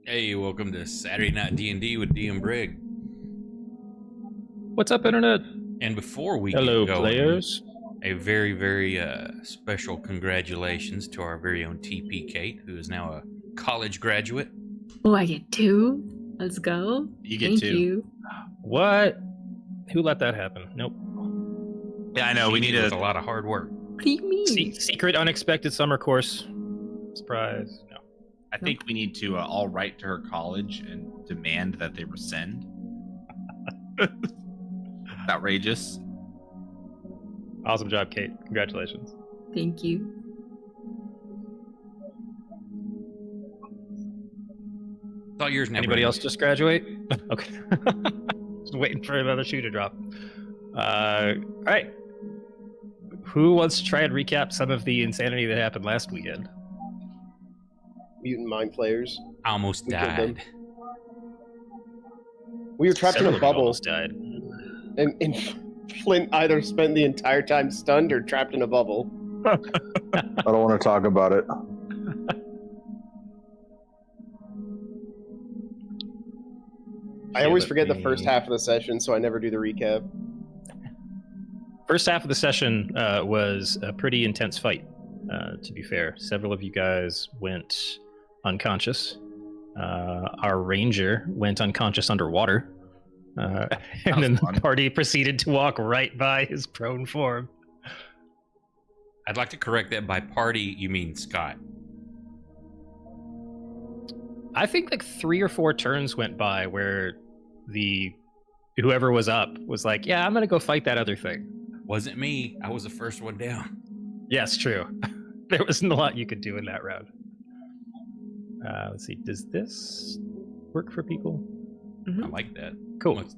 Hey, welcome to Saturday Night D&D with D and Brig. What's up, Internet? And before we Hello, get going, players. a very special congratulations to our very own TP Kate, who is now a college graduate. Oh, I get two? Let's go. You get Thank two. you. What? Who let that happen? Nope. Yeah, I know. We need With a lot of hard work. What do you mean? Secret unexpected summer course. Surprise. No. I think we need to all write to her college and demand that they rescind. Outrageous. Awesome job, Kate. Congratulations. Thank you. Thought yours never Anybody ended. else just graduate? Okay. Just waiting for another shoe to drop. All right. Who wants to try and recap some of the insanity that happened last weekend? Mutant mind flayers. I almost We killed them. died. We were trapped Several in of a you bubble, almost died. and Flint either spent the entire time stunned or trapped in a bubble. I don't want to talk about it. I always let forget the me- first half of the session, so I never do the recap. First half of the session was a pretty intense fight, to be fair. Several of you guys went unconscious. Our ranger went unconscious underwater. And then fun. the party proceeded to walk right by his prone form. I'd like to correct that. By party, you mean Scott. I think like 3 or 4 turns went by where whoever was up was like, yeah, I'm going to go fight that other thing. Wasn't me. I was the first one down. Yes, true. There wasn't a lot you could do in that round. Let's see. Does this work for people? I like that. Cool. Looks-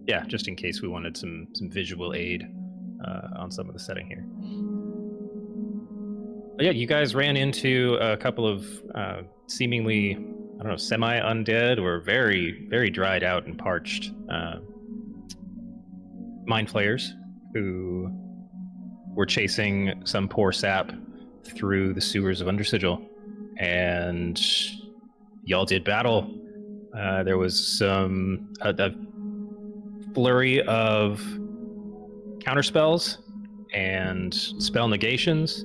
Yeah, just in case we wanted some visual aid on some of the setting here. But yeah, you guys ran into a couple of seemingly, I don't know, semi-undead or very, very dried out and parched mind flayers who were chasing some poor sap through the sewers of Undersigil, and y'all did battle. There was a flurry of counterspells and spell negations,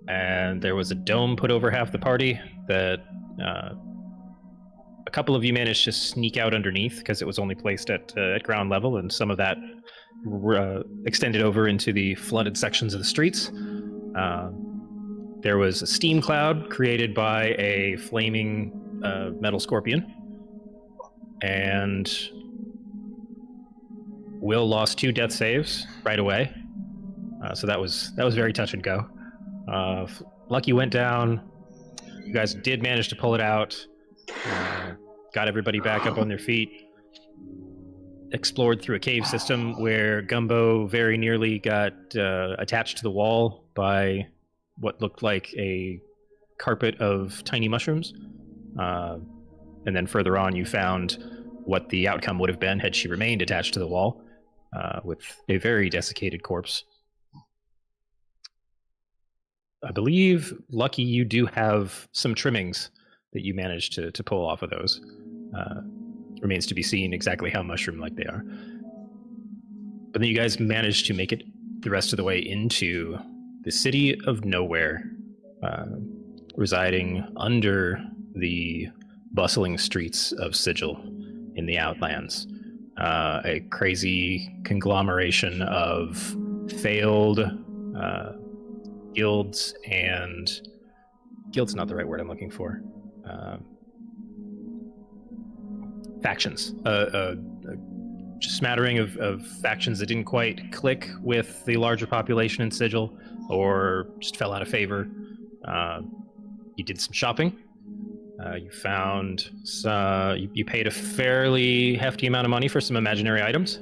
and there was a dome put over half the party that a couple of you managed to sneak out underneath because it was only placed at ground level, and some of that extended over into the flooded sections of the streets. There was a steam cloud created by a flaming metal scorpion, and Will lost 2 death saves right away, so that was very touch and go. Lucky went down. You guys did manage to pull it out. Got everybody back up on their feet. Explored through a cave system where Gumbo very nearly got attached to the wall by what looked like a carpet of tiny mushrooms. And then further on, you found what the outcome would have been had she remained attached to the wall, with a very desiccated corpse. I believe, Lucky, you do have some trimmings that you managed to pull off of those. Remains to be seen exactly how mushroom-like they are. But then you guys managed to make it the rest of the way into the city of nowhere, residing under the bustling streets of Sigil in the Outlands. A crazy conglomeration of failed guilds and... Guild's not the right word I'm looking for. Factions. Just smattering of factions that didn't quite click with the larger population in Sigil, or just fell out of favor. You did some shopping. You found you paid a fairly hefty amount of money for some imaginary items,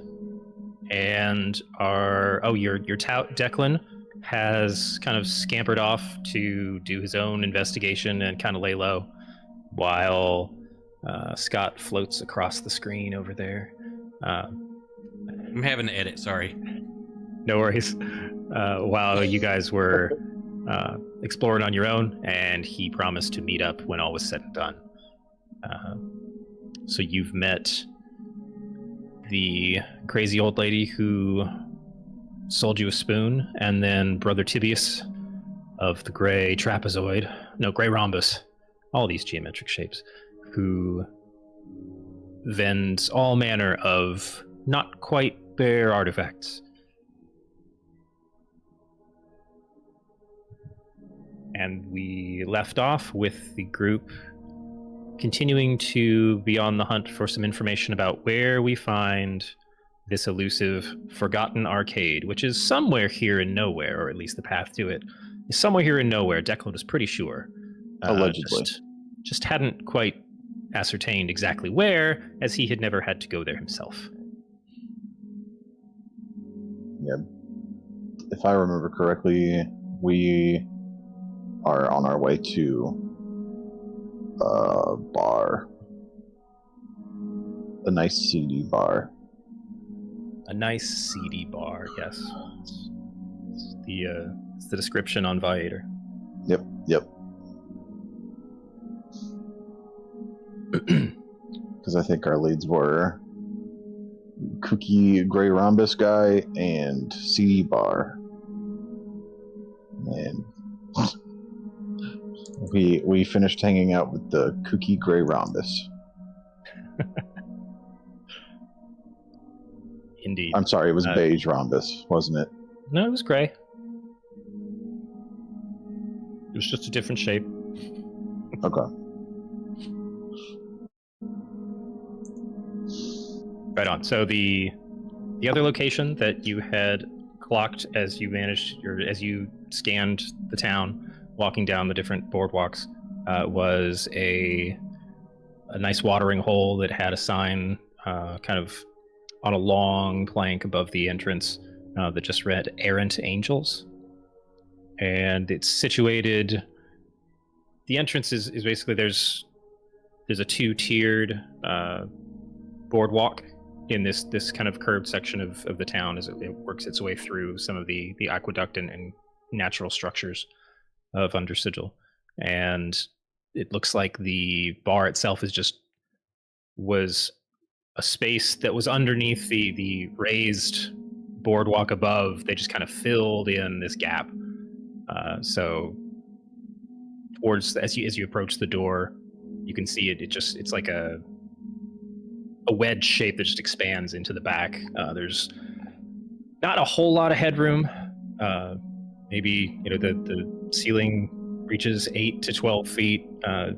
and your tout Declan has kind of scampered off to do his own investigation and kind of lay low, while Scott floats across the screen over there. I'm having to edit, sorry. No worries. While you guys were explore it on your own, and he promised to meet up when all was said and done. So you've met the crazy old lady who sold you a spoon, and then Brother Tibius of the gray gray rhombus, all these geometric shapes, who vends all manner of not quite bare artifacts. And we left off with the group continuing to be on the hunt for some information about where we find this elusive forgotten arcade, which is somewhere here in nowhere, or at least the path to it is somewhere here in nowhere. Declan is pretty sure. Allegedly. Just hadn't quite ascertained exactly where, as he had never had to go there himself. Yeah. If I remember correctly, we are on our way to a bar. A nice seedy bar. A nice seedy bar, yes. It's the description on Viator. Yep. Because I think our leads were Kooky Gray Rhombus guy and seedy bar. And we finished hanging out with the Kooky Gray Rhombus. Indeed. I'm sorry, it was beige rhombus, wasn't it? No, it was gray. It was just a different shape. Okay. Right on. So the other location that you had clocked as you scanned the town, walking down the different boardwalks, was a nice watering hole that had a sign kind of on a long plank above the entrance that just read Errant Angels. And it's situated, the entrance is basically, there's a two-tiered boardwalk in this kind of curved section of the town as it works its way through some of the aqueduct and natural structures of Undersigil. And it looks like the bar itself was a space that was underneath the raised boardwalk above. They just kind of filled in this gap. So towards as you approach the door, you can see it's like a wedge shape that just expands into the back. There's not a whole lot of headroom. Maybe the ceiling reaches 8 to 12 feet.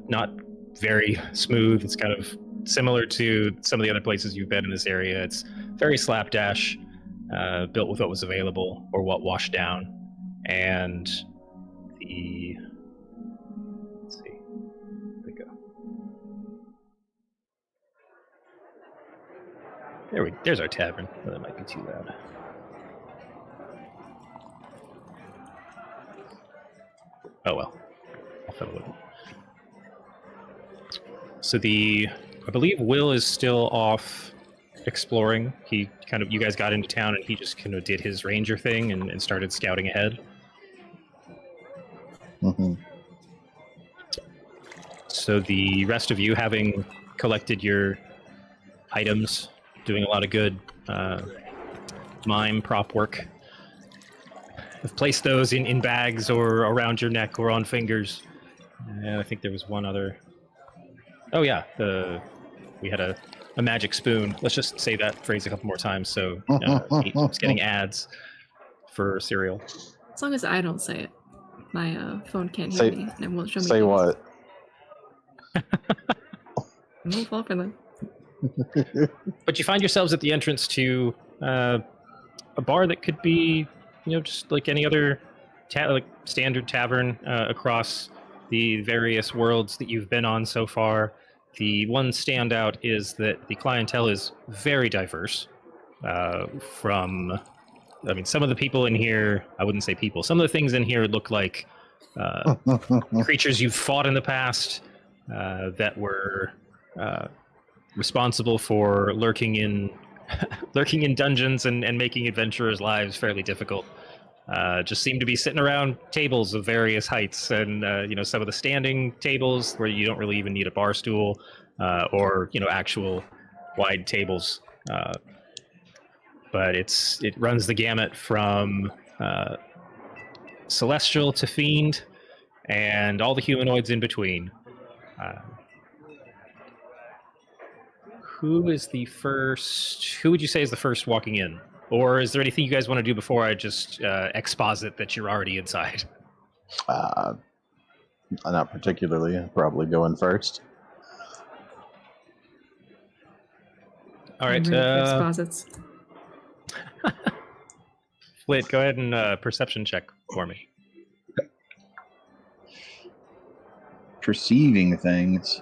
Not very smooth. It's kind of similar to some of the other places you've been in this area. It's very slapdash, built with what was available or what washed down. And let's see, where'd we go? There's our tavern. Oh, that might be too loud. Oh well, I'll fiddle with it. So I believe Will is still off exploring. You guys got into town and he just kind of did his ranger thing and started scouting ahead. Mm-hmm. So the rest of you, having collected your items, doing a lot of good mime prop work, have placed those in bags or around your neck or on fingers. And I think there was one other. Oh yeah, we had a magic spoon. Let's just say that phrase a couple more times so it's getting ads for cereal. As long as I don't say it. My phone can't hear me and it won't show me. Say what? I won't fall for them. But you find yourselves at the entrance to a bar that could be, just like any other standard tavern across the various worlds that you've been on so far. The one standout is that the clientele is very diverse. Some of the people in here, I wouldn't say people, some of the things in here look like creatures you've fought in the past that were responsible for lurking in dungeons and making adventurers' lives fairly difficult. just seem to be sitting around tables of various heights, and some of the standing tables where you don't really even need a bar stool, or actual wide tables. But it runs the gamut from celestial to fiend, and all the humanoids in between. Who is the first? Who would you say is the first walking in? Or is there anything you guys want to do before I just exposit that you're already inside? Not particularly. I'll probably go in first. All right. Exposits. Flit, go ahead and perception check for me. Perceiving things.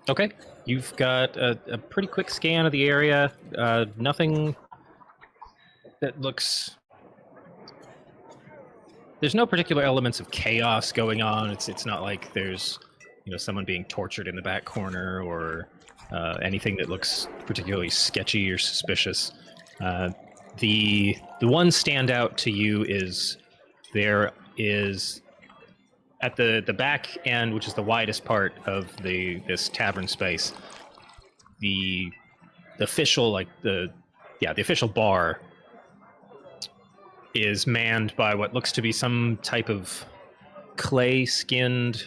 Okay, you've got a pretty quick scan of the area. Nothing that looks... There's no particular elements of chaos going on. It's not like there's someone being tortured in the back corner or anything that looks particularly sketchy or suspicious. The one standout to you is there is at the back end, which is the widest part of this tavern space, the official the official bar is manned by what looks to be some type of clay-skinned,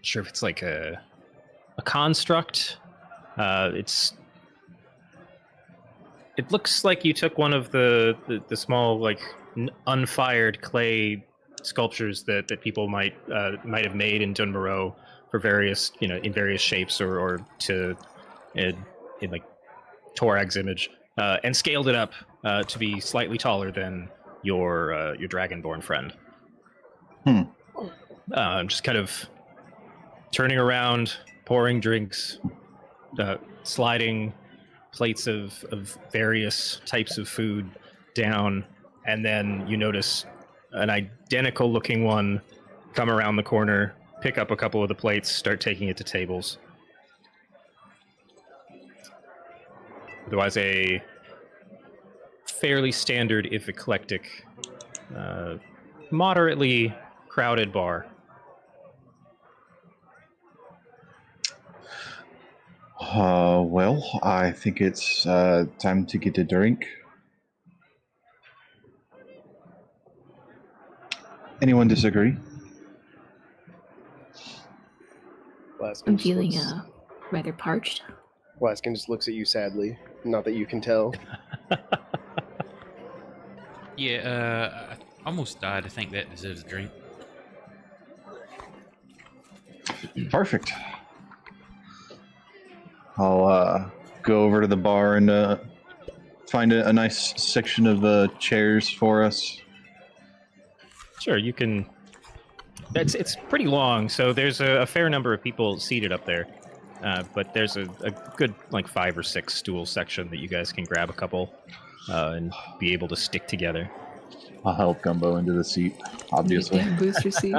sure if it's like a construct. It looks like you took one of the small unfired clay sculptures that people might have made in Dunmoreau for various in various shapes or in Torag's image, and scaled it up to be slightly taller than your dragonborn friend. Just kind of turning around, pouring drinks, sliding plates of various types of food down, and then you notice an identical looking one come around the corner, pick up a couple of the plates, start taking it to tables. Otherwise, a fairly standard, if eclectic, moderately crowded bar. Well, I think it's time to get a drink. Anyone disagree? Laskin I'm just feeling looks- rather parched. Laskin just looks at you sadly. Not that you can tell. Yeah, I almost died. I think that deserves a drink. Perfect. I'll go over to the bar and find a nice section of chairs for us. Sure, you can. It's pretty long, so there's a fair number of people seated up there. But there's a good 5 or 6 stool section that you guys can grab a couple and be able to stick together. I'll help Gumbo into the seat, obviously. Yeah, booster seat.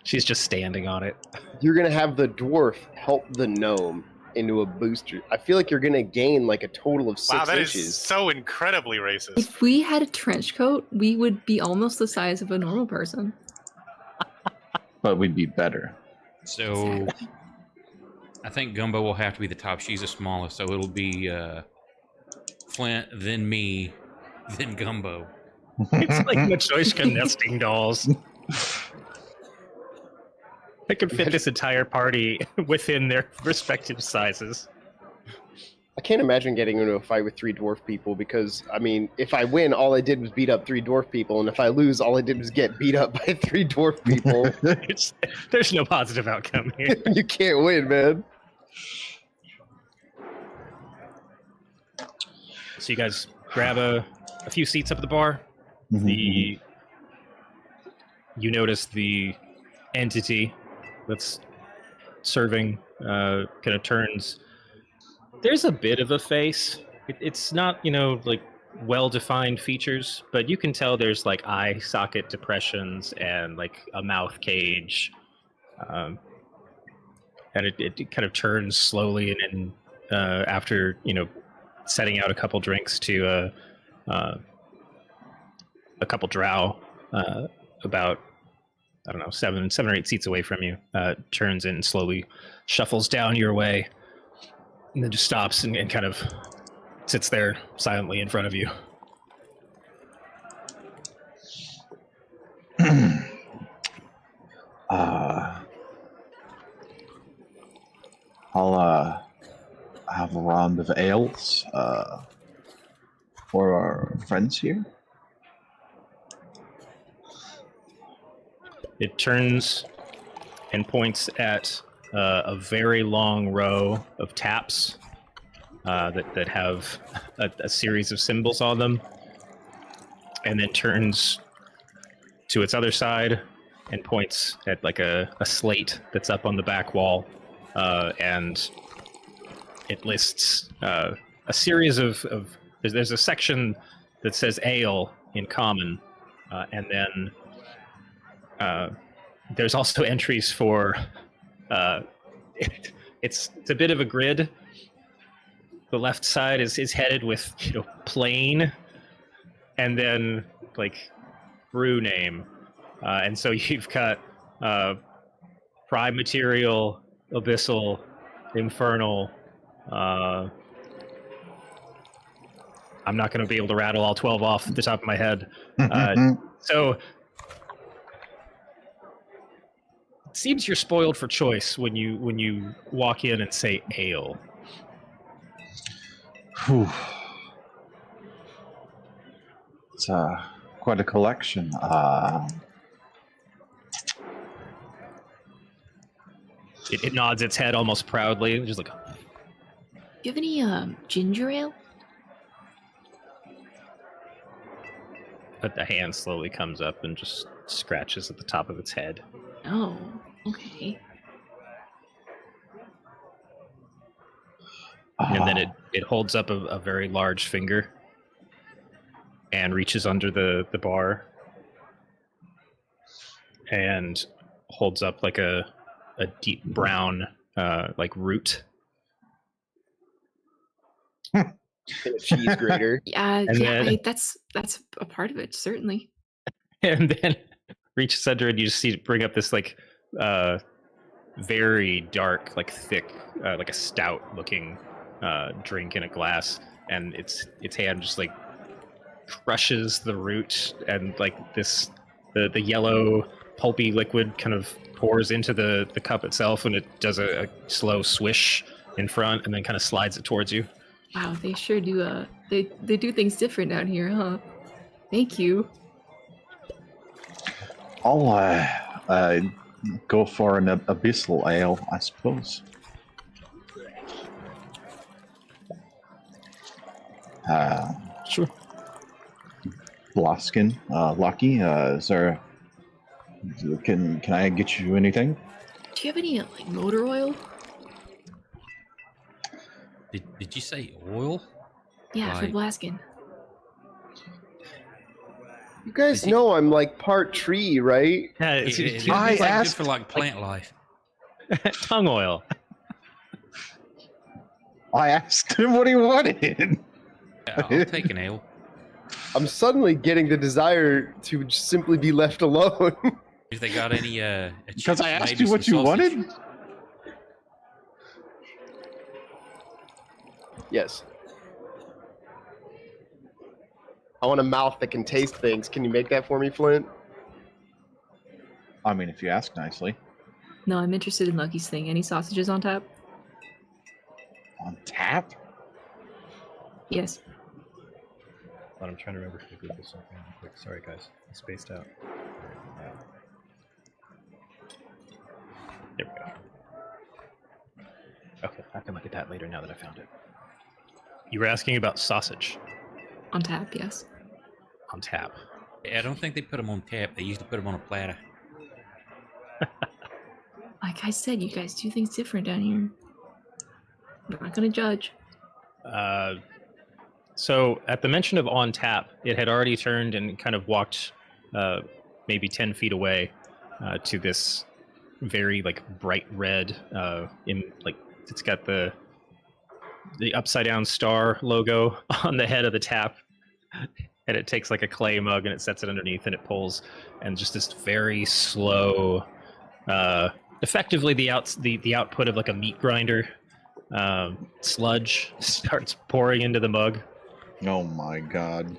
She's just standing on it. You're gonna have the dwarf help the gnome into a booster. I feel like you're gonna gain a total of 6 Wow, that inches. is so incredibly racist. If we had a trench coat, we would be almost the size of a normal person. But we'd be better. So I think Gumbo will have to be the top. She's the smallest, so it'll be Flint, then me, then Gumbo. It's like Matryoshka nesting dolls. I could fit this entire party within their respective sizes. I can't imagine getting into a fight with 3 dwarf people because, if I win, all I did was beat up 3 dwarf people, and if I lose, all I did was get beat up by 3 dwarf people. There's no positive outcome here. You can't win, man. So you guys grab a few seats up at the bar. Mhm. You notice the entity that's serving kind of turns. There's a bit of a face. It's not, well-defined features, but you can tell there's like eye socket depressions and like a mouth cage, and it kind of turns slowly, and then after setting out a couple drinks to a couple drow, about I don't know 7 or 8 seats away from you, turns in and slowly shuffles down your way, and then just stops and kind of sits there silently in front of you. I'll have a round of ales for our friends here. It turns and points at a very long row of taps that have a series of symbols on them, and then turns to its other side and points at like a slate that's up on the back wall, and it lists a series of there's a section that says ale in common, and then there's also entries for it's a bit of a grid. The left side is headed with plain, and then like brew name, and so you've got prime material, abyssal, infernal. I'm not going to be able to rattle all 12 off the top of my head. So it seems you're spoiled for choice when you walk in and say ale. Whew. It's quite a collection. It nods its head almost proudly, just like. Do you have any ginger ale? A hand slowly comes up and just scratches at the top of its head. Oh, okay. And then it holds up a very large finger and reaches under the bar and holds up like a deep brown like root. A cheese grater. Yeah, And yeah. then- That's a part of it, certainly. And then reaches under and you just see it bring up this like very dark, like thick, like a stout looking drink in a glass, and its hand just like crushes the root, and like this the yellow pulpy liquid kind of pours into the cup itself, and it does a slow swish in front and then kind of slides it towards you. Wow, they sure do. They do things different down here, huh? Thank you. I'll go for an abyssal ale, I suppose. Sure. Blaskin, Lucky, is there? Can I get you anything? Do you have any like motor oil? Did you say oil? Yeah, for Like- Blaskin. You guys Is he- know I'm like part tree, right? Yeah, It- it's it- it's I like good asked- for like plant life. tongue oil. I asked him what he wanted. Yeah, I'll take an ale. I'm suddenly getting the desire to just simply be left alone. If they got any Because I chips, asked maybe you what some you sausage. wanted. Yes. I want a mouth that can taste things. Can you make that for me, Flint? I mean, if you ask nicely. No, I'm interested in Lucky's thing. Any sausages on tap? On tap? Yes. But I'm trying to remember if I Google something real quick. Sorry, guys. I spaced out. There we go. Okay, I can look at that later now that I found it. You were asking about sausage On tap, yes. on tap. Yeah, I don't think they put them on tap. They used to put them on a platter. Like I said, you guys do things different down here. I'm not gonna judge. So at the mention of on tap, it had already turned and kind of walked maybe 10 feet away to this very like bright red it's got the upside down star logo on the head of the tap, and it takes like a clay mug and it sets it underneath and it pulls, and just this very slow effectively the output of like a meat grinder sludge starts pouring into the mug. Oh my god.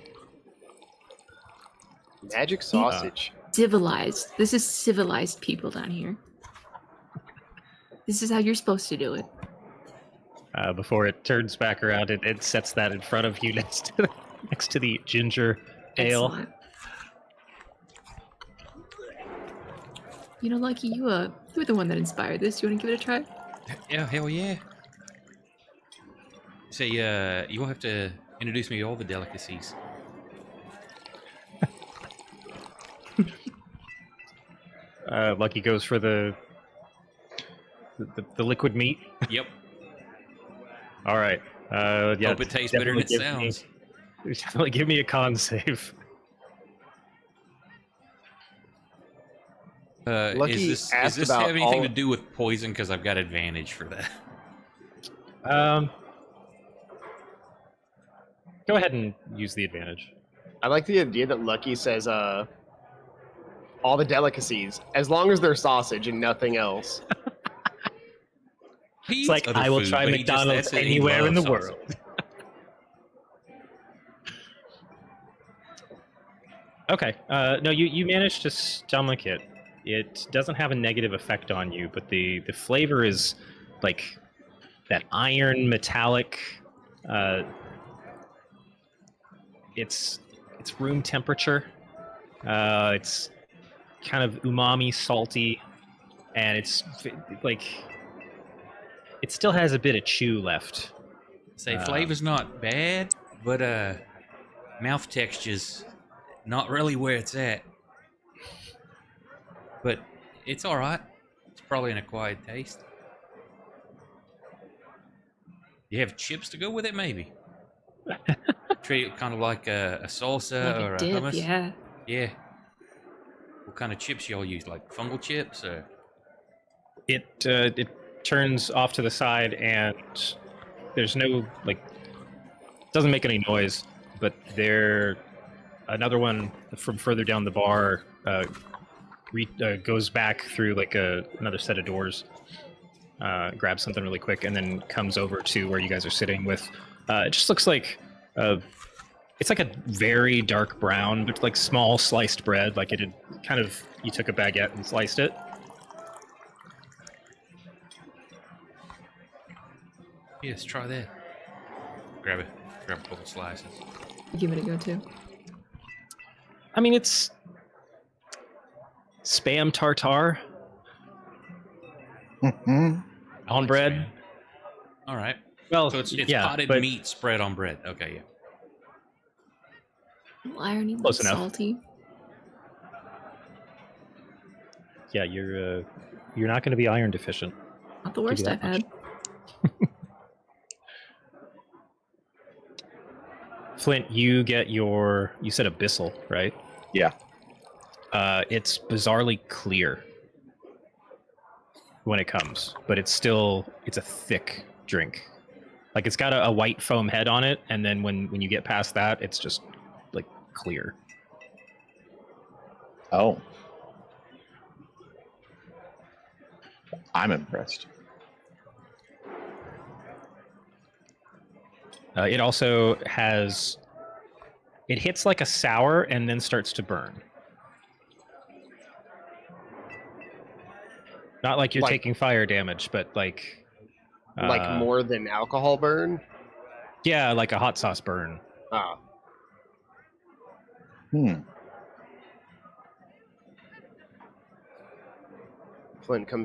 Magic sausage. Civilized. This is civilized people down here. This is how you're supposed to do it. Before it turns back around, it sets that in front of you next to the ginger ale. Excellent. You know, Lucky, you were the one that inspired this. You want to give it a try? Yeah, hell yeah. Say, you'll have to introduce me to all the delicacies. Lucky goes for the liquid meat. Yep. All right. Yeah. Hope it tastes better than it sounds. Definitely give me a con save. Lucky Is asked this about have anything all- to do with poison? Because I've got advantage for that. Go ahead and use the advantage. I like the idea that Lucky says, all the delicacies, as long as they're sausage and nothing else. He It's eats like, other I will food, try but he just- McDonald's that's it, he anywhere in the loves world. sausage. Okay. No, you managed to stomach it. It doesn't have a negative effect on you, but the flavor is like that iron metallic. It's room temperature. It's kind of umami, salty, and it's like it still has a bit of chew left. Say flavor's not bad, but mouth texture's not really where it's at. But it's all right. It's probably an acquired taste. You have chips to go with it, maybe. Treat it kind of like a salsa Like or a a dip, hummus. yeah. Yeah. What kind of chips y'all use? Like fungal chips or? It turns off to the side, and there's no doesn't make any noise, but another one from further down the bar goes back through another set of doors, grabs something really quick, and then comes over to where you guys are sitting with. It just looks like it's like a very dark brown, but like small sliced bread. Like you took a baguette and sliced it. Yes, try that. Grab it. Grab a couple slices. Give it a go too. I mean, it's spam tartare Mhm. on bread. All right. Well, So it's yeah, potted but meat spread on bread. Okay, yeah. A little irony, Close but enough. salty. yeah, you're not going to be iron deficient. Not the Give worst you I've that much. had. Flint, you said abyssal, right? Yeah. It's bizarrely clear when it comes, but it's a thick drink. Like it's got a white foam head on it, and then when you get past that, it's just like clear. Oh. I'm impressed. It also it hits like a sour and then starts to burn. Not like you're Like- taking fire damage, but like More than alcohol burn? yeah, like a hot sauce burn. Ah.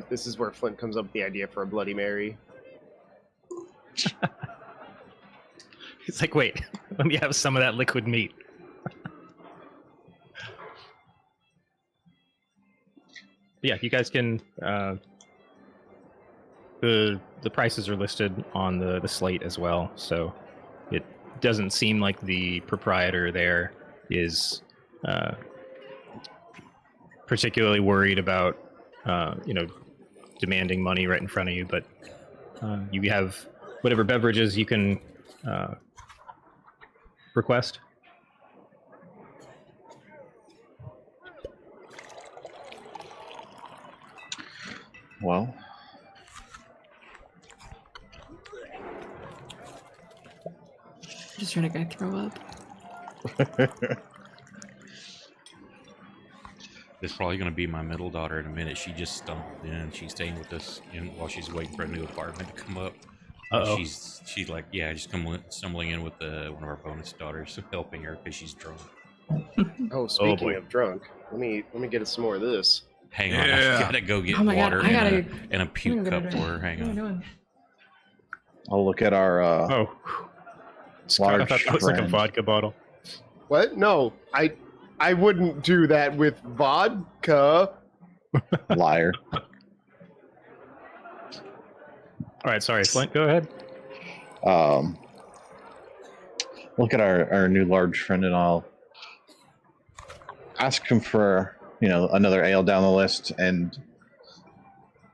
This is where Flint comes up with the idea for a Bloody Mary. It's like, wait, let me have some of that liquid meat. Yeah, you guys can. The prices are listed on the slate as well, so doesn't seem like the proprietor there is particularly worried about demanding money right in front of you, but you have whatever beverages you can request. Well, Just trying to go throw up. This is probably going to be my middle daughter in a minute. She just stumbled in. She's staying with us while she's waiting for a new apartment to come up. Uh-oh. She's like, yeah, just stumbling in with one of our bonus daughters, helping her because she's drunk. Oh, speaking boy. of drunk, let me get us some more of this. Hang on, Yeah. I gotta go get Oh my God, water I gotta- and a puke cup for her. Hang on. I'll look at our Oh, large I thought that was like a friend. vodka bottle. What? No, I wouldn't do that with vodka. liar. All right, sorry, Flint, go ahead. Look at our new large friend, and I'll ask him for another ale down the list. And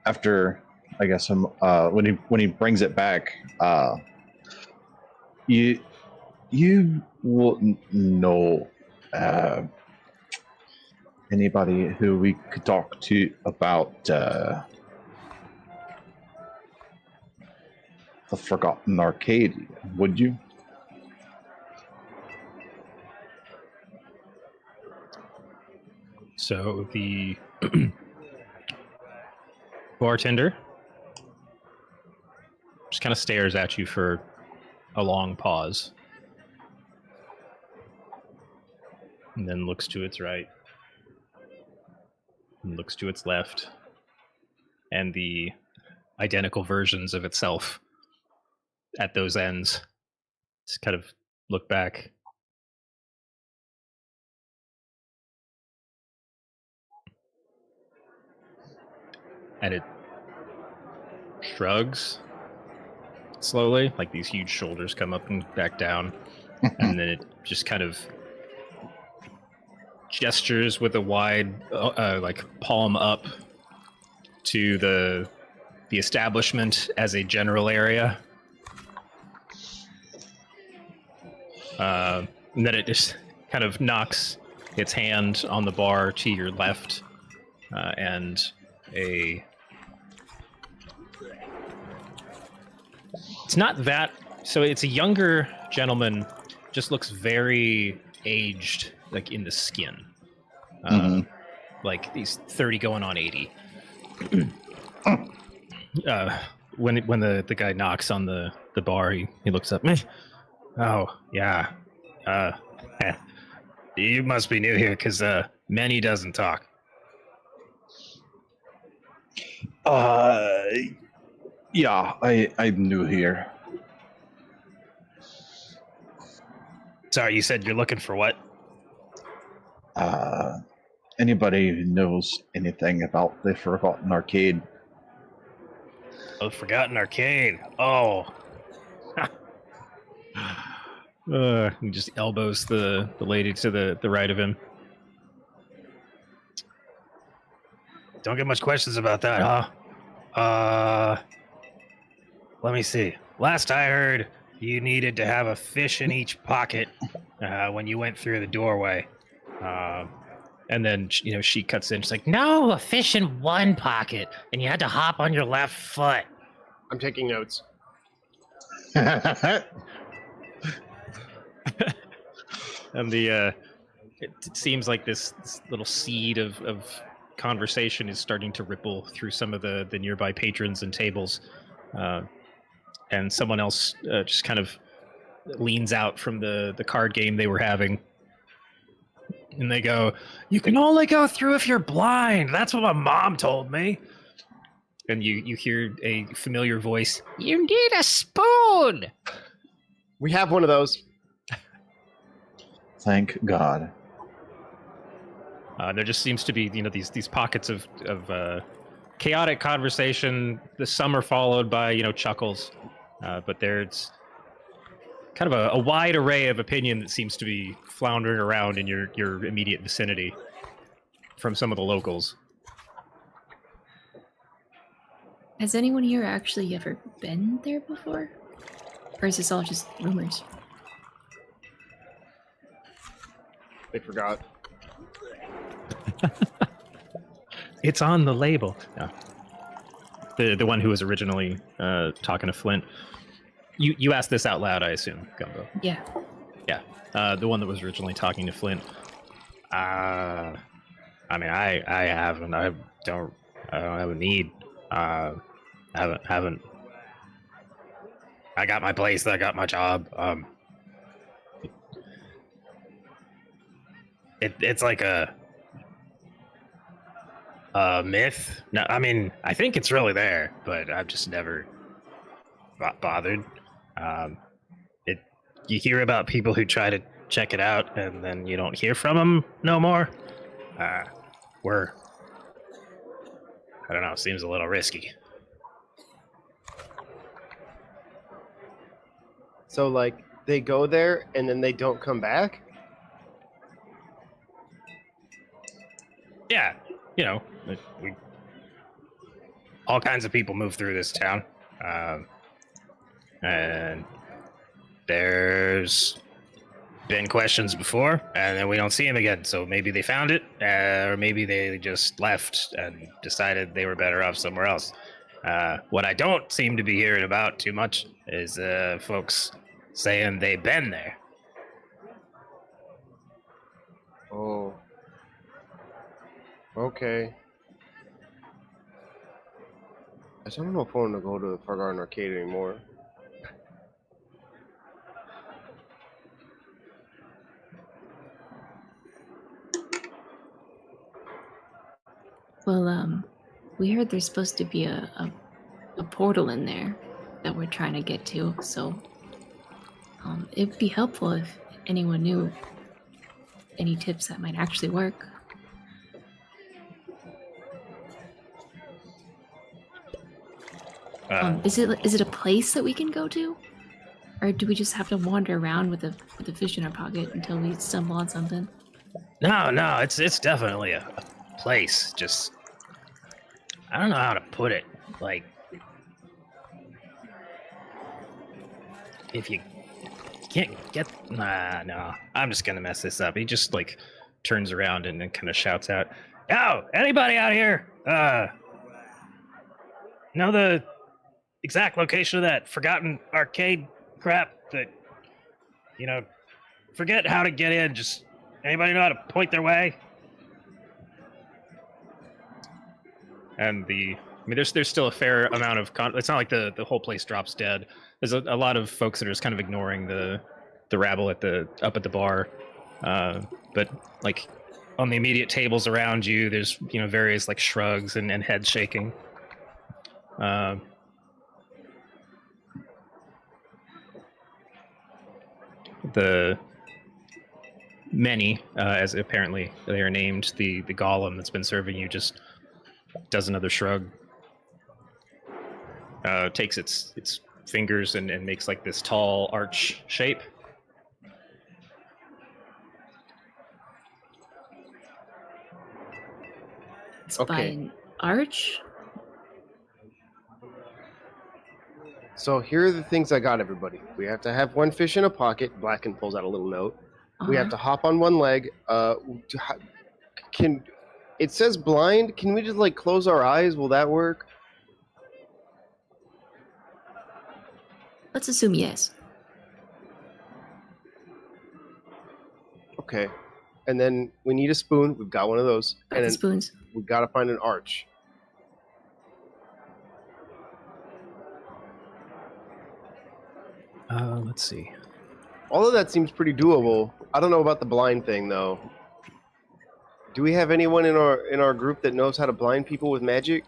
after, I guess, when he brings it back, you wouldn't know anybody who we could talk to about the Forgotten Arcade, would you? So the bartender just kind of stares at you for a long pause, and then looks to its right, and looks to its left, and the identical versions of itself at those ends just kind of look back. And it shrugs slowly, like these huge shoulders come up and back down, and then it just kind of gestures with a wide, like palm up to the establishment as a general area. And then it just kind of knocks its hand on the bar to your left, and it's not that, so it's a younger gentleman, just looks very aged, like in the skin. Like he's 30 going on 80. When the guy knocks on the bar, he looks up. Oh, yeah. You must be new here, because Manny doesn't talk. Yeah, I'm new here. Sorry, you said you're looking for what? Anybody who knows anything about the Forgotten Arcade? Oh, Forgotten Arcade. Oh. He just elbows the lady to the right of him. Don't get much questions about that, huh? Let me see. Last I heard, you needed to have a fish in each pocket when you went through the doorway. And then, she cuts in. She's like, no, a fish in one pocket, and you had to hop on your left foot. I'm taking notes. And it seems like this little seed of conversation is starting to ripple through some of the nearby patrons and tables. And someone else just kind of leans out from the card game they were having. And they go, you can only go through if you're blind. That's what my mom told me. And you hear a familiar voice. You need a spoon. We have one of those. Thank God. There just seems to be, these pockets of chaotic conversation. Some are followed by, chuckles. But there's kind of a wide array of opinion that seems to be floundering around in your immediate vicinity from some of the locals. Has anyone here actually ever been there before? Or is this all just rumors? They forgot. It's on the label. No. The one who was originally talking to Flint. You asked this out loud, I assume, Gumbo. Yeah. Yeah. The one that was originally talking to Flint. I mean, I haven't. I don't have a need. Haven't. I got my place. I got my job. It's like a myth. No, I mean, I think it's really there, but I've just never bothered. You hear about people who try to check it out, and then you don't hear from them no more. I don't know. Seems a little risky. So, like, they go there and then they don't come back? Yeah, all kinds of people move through this town, and there's been questions before, and then we don't see them again. So maybe they found it, or maybe they just left and decided they were better off somewhere else. What I don't seem to be hearing about too much is folks saying they've been there. Oh. Okay. I don't know if I want to go to the Park Garden Arcade anymore. Well, we heard there's supposed to be a portal in there that we're trying to get to, so it'd be helpful if anyone knew any tips that might actually work. Is it a place that we can go to, or do we just have to wander around with a fish in our pocket until we stumble on something? No, it's definitely a place. Just I don't know how to put it. Like, if you can't get no, I'm just gonna mess this up. He just like turns around and then kind of shouts out, "Yo, anybody out here? Know the exact location of that forgotten arcade crap that, forget how to get in. Just anybody know how to point their way?" And there's still a fair amount of it's not like the whole place drops dead. There's a lot of folks that are just kind of ignoring the rabble up at the bar, but like on the immediate tables around you, there's various like shrugs and head shaking. The many, as apparently they are named, the golem that's been serving you just does another shrug, takes its fingers and makes like this tall arch shape. It's by an arch? So here are the things I got, everybody. We have to have one fish in a pocket. Blacken pulls out a little note. We have to hop on one leg. It says blind. Can we just like close our eyes? Will that work? Let's assume yes. Okay. And then we need a spoon. We've got one of those. Got And the then spoons. we've got to find an arch. Let's see. All of that seems pretty doable. I don't know about the blind thing though. Do we have anyone in our group that knows how to blind people with magic?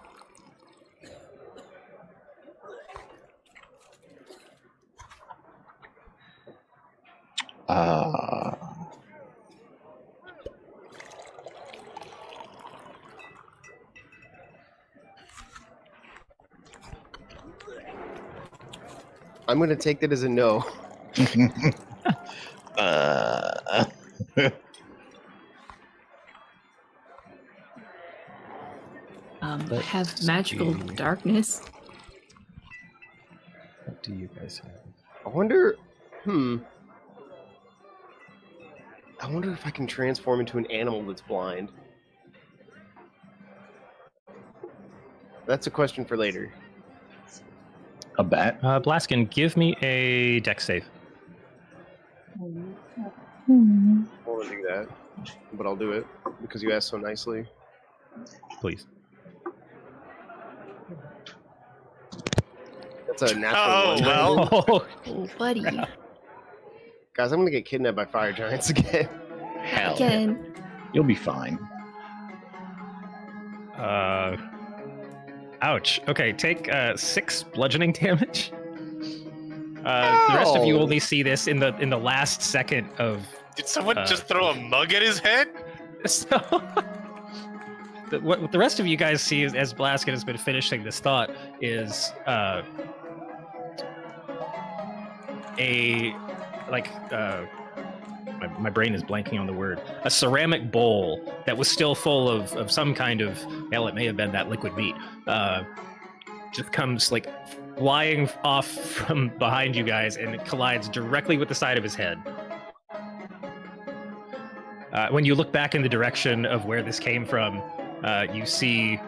I'm going to take that as a no. uh, Let's have magical see. darkness. What do you guys have? I wonder. I wonder if I can transform into an animal that's blind. That's a question for later. a bat. Blaskin, give me a dex save. I won't do that, but I'll do it because you asked so nicely. Please. That's a natural Oh, one. well. Oh, buddy. Guys, I'm gonna get kidnapped by fire giants again. Hell, Again. you'll be fine. Ouch. Okay, take 6 bludgeoning damage. The rest of you Ow! only see this in the last second of. Did someone just throw a mug at his head? So, what the rest of you guys see as Blaskin has been finishing this thought is my brain is blanking on the word. A ceramic bowl that was still full of some kind of, hell, it may have been that liquid meat. Just comes like flying off from behind you guys and it collides directly with the side of his head. When you look back in the direction of where this came from, you see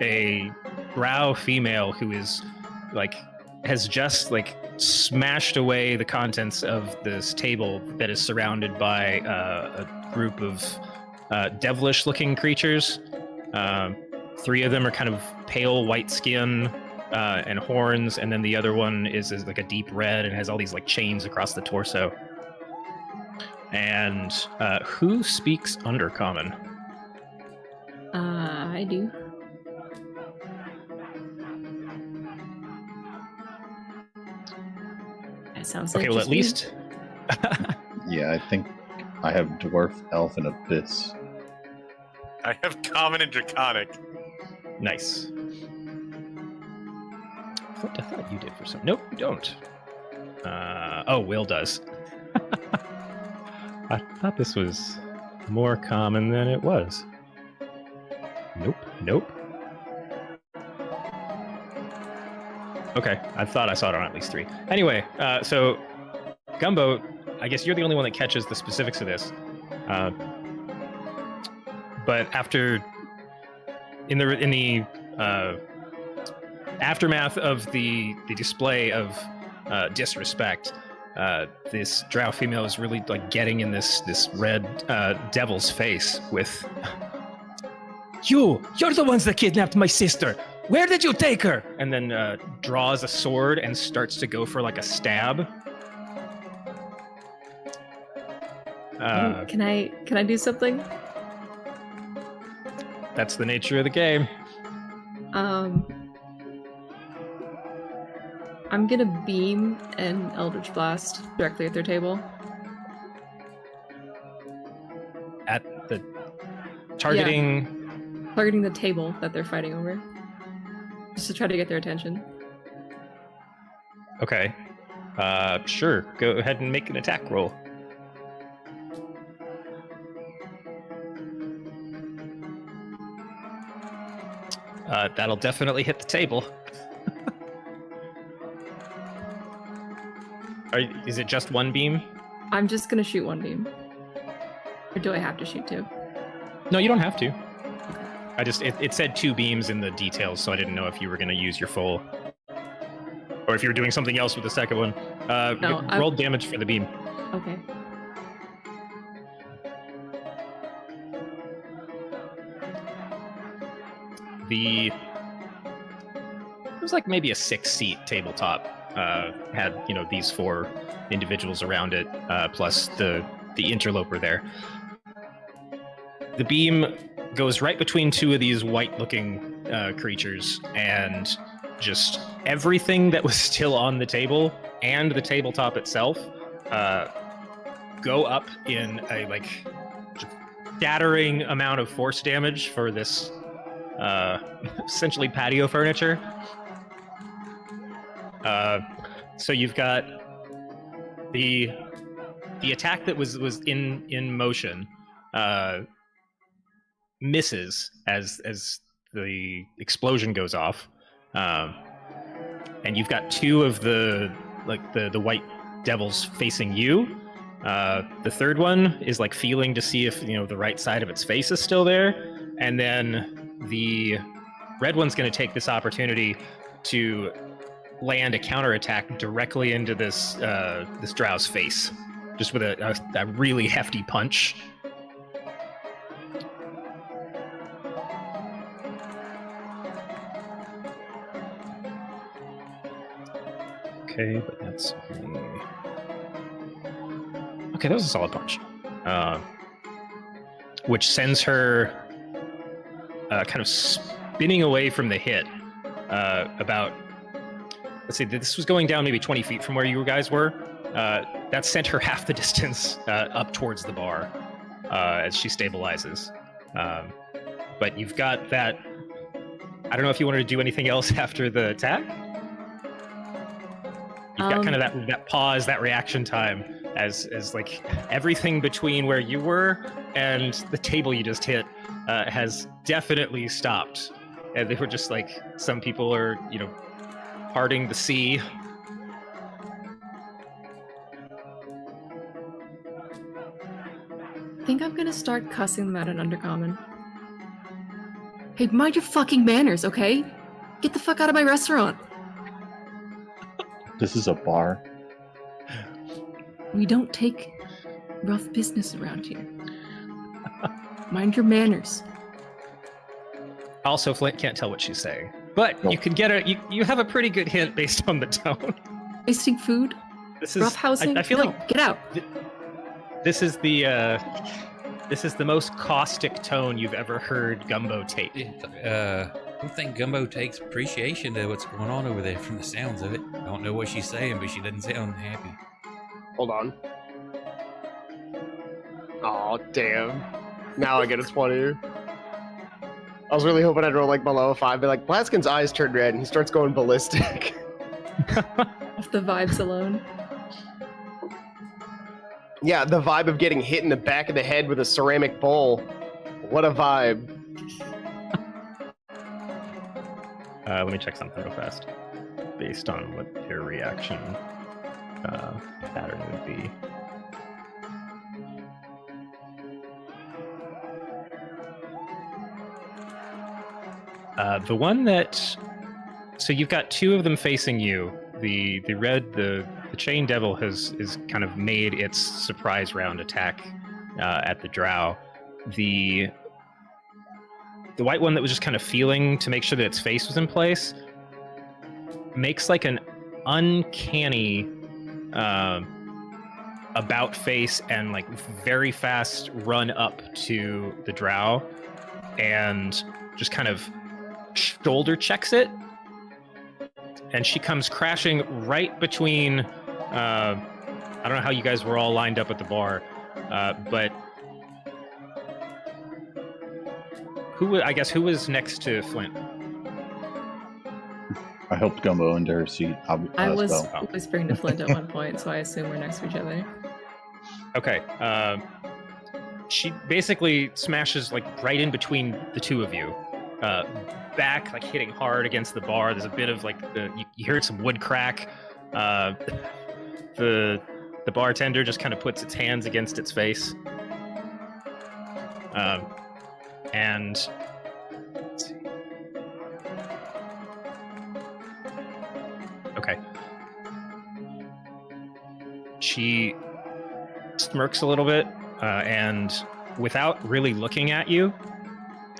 a drow female who is has just smashed away the contents of this table that is surrounded by a group of devilish-looking creatures. 3 of them are kind of pale white skin and horns, and then the other one is like a deep red and has all these chains across the torso. And who speaks Undercommon? I do. That sounds like Okay, well, just at me. least. Yeah, I think I have dwarf, elf, and abyss. I have common and draconic. Nice. I thought you did for some. Nope, you don't. Oh, Will does. I thought this was more common than it was. Nope. Okay, I thought I saw it on at least 3. Anyway, so Gumbo, I guess you're the only one that catches the specifics of this. But after in the aftermath of the display of disrespect, this drow female is really getting in this red devil's face with, you're the ones that kidnapped my sister. Where did you take her? And then draws a sword and starts to go for a stab. Can I do something? That's the nature of the game. I'm gonna beam an Eldritch Blast directly at their table. At the targeting. Targeting the table that they're fighting over. Just to try to get their attention. Okay. Sure. Go ahead and make an attack roll. That'll definitely hit the table. Is it just one beam? I'm just gonna shoot one beam. Or do I have to shoot 2? No, you don't have to. It said 2 beams in the details, so I didn't know if you were going to use your full, or if you were doing something else with the second one. Roll damage for the beam. Okay. It was maybe a 6-seat tabletop. Had these 4 individuals around it, plus the interloper there. The beam goes right between 2 of these white-looking creatures, and just everything that was still on the table and the tabletop itself go up in a shattering amount of force damage for this essentially patio furniture. So you've got the attack that was in motion misses as the explosion goes off, and you've got two of the white devils facing you. The third one is like feeling to see if the right side of its face is still there, and then the red one's going to take this opportunity to land a counterattack directly into this drow's face, just with a really hefty punch. Okay, but that's okay. That was a solid punch, which sends her kind of spinning away from the hit. About, let's see, this was going down maybe 20 feet from where you guys were. That sent her half the distance up towards the bar as she stabilizes. But you've got that. I don't know if you wanted to do anything else after the attack. You've got kind of that pause, that reaction time, as like everything between where you were and the table you just hit has definitely stopped. And they were just like, some people are, parting the sea. I think I'm gonna start cussing them out in Undercommon. Hey, mind your fucking manners, okay? Get the fuck out of my restaurant. This is a bar. We don't take rough business around here. Mind your manners. Also, Flint can't tell what she's saying, but Nope. you can get you have a pretty good hint based on the tone. Wasting food? This is Rough housing? I feel No, like get out. this is the most caustic tone you've ever heard Gumbo take. I don't think Gumbo takes appreciation to what's going on over there from the sounds of it. I don't know what she's saying, but she doesn't sound happy. Hold on. Oh damn! Now I get it's funnier. I was really hoping I'd roll like below a 5, but like Blaskin's eyes turn red and he starts going ballistic. Off the vibes alone. Yeah, the vibe of getting hit in the back of the head with a ceramic bowl. What a vibe. Let me check something real fast, based on what your reaction pattern would be. The one that, so you've got two of them facing you. The red, the chain devil is kind of made its surprise round attack at the drow. The white one that was just kind of feeling to make sure that its face was in place makes like an uncanny about face and like very fast run up to the drow and just kind of shoulder checks it, and she comes crashing right between I don't know how you guys were all lined up at the bar, but who was next to Flint? I helped Gumbo into her seat. I was well. whispering to Flint at one point, so I assume we're next to each other. Okay. She basically smashes like right in between the two of you. Back, like hitting hard against the bar. There's a bit of like you hear some wood crack. The bartender just kind of puts its hands against its face. And let's see. Okay. She smirks a little bit, and without really looking at you,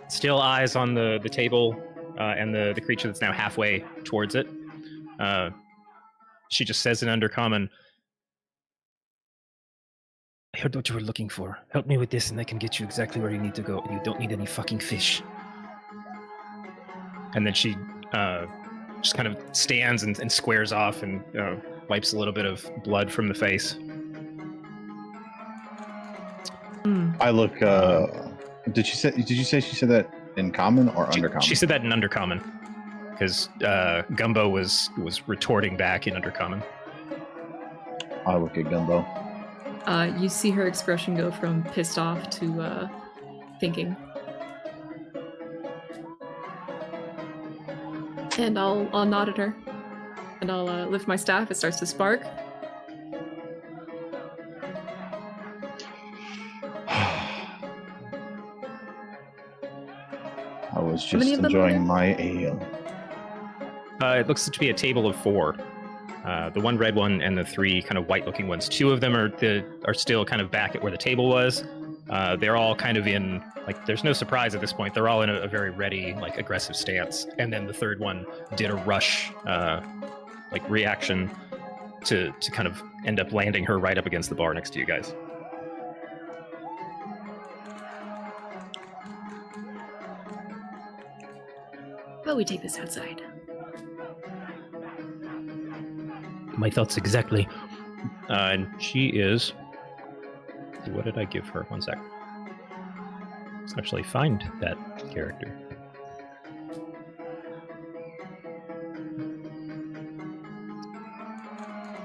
still eyes on the table and the creature that's now halfway towards it. She just says in Undercommon, "I heard what you were looking for. Help me with this and I can get you exactly where you need to go. And you don't need any fucking fish." And then she just kind of stands and squares off and wipes a little bit of blood from the face. I look. Did you say she said that in common or undercommon? She said that in Undercommon, because Gumbo was retorting back in Undercommon. I look at Gumbo. You see her expression go from pissed off to thinking. And I'll nod at her. And I'll lift my staff. It starts to spark. I was How many just of them are enjoying there? my ale. It looks to be a table of 4. The one red one and the 3 kind of white-looking ones. 2 of them are still kind of back at where the table was. They're all kind of in, like, there's no surprise at this point. They're all in a very ready, like, aggressive stance. And then the third one did a rush, like, reaction to kind of end up landing her right up against the bar next to you guys. How about we take this outside? My thoughts exactly. And she is... What did I give her? One sec. Let's actually find that character.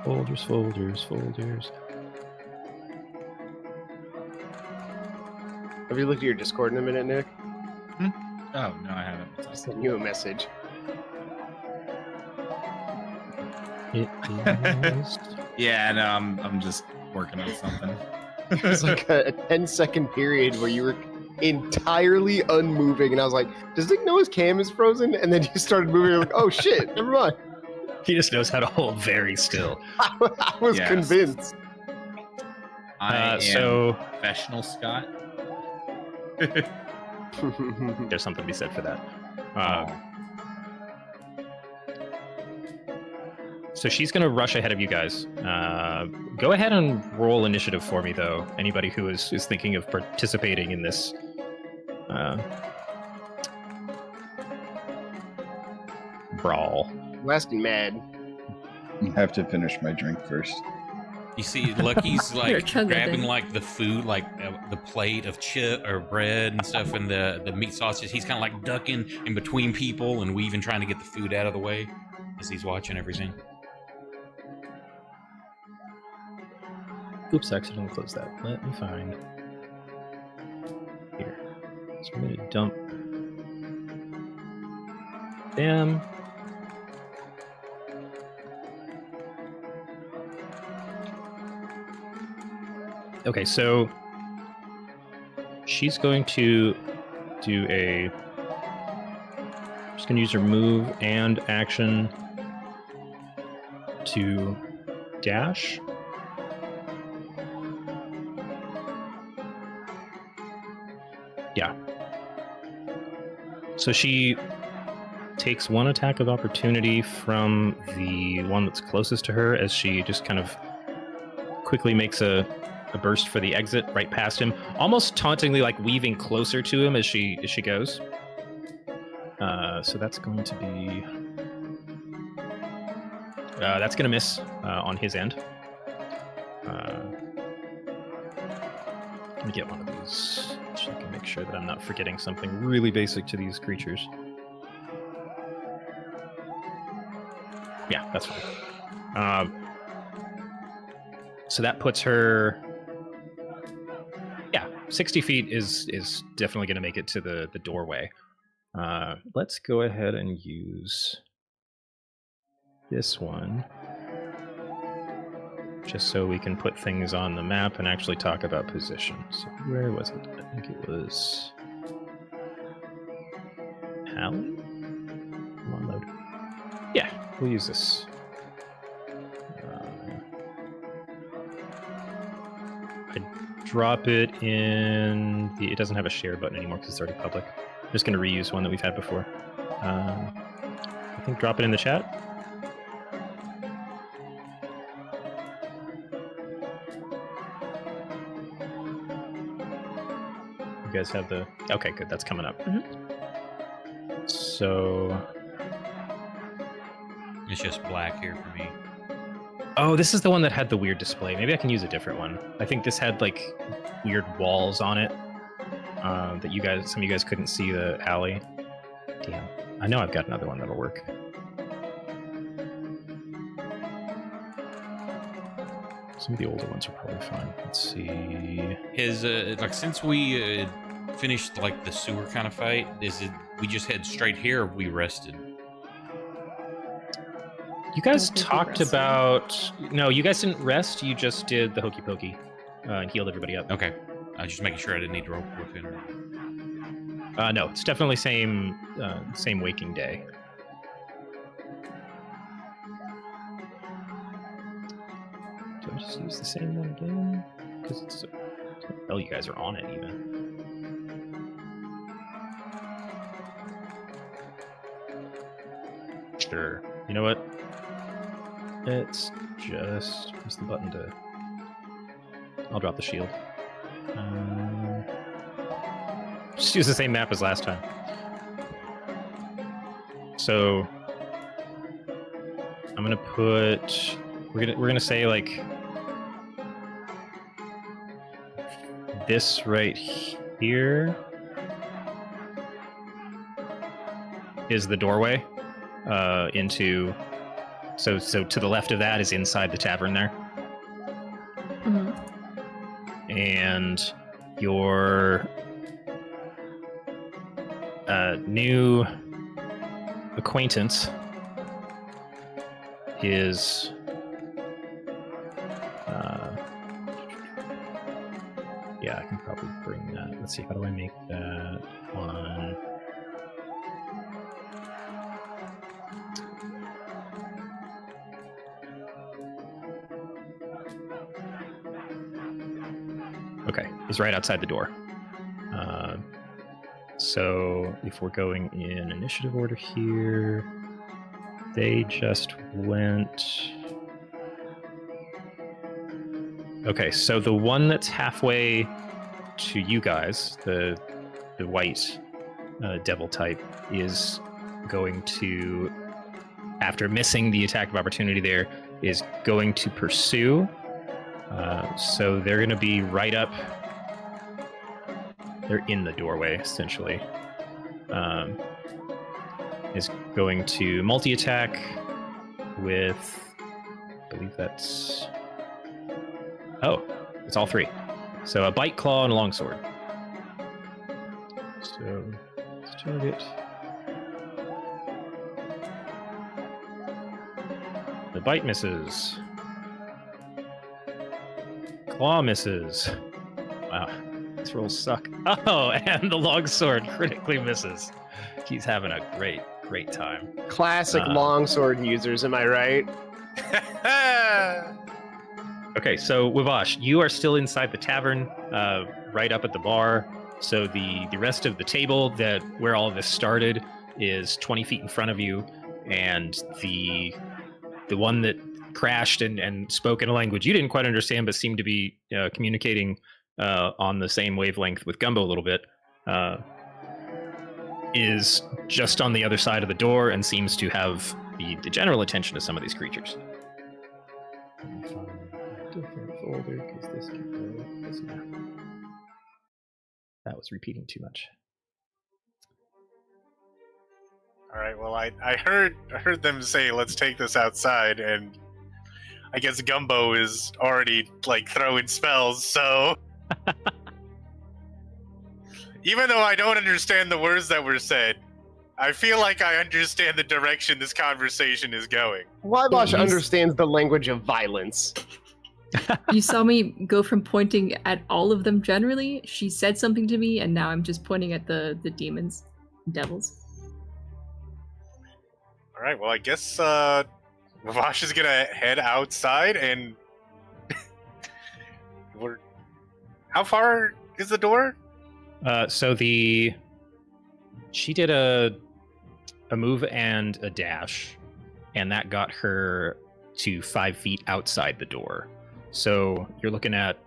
Folders, folders, folders. Have you looked at your Discord in a minute, Nick? Oh no, I haven't. I sent you a message. It is... Yeah, no, I'm just working on something. It was like a 10-second period where you were entirely unmoving, and I was like, does Nick know his cam is frozen? And then you started moving, you're like, oh shit, never mind. He just knows how to hold very still. I was Yes. convinced. I am So professional Scott. there's something to be said for that. So she's going to rush ahead of you guys. Go ahead and roll initiative for me, though. Anybody who is thinking of participating in this brawl. Lasting mad. I have to finish my drink first. You see, Lucky's Here, like chug that grabbing thing. like the food, like the plate of chip or bread and stuff, and the meat sausages. He's kind of like ducking in between people and weaving, trying to get the food out of the way as he's watching everything. Oops, I accidentally closed that. Let me find. Here. So I'm going to dump them. Okay, so she's going to do a... She's going to use her move and action to dash. Yeah. So she takes one attack of opportunity from the one that's closest to her as she just kind of quickly makes a burst for the exit right past him, almost tauntingly, like weaving closer to him as she goes. So that's going to be that's going to miss on his end. Let me get one of these so I can make sure that I'm not forgetting something really basic to these creatures. Yeah, that's fine. So that puts her... Yeah, 60 feet is definitely going to make it to the doorway. Let's go ahead and use this one, just so we can put things on the map and actually talk about position. So where was it? I think it was... Alley? Come on, load. Yeah, we'll use this. I drop it in the... It doesn't have a share button anymore because it's already public. I'm just going to reuse one that we've had before. I think drop it in the chat. You guys have the... Okay, good. That's coming up. Mm-hmm. So... It's just black here for me. Oh, this is the one that had the weird display. Maybe I can use a different one. I think this had like weird walls on it that some of you guys couldn't see the alley. Damn. I know I've got another one that'll work. Some of the older ones are probably fine. Let's see. His like since we finished like the sewer kind of fight, is it we just head straight here? Or we rested. You guys Don't think we talked rested. about. No, you guys didn't rest. You just did the hokey pokey and healed everybody up. Okay, I was just making sure I didn't need to roll within. No, it's definitely same waking day. Do I just use the same one again? Because it's. Oh, you guys are on it even. Sure. You know what? It's just. Where's the button to. I'll drop the shield. Just use the same map as last time. So. I'm gonna put. We're gonna say like. This right here is the doorway into. So to the left of that is inside the tavern there. Mhm. And your new acquaintance is yeah, I can probably bring that. Let's see, how do I make that one? Okay, he's right outside the door. So if we're going in initiative order here, they just went. Okay, so the one that's halfway to you guys, the white devil type, is going to, after missing the attack of opportunity there, is going to pursue. So they're going to be right up. They're in the doorway, essentially. Is going to multi-attack with, I believe that's... Oh, it's all three. So a bite, claw, and a longsword. So let's target. The bite misses. Claw misses. Wow, these rolls suck. Oh, and the longsword critically misses. He's having a great time. Classic longsword users, am I right? Okay, so Wavash, you are still inside the tavern, right up at the bar. So the rest of the table that where all of this started is 20 feet in front of you, and the one that crashed and spoke in a language you didn't quite understand, but seemed to be communicating on the same wavelength with Gumbo a little bit, is just on the other side of the door and seems to have the general attention of some of these creatures. Different folder because this can go this map. That was repeating too much. All right. Well, I heard them say let's take this outside, and I guess Gumbo is already like throwing spells. So even though I don't understand the words that were said, I feel like I understand the direction this conversation is going. Wybosh Yes. understands the language of violence. You saw me go from pointing at all of them generally. She said something to me, and now I'm just pointing at the demons, devils. All right. Well, I guess Vavash is gonna head outside, and how far is the door? So she did a move and a dash, and that got her to 5 feet outside the door. So you're looking at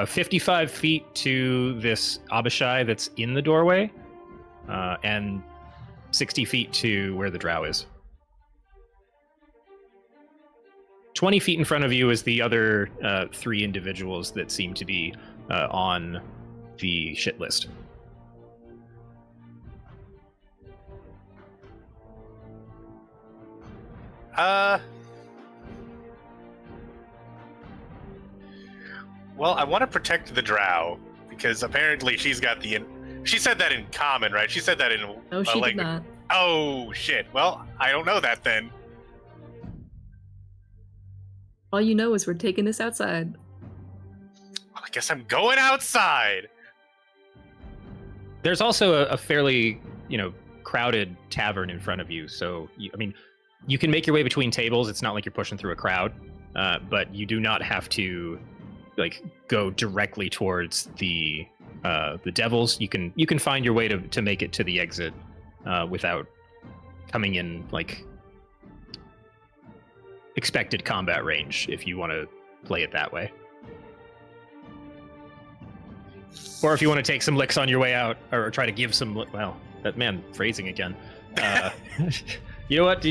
55 feet to this Abishai that's in the doorway, and 60 feet to where the drow is. 20 feet in front of you is the other 3 individuals that seem to be on the shit list. Well, I want to protect the drow because apparently she's got the. She said that in common, right? She said that in. No, she did language. not. Oh shit! Well, I don't know that then. All you know is we're taking this outside. I guess I'm going outside. There's also a fairly, crowded tavern in front of you. So, you can make your way between tables. It's not like you're pushing through a crowd, but you do not have to, go directly towards the devils. You can find your way to make it to the exit without coming in expected combat range if you want to play it that way. Or if you want to take some licks on your way out, or try to give some, phrasing again. You know what?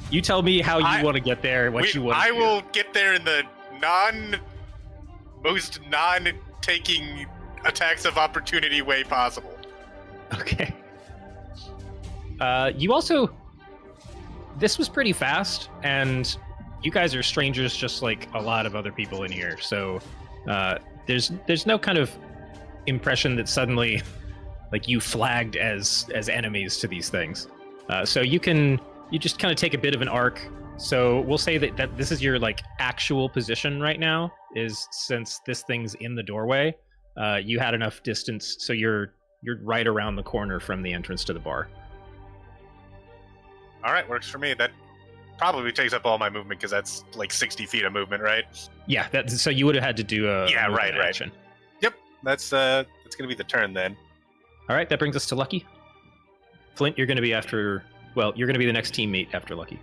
You tell me how you want to get there, you want to do. I will get there in the most non-taking attacks of opportunity way possible. Okay. You also... This was pretty fast, and you guys are strangers just like a lot of other people in here, so there's no kind of impression that suddenly you flagged as enemies to these things. So you just kind of take a bit of an arc. So we'll say that this is your actual position right now, is since this thing's in the doorway, you had enough distance, so you're right around the corner from the entrance to the bar. All right, works for me. That probably takes up all my movement because that's 60 feet of movement, right? Yeah, so you would have had to do a right. action. Yep, that's gonna be the turn then. All right, that brings us to Lucky. Flint, you're going to be after. Well, you're going to be the next teammate after Lucky.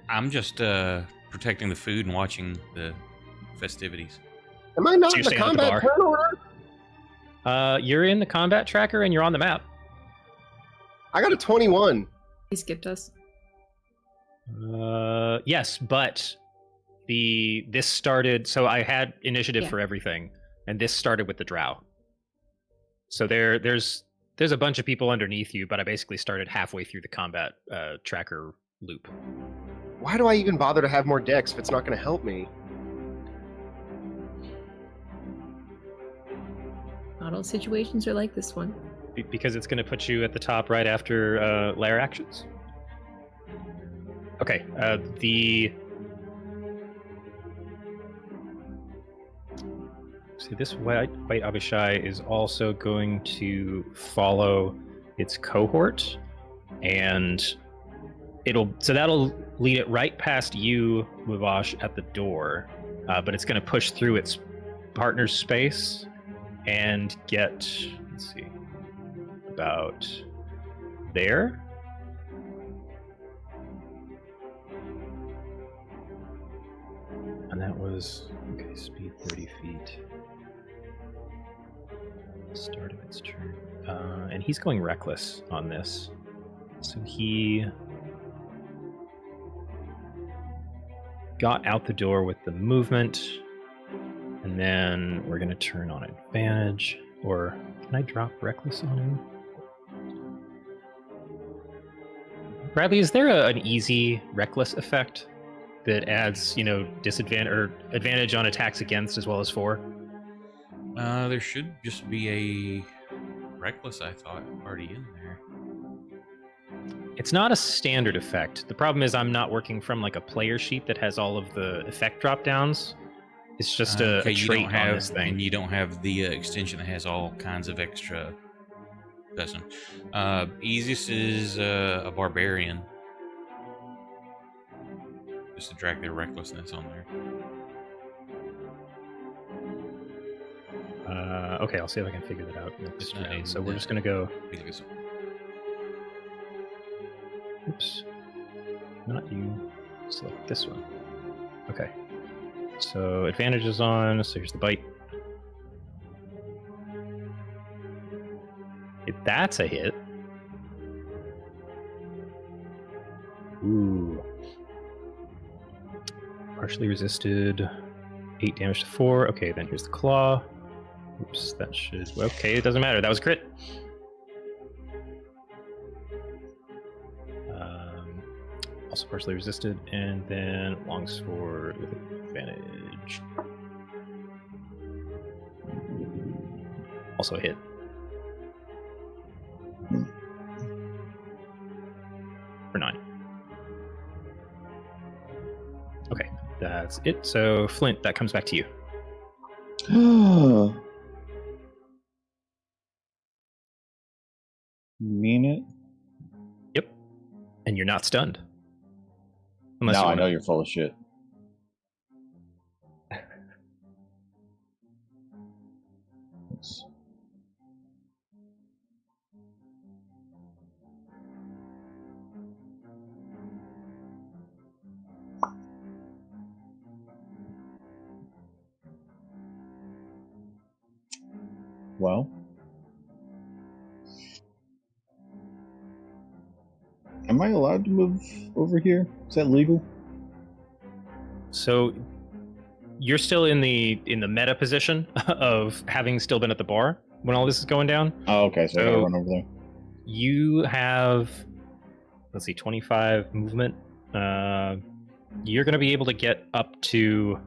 I'm just protecting the food and watching the festivities. Am I not So in you're the staying at the combat turn order? You're in the combat tracker and you're on the map. I got a 21. He skipped us. Yes, but this started. So I had initiative for everything, and this started with the drow. So there's a bunch of people underneath you, but I basically started halfway through the combat tracker loop. Why do I even bother to have more decks if it's not going to help me? Not all situations are like this one. Because it's going to put you at the top right after lair actions. Okay, See, this white Abishai is also going to follow its cohort, and that'll lead it right past you, Muvash, at the door, but it's going to push through its partner's space and get, let's see, about there. And that was, okay, speed 30 feet. Start of its turn. And he's going reckless on this. So he got out the door with the movement. And then we're going to turn on advantage. Or can I drop reckless on him? Bradley, is there an easy reckless effect that adds, disadvantage or advantage on attacks against as well as for? There should just be a reckless, I thought, already in there. It's not a standard effect. The problem is I'm not working from a player sheet that has all of the effect drop downs. It's just a trait on this thing. And you don't have the extension that has all kinds of extra custom. Easiest is a barbarian. Just to drag their recklessness on there. Okay, I'll see if I can figure that out next round. So we're just going to go... Oops. Not you. Select this one. Okay. So advantage is on, so here's the bite. That's a hit. Ooh. Partially resisted. 8 damage to 4. Okay, then here's the claw. Oops, that should... Okay, it doesn't matter. That was a crit. Also partially resisted, and then longsword with advantage. Also a hit. For 9. Okay, that's it. So, Flint, that comes back to you. Mean it? Yep. And you're not stunned. Unless Now you I wanna- know you're full of shit. Let's- Well, am I allowed to move over here? Is that legal? So you're still in the meta position of having still been at the bar when all this is going down. Oh, okay, so I gotta So- run over there. You have, let's see, 25 movement. You're going to be able to get up to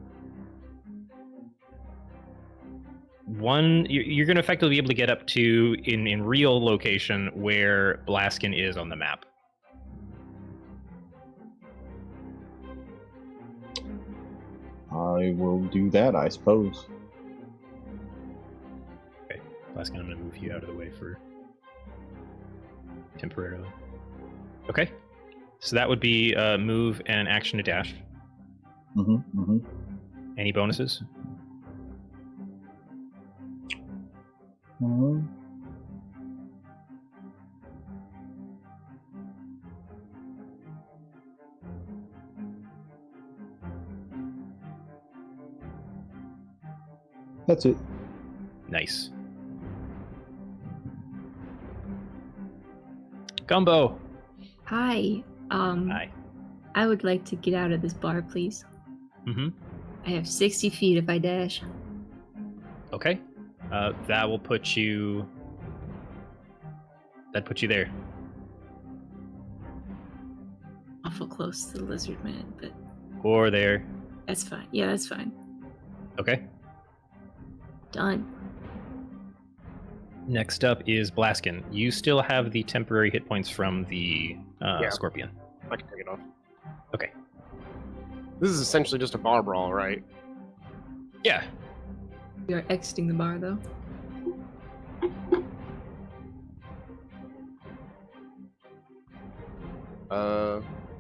one. You're going to effectively be able to get up to in real location where Blaskin is on the map. I will do that, I suppose. Okay, Blaskin, I'm going to move you out of the way for temporarily. Okay, so that would be move and action to dash. Any bonuses? That's it. Nice. Gumbo. Hi. Hi. I would like to get out of this bar, please. Mm-hmm. I have 60 feet if I dash. Okay. That will put you. That put you there. Awful close to the lizard man, but Or there. that's fine. Yeah, that's fine. Okay. Done. Next up is Blaskin. You still have the temporary hit points from the Yeah. scorpion. I can take it off. Okay. This is essentially just a bar brawl, right? Yeah. We are exiting the bar, though.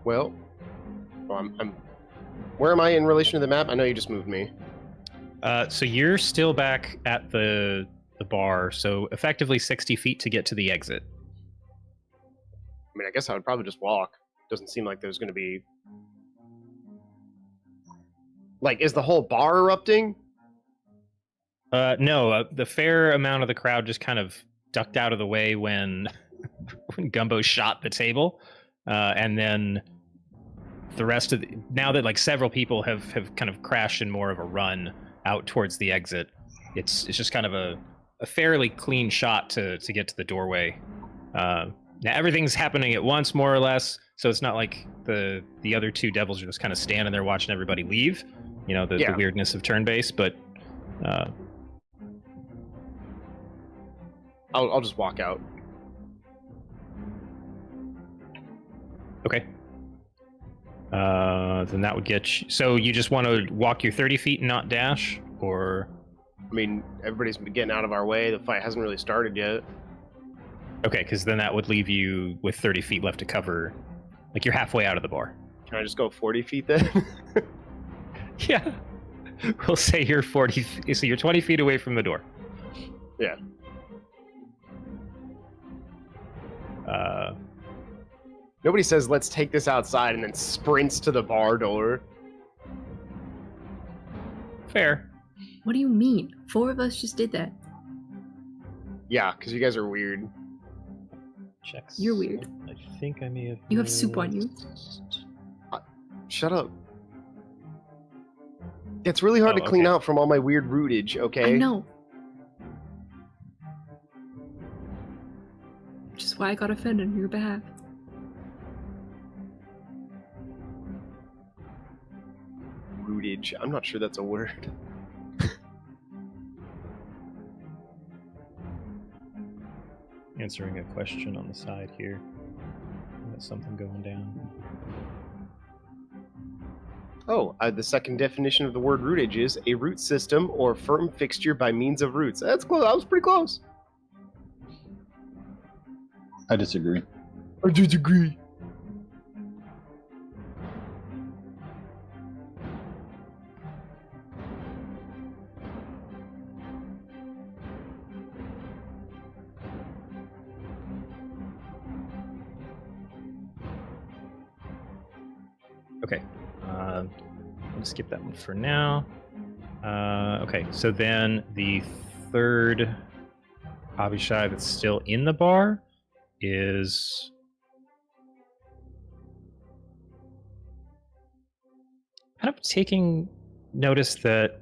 Well, I'm. Where am I in relation to the map? I know you just moved me. So you're still back at the bar, so effectively 60 feet to get to the exit. I mean, I guess I would probably just walk. Doesn't seem like there's going to be. Like, is the whole bar erupting? No, the fair amount of the crowd just kind of ducked out of the way when when Gumbo shot the table, and then the rest of now that like several people have kind of crashed in more of a run out towards the exit, it's just kind of a fairly clean shot to get to the doorway. Now everything's happening at once, more or less, so it's not like the other two devils are just kind of standing there watching everybody leave. You know, the weirdness of turn-based, but I'll just walk out. Okay. Then that would get you. So you just want to walk your 30 feet and not dash? Or. I mean, everybody's been getting out of our way. The fight hasn't really started yet. Okay, because then that would leave you with 30 feet left to cover. Like you're halfway out of the bar. Can I just go 40 feet then? Yeah. We'll say you're 40. So you're 20 feet away from the door. Yeah. Nobody says, let's take this outside and then sprints to the bar door. Fair. What do you mean? 4 of us just did that. Yeah, because you guys are weird. Checks. You're weird. I think I may have. You have soup on you. Shut up. It's really hard to clean out from all my weird rootage, okay? I know. Which is why I got offended on your behalf. Rootage. I'm not sure that's a word. answering a question on the side here. Got something going down. Oh, the second definition of the word rootage is a root system or firm fixture by means of roots. That's close. That was pretty close. I disagree. I disagree. Okay. I'm gonna skip that one for now. Okay, so then the third Abishai that's still in the bar is kind of taking notice that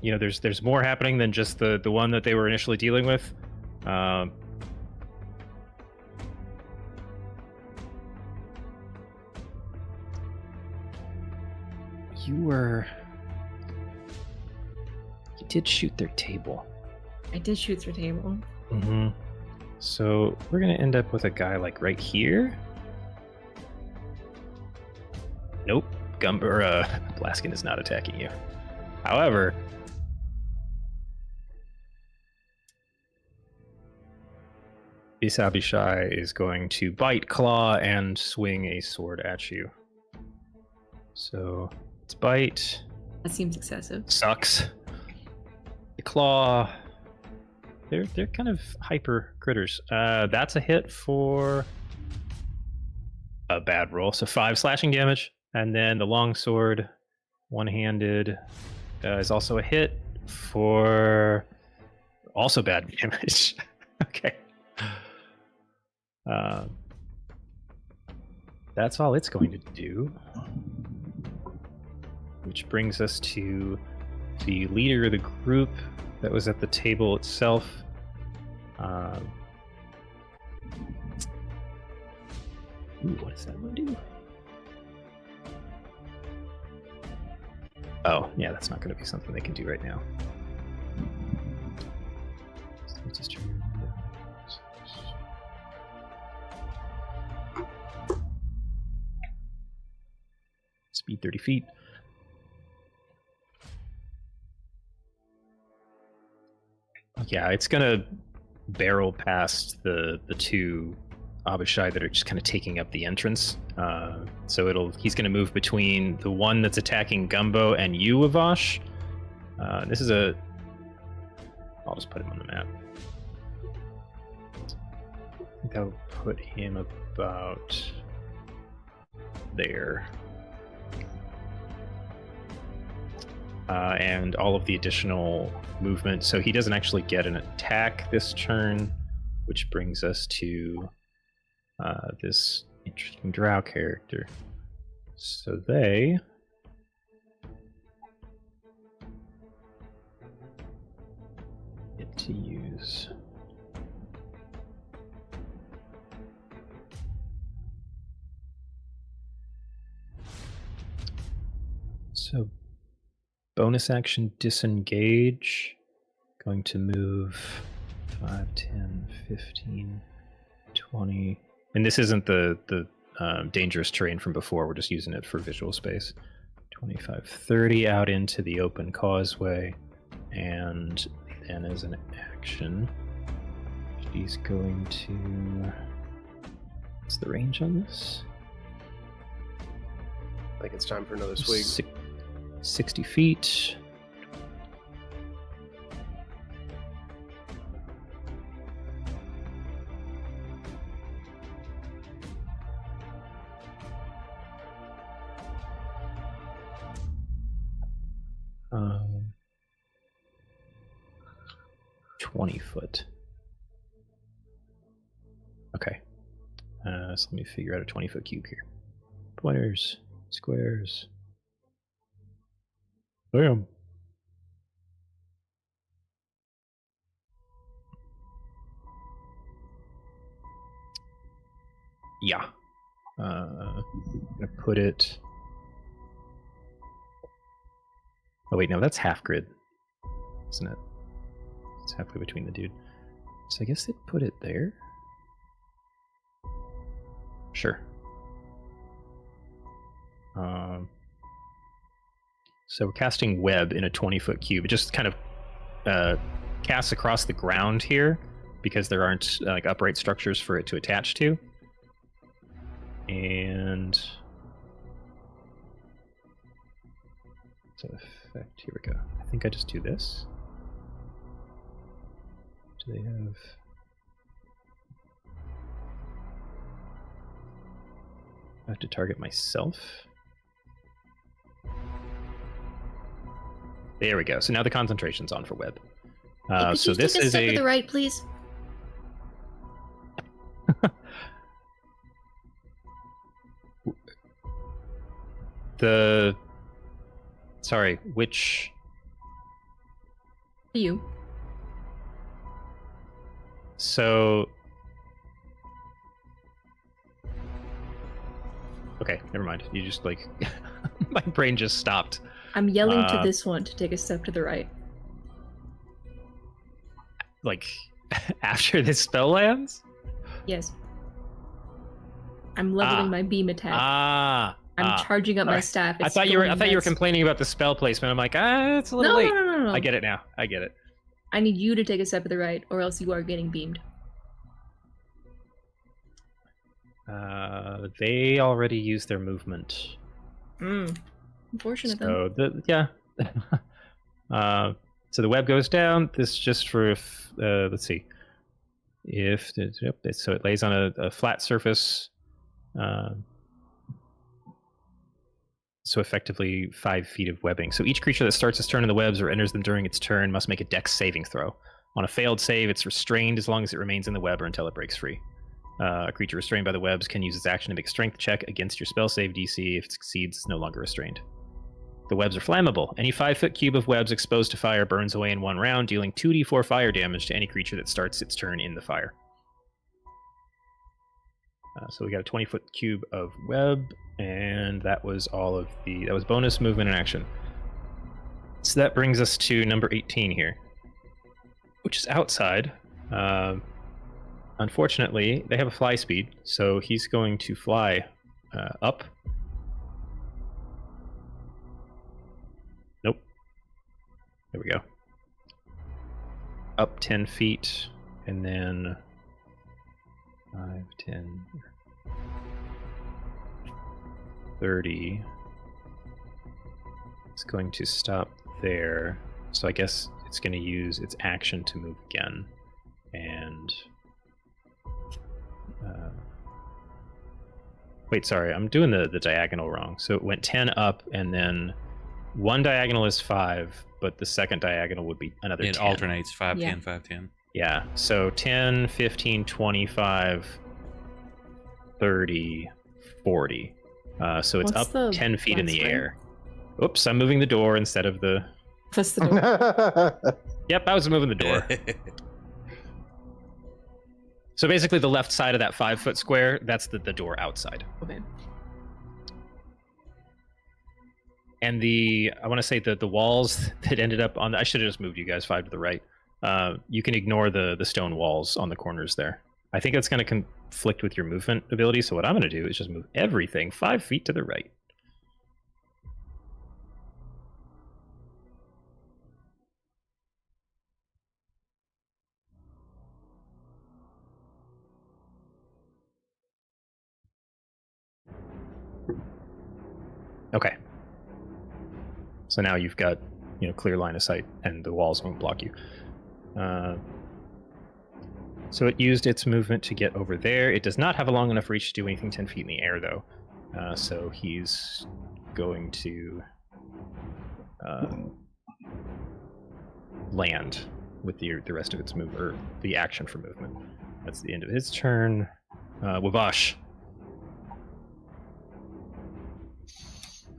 there's more happening than just the one that they were initially dealing with. You did shoot their table. I did shoot their table. Mm-hmm. So we're gonna end up with a guy like right here. Nope, Blaskin is not attacking you. However, this Abishai is going to bite, claw, and swing a sword at you. So it's bite. That seems excessive. Sucks. The claw. They're kind of hyper critters. That's a hit for a bad roll. So 5 slashing damage. And then the longsword, one-handed, is also a hit for also bad damage. Okay. That's all it's going to do. Which brings us to the leader of the group that was at the table itself. What does that one do? Oh, yeah, that's not going to be something they can do right now. Speed 30 feet. Yeah, it's gonna barrel past the two Abishai that are just kind of taking up the entrance. So he's gonna move between the one that's attacking Gumbo and you, Avash. I'll just put him on the map. I think I'll put him about there. And all of the additional movement. So he doesn't actually get an attack this turn, which brings us to this interesting drow character. So they get to use bonus action disengage. Going to move 5, 10, 15, 20. And this isn't the dangerous terrain from before. We're just using it for visual space. 25, 30 out into the open causeway. And then as an action, she's going to... What's the range on this? I think it's time for another swig. 60 feet. Um, 20 foot. Okay. So let me figure out a 20-foot cube here. Pointers, squares. Bam. Yeah. I'm gonna put it. Oh wait, no, that's half grid, isn't it? It's halfway between the dude. So I guess they'd put it there. Sure. So we're casting web in a 20-foot cube. It just kind of casts across the ground here because there aren't like upright structures for it to attach to. And so effect, here we go. I think I just do this. Do they have... I have to target myself. There we go. So now the concentration's on for web. Hey, could So you this take a is step a... to the right, please? The... Sorry, which... You. So... Okay, never mind. You just, like... My brain just stopped. I'm yelling to this one to take a step to the right. Like, after this spell lands? Yes. I'm leveling my beam attack. I'm charging up my staff. I It's thought you were going complaining about the spell placement. I'm like, it's a little No, late. no. I get it now. I get it. I need you to take a step to the right, or else you are getting beamed. They already used their movement. Unfortunate So so the web goes down. This just for if, let's see, if so it lays on a flat surface. So effectively 5 feet of webbing. So each creature that starts its turn in the webs or enters them during its turn must make a dex saving throw. On a failed save, it's restrained as long as it remains in the web or until it breaks free. A creature restrained by the webs can use its action to make a strength check against your spell save DC. If it succeeds, it's no longer restrained. The webs are flammable. Any 5-foot cube of webs exposed to fire burns away in 1 round, dealing 2d4 fire damage to any creature that starts its turn in the fire. So we got a 20-foot cube of web, and that was all of the... That was bonus movement and action. So that brings us to number 18 here, which is outside. Unfortunately, they have a fly speed, so he's going to fly up. Nope. There we go. Up 10 feet, and then 5, 10, 30. It's going to stop there. So I guess it's going to use its action to move again. And... wait, sorry, I'm doing the diagonal wrong. So it went 10 up, and then one diagonal is 5, but the second diagonal would be another 10. It alternates 5, Yeah. 10, 5, 10. Yeah, so 10, 15, 25, 30, 40. So it's What's up the 10 feet in last the frame? air. Oops, I'm moving the door instead of the... That's the door. Yep, I was moving the door. So basically the left side of that 5-foot square, that's the door outside. Okay. And I want to say that the walls that ended up on... I should have just moved you guys 5 to the right. You can ignore the stone walls on the corners there. I think that's going to conflict with your movement ability, so what I'm going to do is just move everything 5 feet to the right. Okay. So now you've got, clear line of sight, and the walls won't block you. So it used its movement to get over there. It does not have a long enough reach to do anything 10 feet in the air, though. So he's going to land with the rest of its move, or the action for movement. That's the end of his turn. Wavash.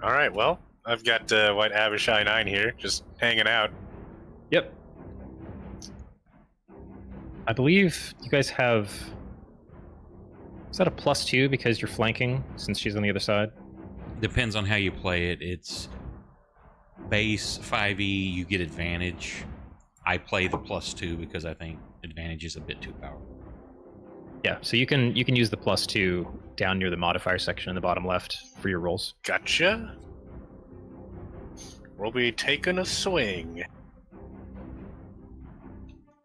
All right, well, I've got White Abishai 9 here, just hanging out. Yep. I believe you guys have... Is that a +2 because you're flanking since she's on the other side? Depends on how you play it. It's base 5e, you get advantage. I play the +2 because I think advantage is a bit too powerful. Yeah, so you can use the +2 down near the modifier section in the bottom left for your rolls. Gotcha. We'll be taking a swing.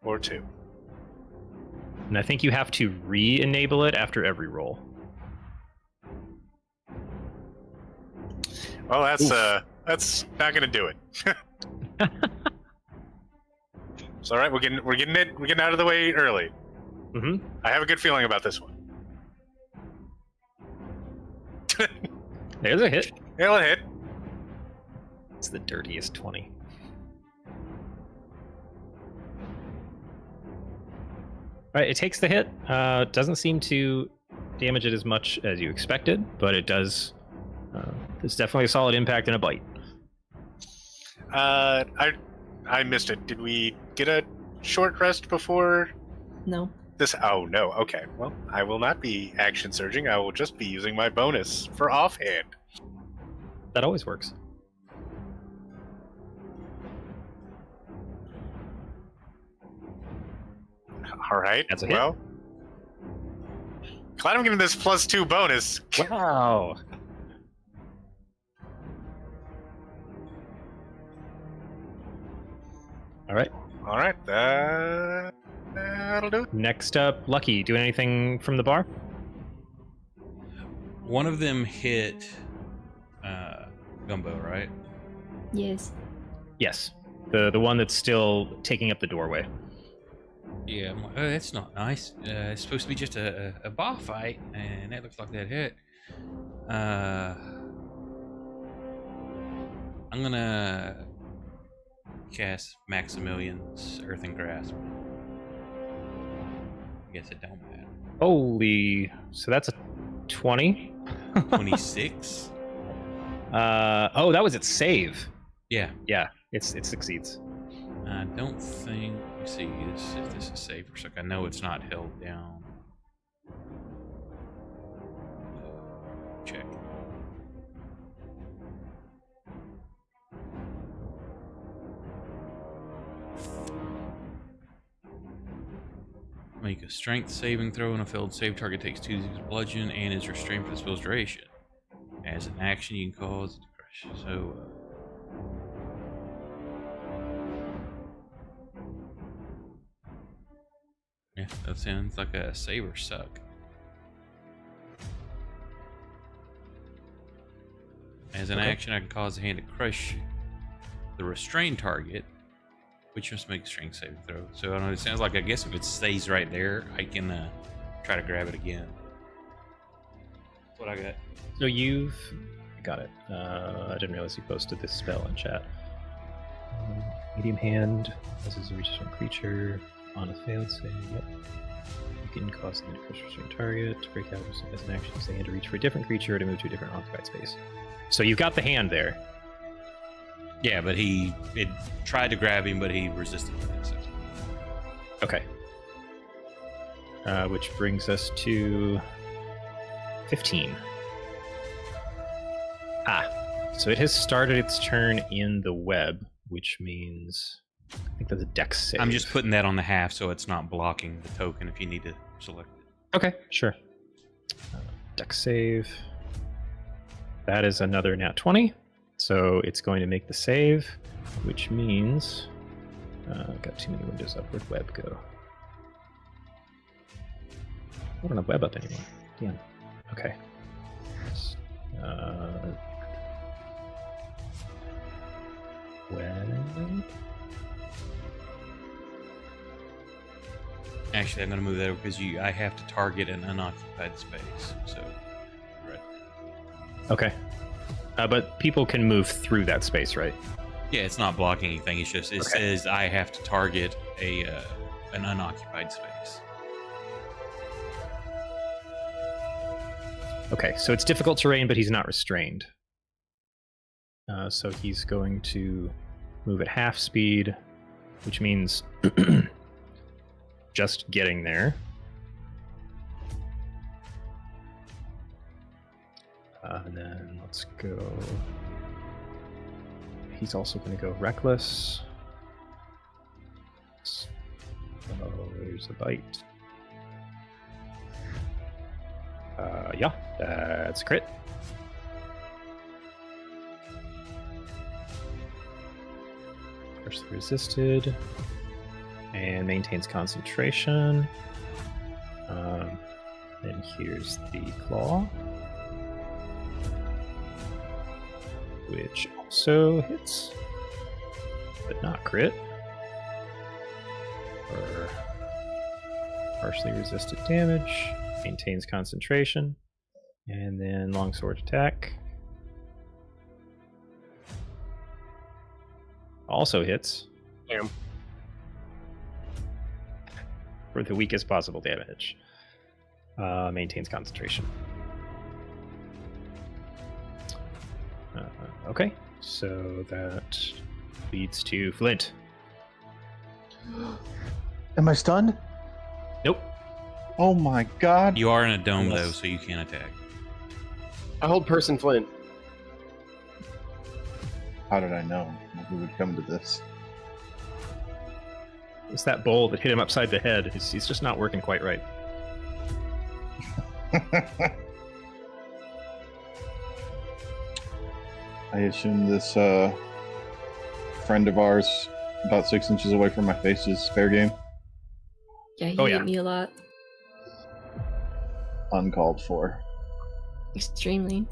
Or two. And I think you have to re-enable it after every roll. Well, that's not gonna do it. It's all right. We're getting out of the way early. Mm-hmm. I have a good feeling about this one. There's a hit. It'll hit. It's the dirtiest 20. All right, it takes the hit. Doesn't seem to damage it as much as you expected, but it does. It's definitely a solid impact and a bite. I missed it. Did we get a short rest before No. this? Oh no. Okay. Well, I will not be action surging. I will just be using my bonus for offhand. That always works. All right. That's a hit. Well, glad I'm giving this +2 bonus. Wow. All right. All right. That'll do it. Next up, Lucky. Doing anything from the bar? One of them hit Gumbo, right? Yes. Yes. The one that's still taking up the doorway. Yeah, I'm like, oh, that's not nice. It's supposed to be just a bar fight, and that looks like that hit. I'm gonna cast Maximilian's Earthen Grasp. I guess it don't matter. Holy. So that's a 20. 26? Oh, that was its save. Yeah. Yeah, it succeeds. I don't think. Let me see if this is safe or something. I know it's not held down. Check. Make a strength saving throw, and a failed save target takes 2d6 bludgeon and is restrained for the spell's duration. As an action, you can cause it to crush. So, yeah, that sounds like a saber suck. As an action, I can cause the hand to crush the restrained target, which must make a strength saving throw. So I don't know. It sounds like, I guess if it stays right there, I can try to grab it again. That's what I got. So you've got it. I didn't realize you posted this spell in chat. Medium hand causes a resistant creature on a failed save. Yep. You can cause them to crush a restrained target, to break out as an action, use the hand to reach for a different creature or to move to a different occupied space. So you've got the hand there. Yeah, but it tried to grab him, but he resisted it. So. Okay. Which brings us to 15. So it has started its turn in the web, which means I think that's a dex save. I'm just putting that on the half so it's not blocking the token if you need to select it. Okay, sure. Dex save. That is another nat 20. So it's going to make the save, which means I've got too many windows up. Where'd web go? I don't have web up anymore. Damn. Okay. Web. Actually, I'm going to move that over because I have to target an unoccupied space. So, right. Okay. But people can move through that space, right? Yeah, it's not blocking anything. It's just it says I have to target an unoccupied space. Okay, so it's difficult terrain, but he's not restrained. So he's going to move at half speed, which means just getting there. And then let's go. He's also going to go reckless. So here's a bite. Yeah, that's a crit. Partially resisted. And maintains concentration. Then here's the claw, which also hits, but not crit. For partially resisted damage, maintains concentration, and then longsword attack. Also hits. Damn. For the weakest possible damage. Maintains concentration. Okay, so that leads to Flint. Am I stunned? Nope. Oh my god. You are in a dome, Yes. though, so you can't attack. I hold person Flint. How did I know we would come to this? It's that bowl that hit him upside the head. He's just not working quite right. I assume this friend of ours about 6 inches away from my face is fair game. Yeah, he Oh, hit yeah. me a lot. Uncalled for. Extremely.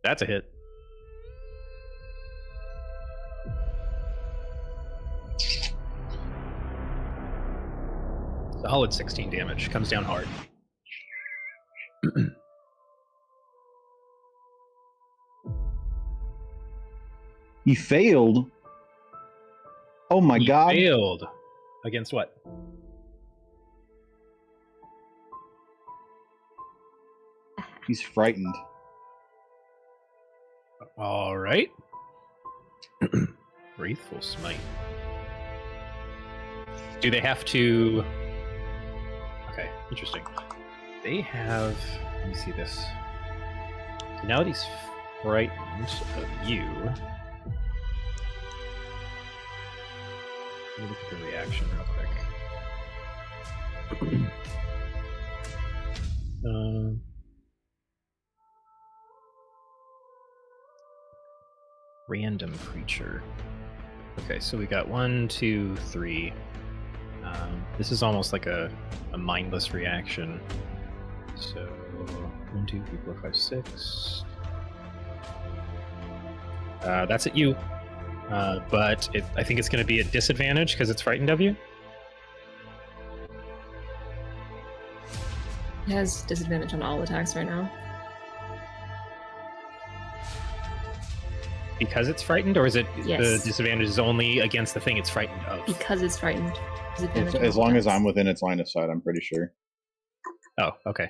That's a hit. Solid 16 damage. Comes down hard. He failed. Oh my He god. failed. Against what? He's frightened. All right. Wrathful Smite. Do they have to... Okay, interesting. They have... Let me see this. So now that he's frightened of you... Let me look at the reaction real quick. Random creature. Okay, so we got 1, 2, 3. This is almost like a mindless reaction. So 1, 2, 3, 4, 5, 6. That's at you. But I think it's going to be a disadvantage because it's frightened of you. It has disadvantage on all attacks right now. Because it's frightened, or is it Yes. the disadvantage is only against the thing it's frightened of? Because it's frightened. Disadvantage on As all long as attacks. I'm within its line of sight, I'm pretty sure. Oh, okay.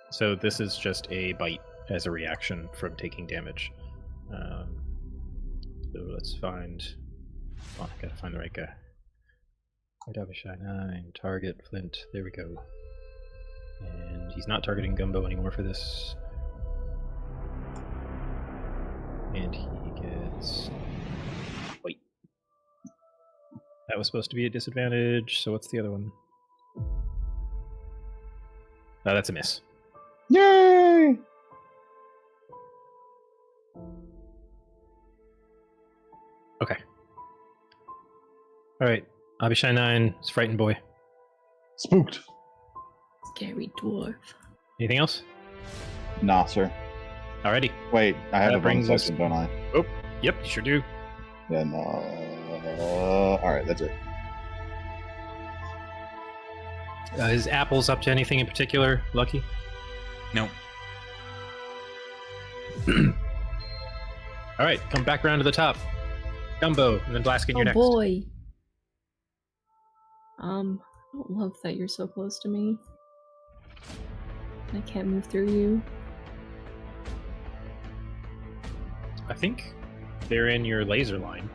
So this is just a bite as a reaction from taking damage. So let's find... Oh, I gotta find the right guy. White Abishai 9, target, Flint, there we go. And he's not targeting Gumbo anymore for this. And he gets... Wait. That was supposed to be a disadvantage, so what's the other one? Oh, that's a miss. Yay! Okay. Alright. Abishai 9, it's Frightened Boy. Spooked. Scary dwarf. Anything else? Nah, sir. Alrighty. Wait, I have That a bonus brings us- action, don't I? Oh, yep, you sure do. Then, alright, that's it. Is Apples up to anything in particular, Lucky? No. Alright, come back around to the top. Gumbo, and then Blaskin, Oh you're next. boy. I don't love that you're so close to me. I can't move through you. I think they're in your laser line.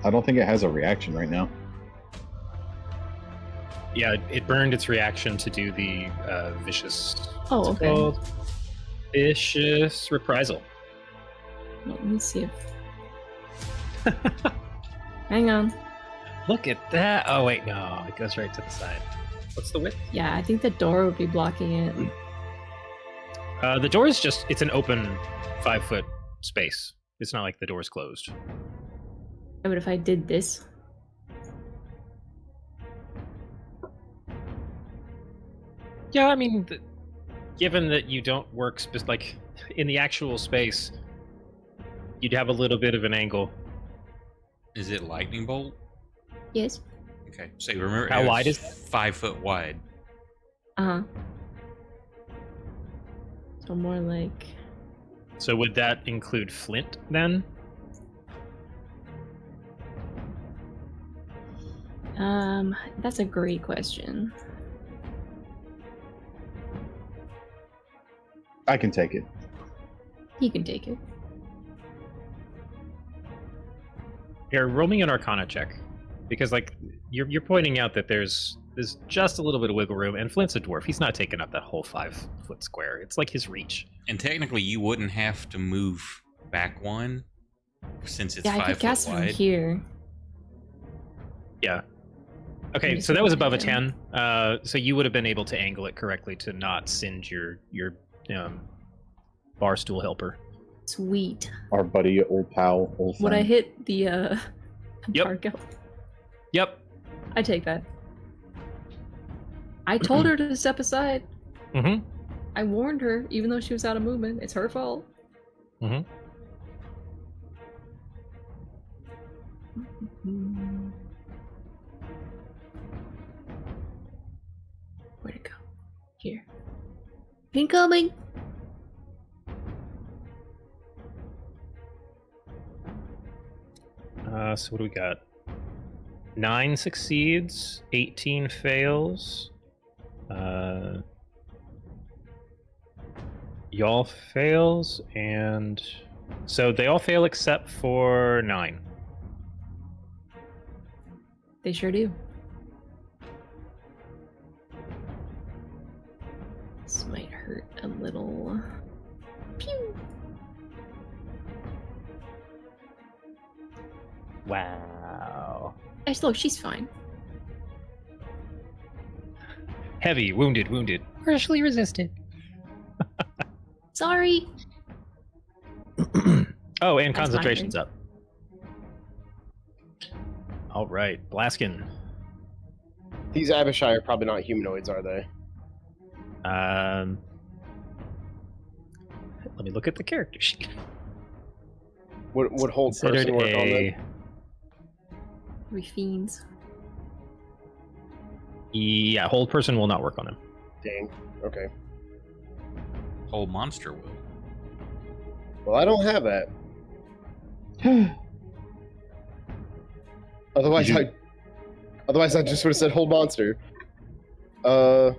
I don't think it has a reaction right now. Yeah, it burned its reaction to do the vicious... Oh, what's it okay. called? Vicious reprisal. Let me see if. Hang on. Look at that. Oh, wait, no. It goes right to the side. What's the width? Yeah, I think the door would be blocking it. The door is just, it's an open 5-foot space. It's not like the door's closed. Yeah, but if I did this, Yeah, I mean, given that you don't work like in the actual space, you'd have a little bit of an angle. Is it lightning bolt? yes. Okay. So remember, How it was wide is that? 5 foot wide. Uh-huh. So more like So would that include flint then? that's a great question. I can take it. He can take it. Here, roll me an Arcana check, because like you're pointing out that there's just a little bit of wiggle room, and Flint's a dwarf. He's not taking up that whole 5-foot square. It's like his reach. And technically, you wouldn't have to move back one since it's Yeah, I 5 could foot cast from wide. here. Yeah. Okay, me so see that was if I above a can. 10. So you would have been able to angle it correctly to not singe your bar stool helper. Sweet. Our buddy, old pal, old friend. Would I hit the Yep. dark elf? Yep. I take that. I told her to step aside. Mm-hmm. I warned her, even though she was out of movement. It's her fault. Mm-hmm. Where'd it go? Here. Incoming! So what do we got? 9 succeeds, 18 fails. Y'all fails, and so they all fail except for 9. They sure do. This might hurt a little. Pew! Wow. Look, she's fine. Heavy, wounded, partially resisted. Sorry. Oh, and That's my concentration's turn. up. All right, Blaskin. These Abishai are probably not humanoids, are they? Let me look at the character sheet. Would hold Considered person work on a them? We fiends. yeah, hold person will not work on him. Dang. Okay. Whole monster will. Well, I don't have that. Otherwise, Did I just would have said hold monster. I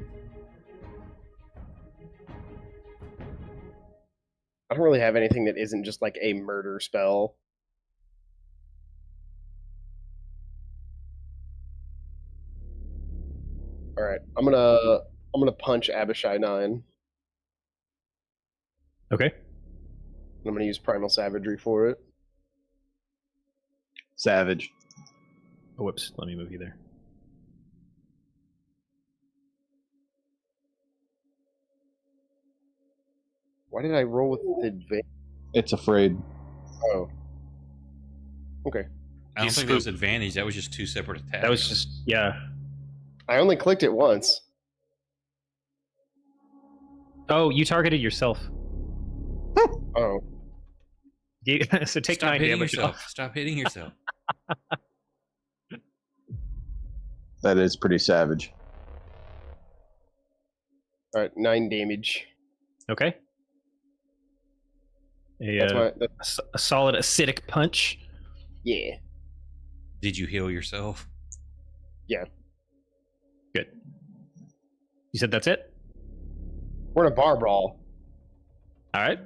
don't really have anything that isn't just like a murder spell. All right, I'm gonna punch Abishai 9. Okay. I'm gonna use Primal Savagery for it. Savage. Oh, whoops. Let me move you there. Why did I roll with advantage? It's afraid. Oh. Okay. I don't He's think that was spooked. advantage. That was just 2 separate attacks. That was just yeah. I only clicked it once. Oh, you targeted yourself. Oh. So take Stop 9 hitting damage yourself. off. Stop hitting yourself. That is pretty savage. All right, 9 damage. Okay. That's A solid acidic punch. yeah. Did you heal yourself? Good. You said that's it? We're in a bar brawl. All right.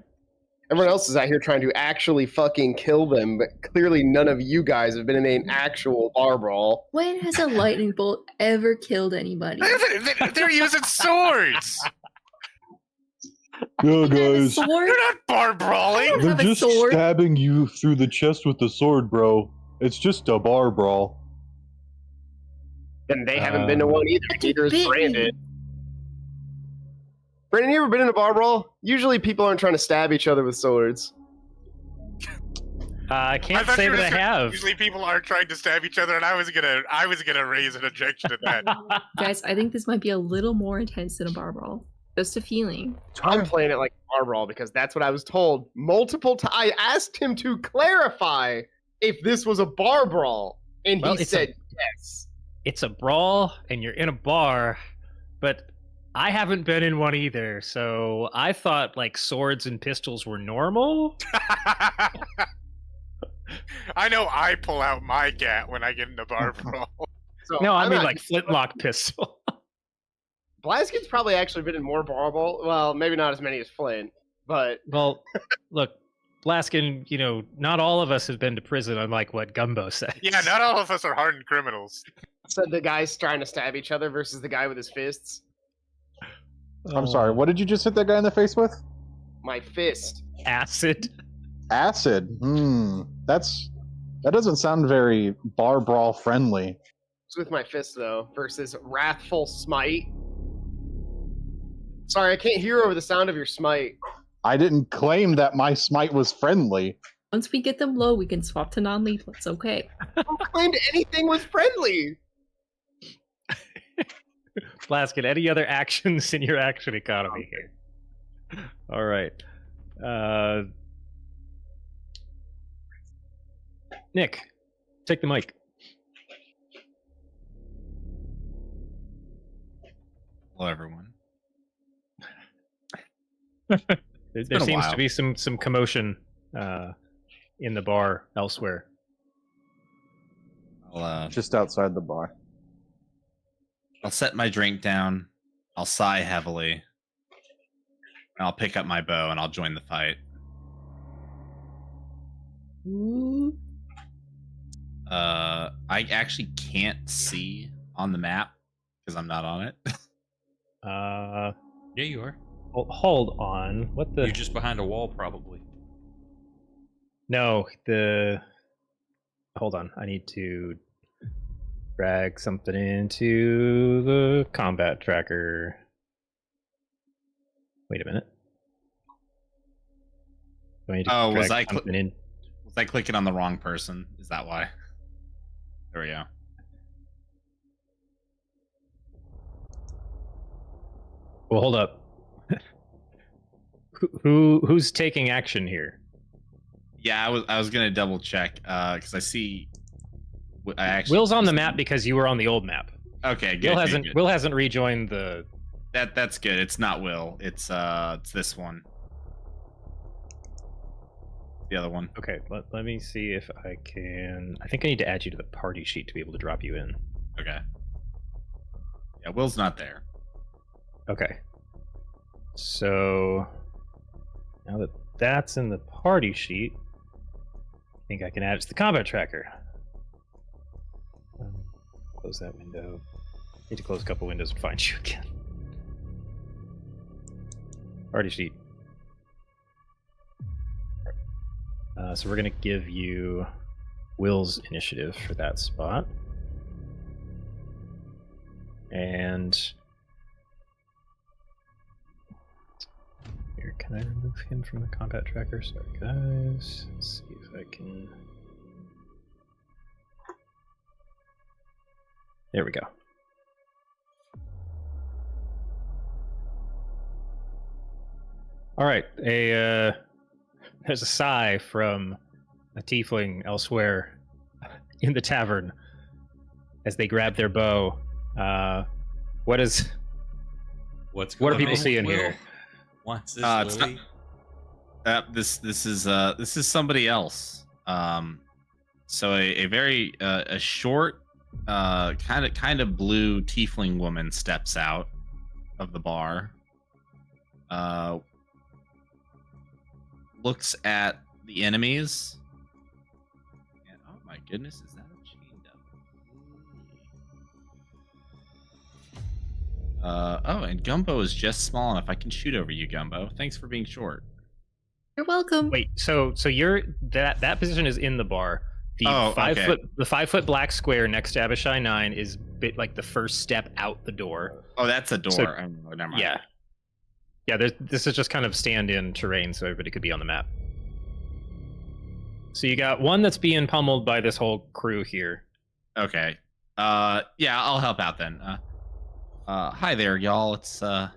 Everyone else is out here trying to actually fucking kill them, but clearly none of you guys have been in an actual bar brawl. When has a lightning bolt ever killed anybody? They're using swords. Yeah, Have a guys. sword? You're not bar brawling. They're have a just sword. stabbing you through the chest with the sword, bro. It's just a bar brawl. And they haven't been to one either. But you Neither is bit Brandon. me. Brandon, you ever been in a bar brawl? Usually people aren't trying to stab each other with swords. I can't thought say you were that I gonna say, have. Usually people are trying to stab each other, and I was gonna raise an objection to that. Guys, I think this might be a little more intense than a bar brawl. Just a feeling. I'm playing it like a bar brawl because that's what I was told multiple times. I asked him to clarify if this was a bar brawl, and Well, he it's said yes. It's a brawl, and you're in a bar, but I haven't been in one either. So I thought like swords and pistols were normal. I know I pull out my gat when I get in a bar brawl. So No, I I'm mean not- like flintlock pistol. Blaskin's probably actually been in more bar brawl. Well, maybe not as many as Flynn, but Well, look, Blaskin, not all of us have been to prison, unlike what Gumbo said. Yeah, not all of us are hardened criminals. said the guy's trying to stab each other versus the guy with his fists. I'm sorry, what did you just hit that guy in the face with? My fist. Acid. Acid. That doesn't sound very bar brawl friendly. It's with my fist though, versus wrathful smite. Sorry, I can't hear over the sound of your smite. I didn't claim that my smite was friendly. Once we get them low, we can swap to non-lethal. It's okay. Who claimed anything was friendly? Blaskin, any other actions in your action economy here? All right. Nick, take the mic. Hello, everyone. There been a seems while. to be some commotion in the bar elsewhere. Just outside the bar. I'll set my drink down. I'll sigh heavily. And I'll pick up my bow and I'll join the fight. Ooh. I actually can't see on the map because I'm not on it. Uh, Yeah, you are. hold on. What the? You're just behind a wall, probably. No, hold on. I need to drag something into the combat tracker. Wait a minute. Do I need to Oh, was drag I something in? Was I clicking on the wrong person? Is that why? There we go. Well, hold up. Who's taking action here? Yeah, I was gonna double check because I see. I actually Will's on the map because you were on the old map. Okay, good. Good. Will hasn't rejoined the. That's good. It's not Will. It's this one. The other one. Okay, let me see if I can. I think I need to add you to the party sheet to be able to drop you in. Okay. Yeah, Will's not there. Okay. So now that that's in the party sheet, I think I can add it to the combat tracker. Close that window. Need to close a couple windows and find you again. Party sheet. So we're going to give you Will's initiative for that spot. And here, can I remove him from the combat tracker? Sorry, guys. Let's see if I can. There we go. All right, there's a sigh from a tiefling elsewhere in the tavern as they grab their bow. What are What people seeing here? What's this, It's Lily? this is somebody else. So a very a short kind of blue tiefling woman steps out of the bar. Looks at the enemies. And, oh my goodness, is that a chain Oh, and Gumbo is just small enough. I can shoot over you, Gumbo. Thanks for being short. You're welcome. Wait, so you're that position is in the bar. The Oh, 5 okay. foot the 5 foot black square next to Abishai 9 is like the first step out the door. Oh, that's a door. So- Oh, never mind. Yeah. Yeah, this is just kind of stand-in terrain so everybody could be on the map. So you got one that's being pummeled by this whole crew here. Okay. Yeah, I'll help out then. Hi there, y'all. It's I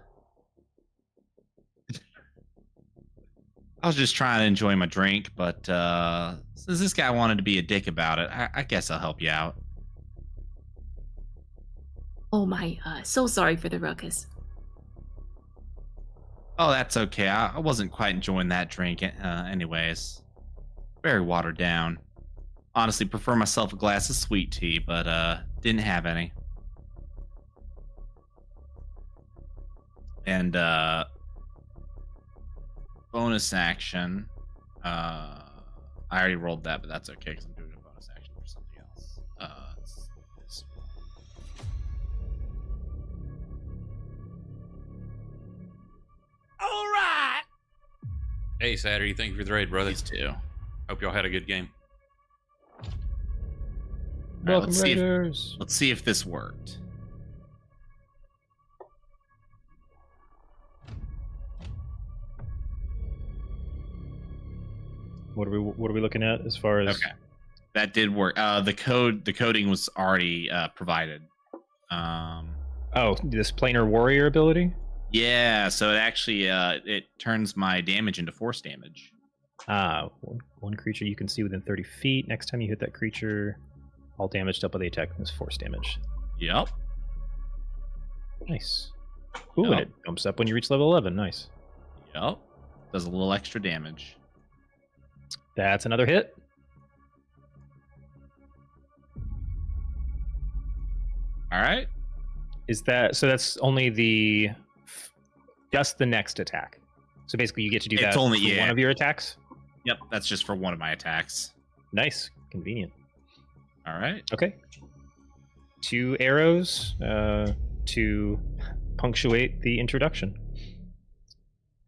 was just trying to enjoy my drink, but since this guy wanted to be a dick about it, I guess I'll help you out. Oh my, so sorry for the ruckus. Oh, that's okay. I wasn't quite enjoying that drink, anyways. Very watered down. Honestly, prefer myself a glass of sweet tea, but didn't have any. And bonus action. I already rolled that, but that's okay because I'm doing a bonus action for something else. Hey, Saturday, thank you for the raid, brother. These two. Hope y'all had a good game. All right, Welcome, let's see if- Raiders. Let's see if this worked. What are we looking at as far as? Okay, that did work. The coding was already provided. Oh, this planar warrior ability. Yeah, so it actually it turns my damage into force damage. One creature you can see within 30 feet. Next time you hit that creature, all damage dealt by the attack is force damage. Yep. Nice. Ooh, and Yep. it jumps up when you reach level 11. Nice. Yep. Does a little extra damage. That's another hit. All right. Is that so? That's only just the next attack. So basically, you get to do It's that only- for yeah. one of your attacks. Yep. That's just for one of my attacks. Nice, convenient. All right. Okay. 2 arrows to punctuate the introduction.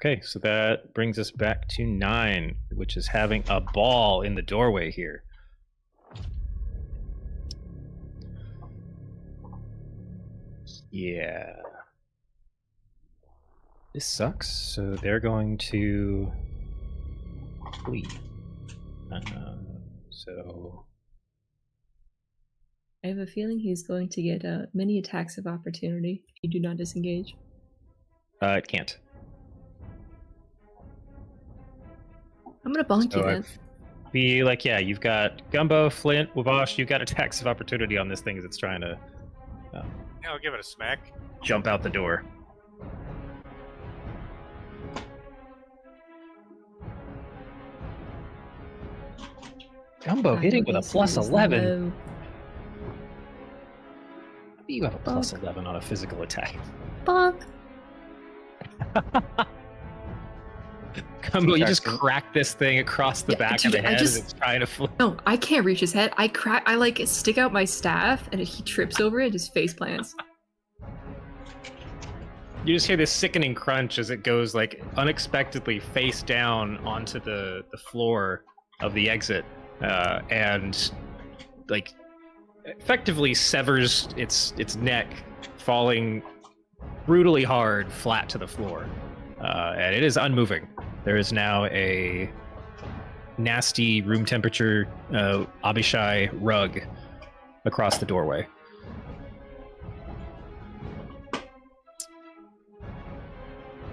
Okay, so that brings us back to 9, which is having a ball in the doorway here. Yeah. This sucks, so they're going to flee. So I have a feeling he's going to get many attacks of opportunity if you do not disengage. it can't. I'm gonna bonk So you then. be like, yeah, you've got Gumbo, Flint, Wabash, you've got attacks of opportunity on this thing as it's trying to Yeah, I'll give it a smack. jump out the door. Gumbo hitting with a plus 11. How do you have a plus 11 on a physical attack? Bonk. Gumbo, you just crack this thing across the Yeah, back of the dude, I head just- as it's trying to fly. No, I can't reach his head. I like stick out my staff and he trips over it and just face plants. You just hear this sickening crunch as it goes like unexpectedly face down onto the floor of the exit, and like effectively severs its neck, falling brutally hard flat to the floor, and it is unmoving. There is now a nasty room temperature Abishai rug across the doorway.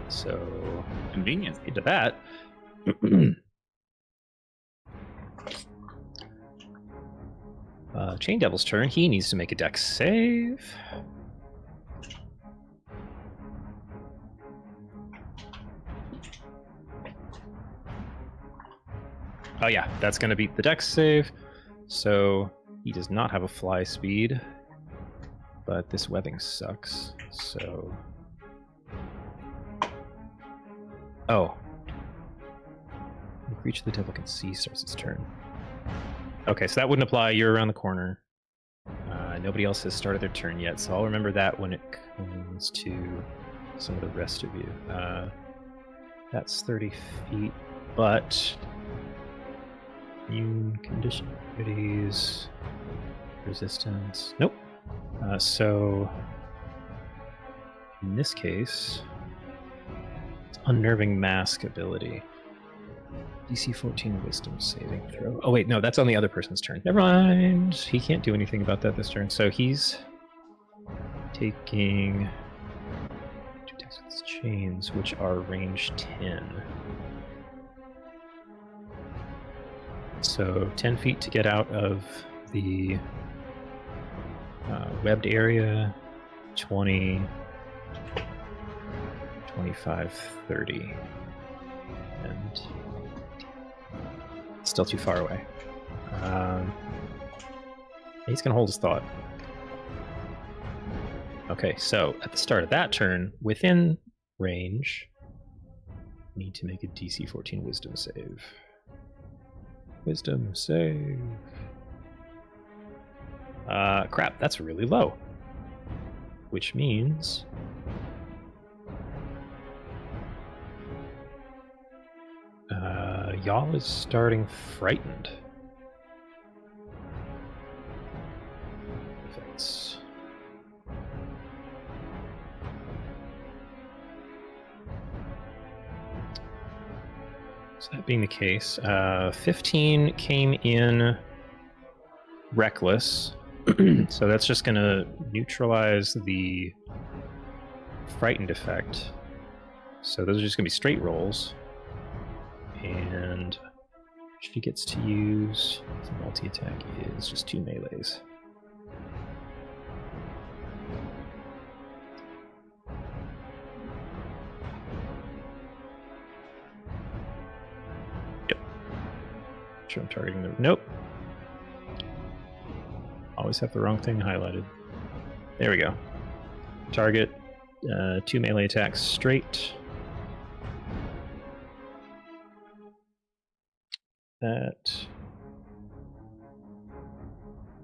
So Convenient. into that. Chain Devil's turn. He needs to make a dex save. Oh yeah, that's going to beat the dex save. So he does not have a fly speed, but this webbing sucks. So oh. The creature the devil can see starts its turn. Okay, so that wouldn't apply. You're around the corner. Nobody else has started their turn yet, so I'll remember that when it comes to some of the rest of you. That's 30 feet, but immune condition abilities, resistance. Nope. So in this case, it's unnerving mask ability. DC 14 wisdom saving throw. Oh wait, no, that's on the other person's turn. Never mind. He can't do anything about that this turn. So he's taking 2 attacks with chains, which are range 10. So 10 feet to get out of the webbed area, 20, 25, 30. And still too far away. He's going to hold his thought. Okay, so at the start of that turn, within range, need to make a DC 14 wisdom save. Wisdom save. Crap, that's really low. Which means y'all is starting frightened. Effects. So that being the case, 15 came in reckless. So that's just going to neutralize the frightened effect. So those are just going to be straight rolls. And she gets to use, the multi-attack is just 2 melees. Yep. Sure I'm targeting the, nope. Always have the wrong thing highlighted. There we go. Target, 2 melee attacks straight. That.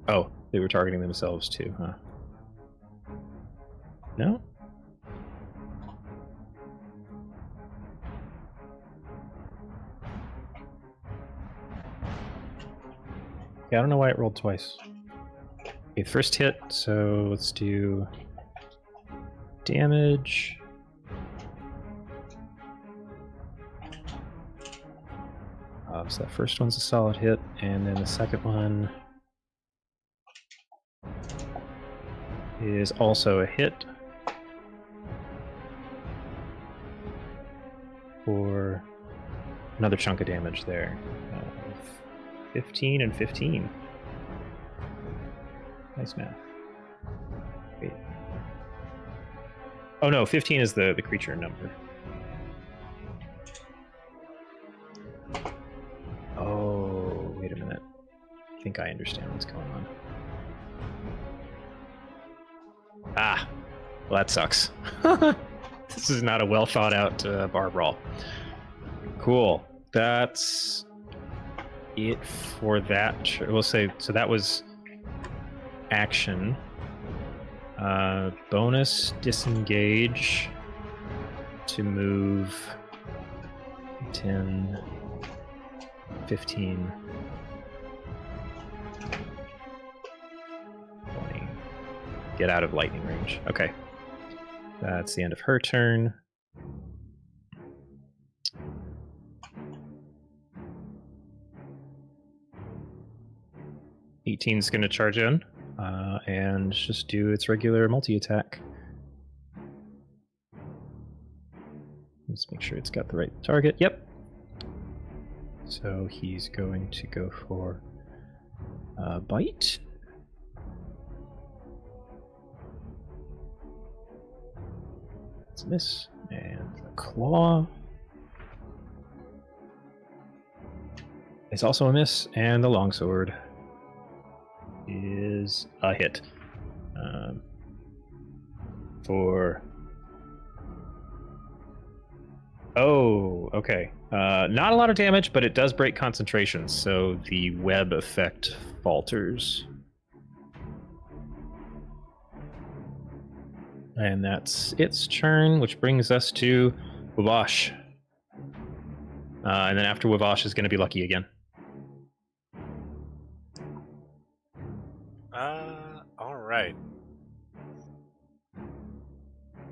Oh, they were targeting themselves too, huh? No? Yeah, I don't know why it rolled twice. Okay, first hit, so let's do damage. So that first one's a solid hit, and then the second one is also a hit for another chunk of damage there. 15 and 15. Nice math. Wait. Oh no, 15 is the creature number. Oh, wait a minute. I think I understand what's going on. Ah, well that sucks. This is not a well thought out bar brawl. Cool. That's it for that. We'll say, so that was action. Bonus disengage to move 10, 15, 20. Get out of lightning range. Okay. That's the end of her turn. Eighteen's going to charge in and just do its regular multi-attack. Let's make sure it's got the right target. Yep. So he's going to go for bite. It's a miss. And the claw is also a miss. And the longsword is a hit. For... Oh, okay. Not a lot of damage, but it does break concentration, so the web effect falters. And that's its turn, which brings us to Wavash. And then after Wavash is going to be Lucky again. All right.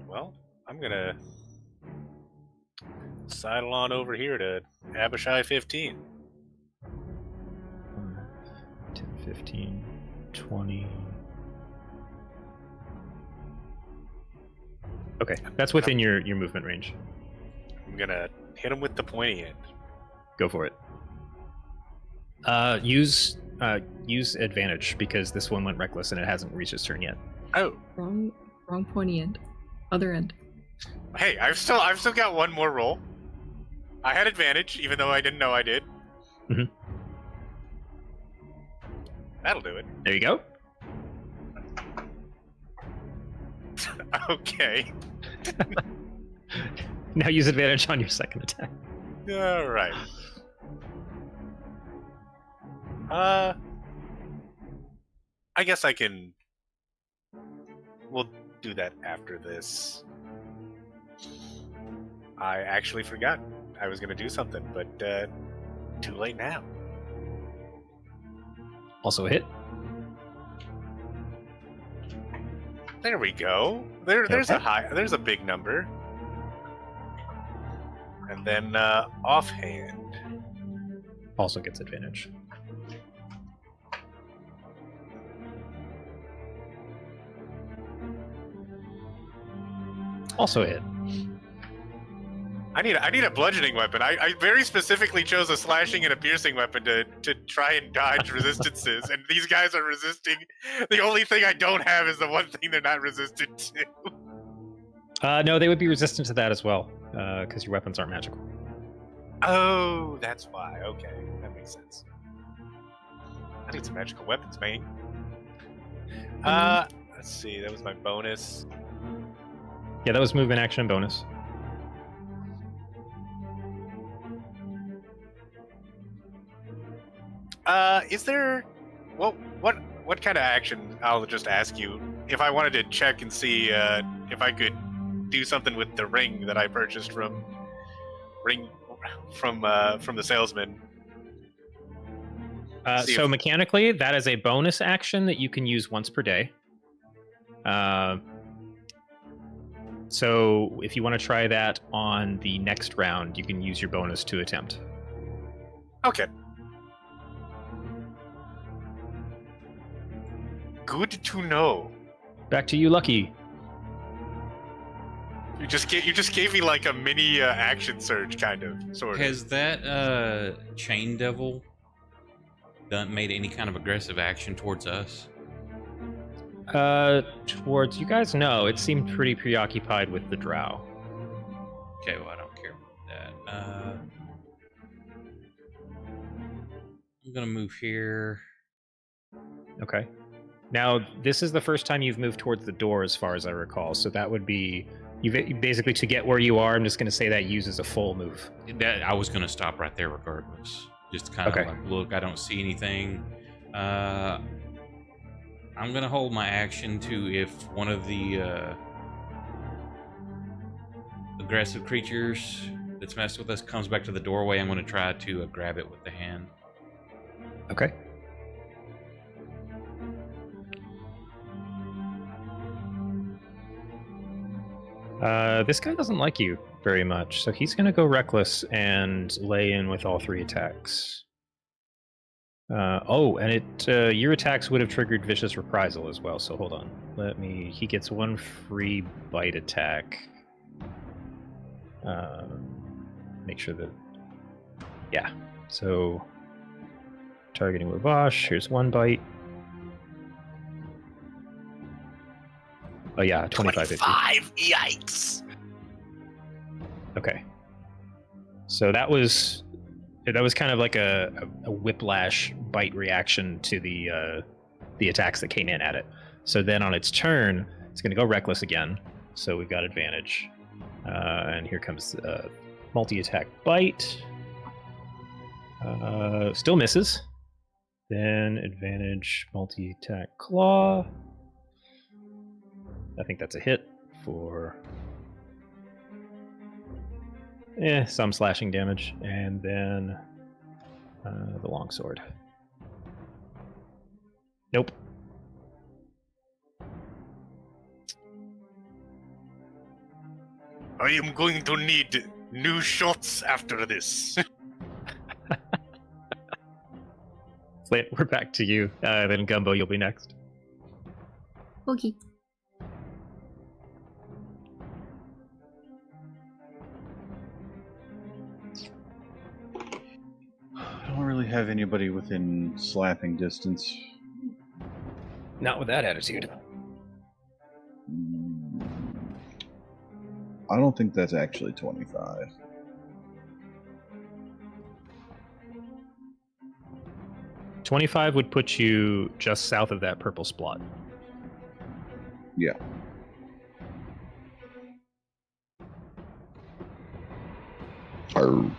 Well, I'm gonna sidle on over here to Abishai 15. 10, 15, 20. Okay, that's within your movement range. I'm gonna hit him with the pointy end. Go for it. Use advantage because this one went reckless and it hasn't reached its turn yet. Oh, Wrong pointy end. Other end. hey, I've still got one more roll. I had advantage, even though I didn't know I did. Mhm. That'll do it. There you go. Okay. Now use advantage on your second attack. All right. I guess I can. We'll do that after this. I actually forgot I was going to do something, but too late now. Also a hit. There we go. There's Okay. there's a big number. And then offhand. Also gets advantage. Also a hit. I need a bludgeoning weapon. I very specifically chose a slashing and a piercing weapon to try and dodge resistances, and these guys are resisting. The only thing I don't have is the one thing they're not resistant to. No, they would be resistant to that as well, because your weapons aren't magical. Oh, that's why. Okay, that makes sense. I need some magical weapons, man. Let's see. That was my bonus. Yeah, that was movement action bonus. Is there? Well, what kind of action? I'll just ask you. If I wanted to check and see if I could do something with the ring that I purchased from the salesman. See So if- mechanically, that is a bonus action that you can use once per day. So if you want to try that on the next round, you can use your bonus to attempt. Okay. Good to know. Back to you, Lucky. You just gave me like a mini action surge, kind of, sort of. Has that chain devil made any kind of aggressive action towards us? Towards you guys, no. It seemed pretty preoccupied with the drow. Okay, well, I don't care about that. I'm gonna move here. Okay. Now, this is the first time you've moved towards the door, as far as I recall. So that would be you basically to get where you are. I'm just going to say that uses a full move. That I was gonna stop right there, regardless. Just kind of Okay. like, look, I don't see anything. I'm gonna hold my action to if one of the aggressive creatures that's messed with us comes back to the doorway. I'm gonna try to grab it with the hand. Okay. This guy doesn't like you very much, so he's going to go reckless and lay in with all 3 attacks. Your attacks would have triggered vicious reprisal as well. So hold on, he gets 1 free bite attack. Make sure that, yeah. So targeting Wavash. Here's 1 bite. Oh yeah, 25. 25. Yikes. Okay. So that was kind of like a whiplash bite reaction to the attacks that came in at it. So then on its turn, it's going to go reckless again. So we've got advantage. And here comes multi-attack bite. Still misses. Then advantage multi-attack claw. I think that's a hit for some slashing damage, and then the longsword. Nope. I am going to need new shots after this. Flint, we're back to you. Then Gumbo, you'll be next. Okay. I don't really have anybody within slapping distance. Not with that attitude. I don't think that's actually 25. $25 would put you just south of that purple spot. Yeah. Arr.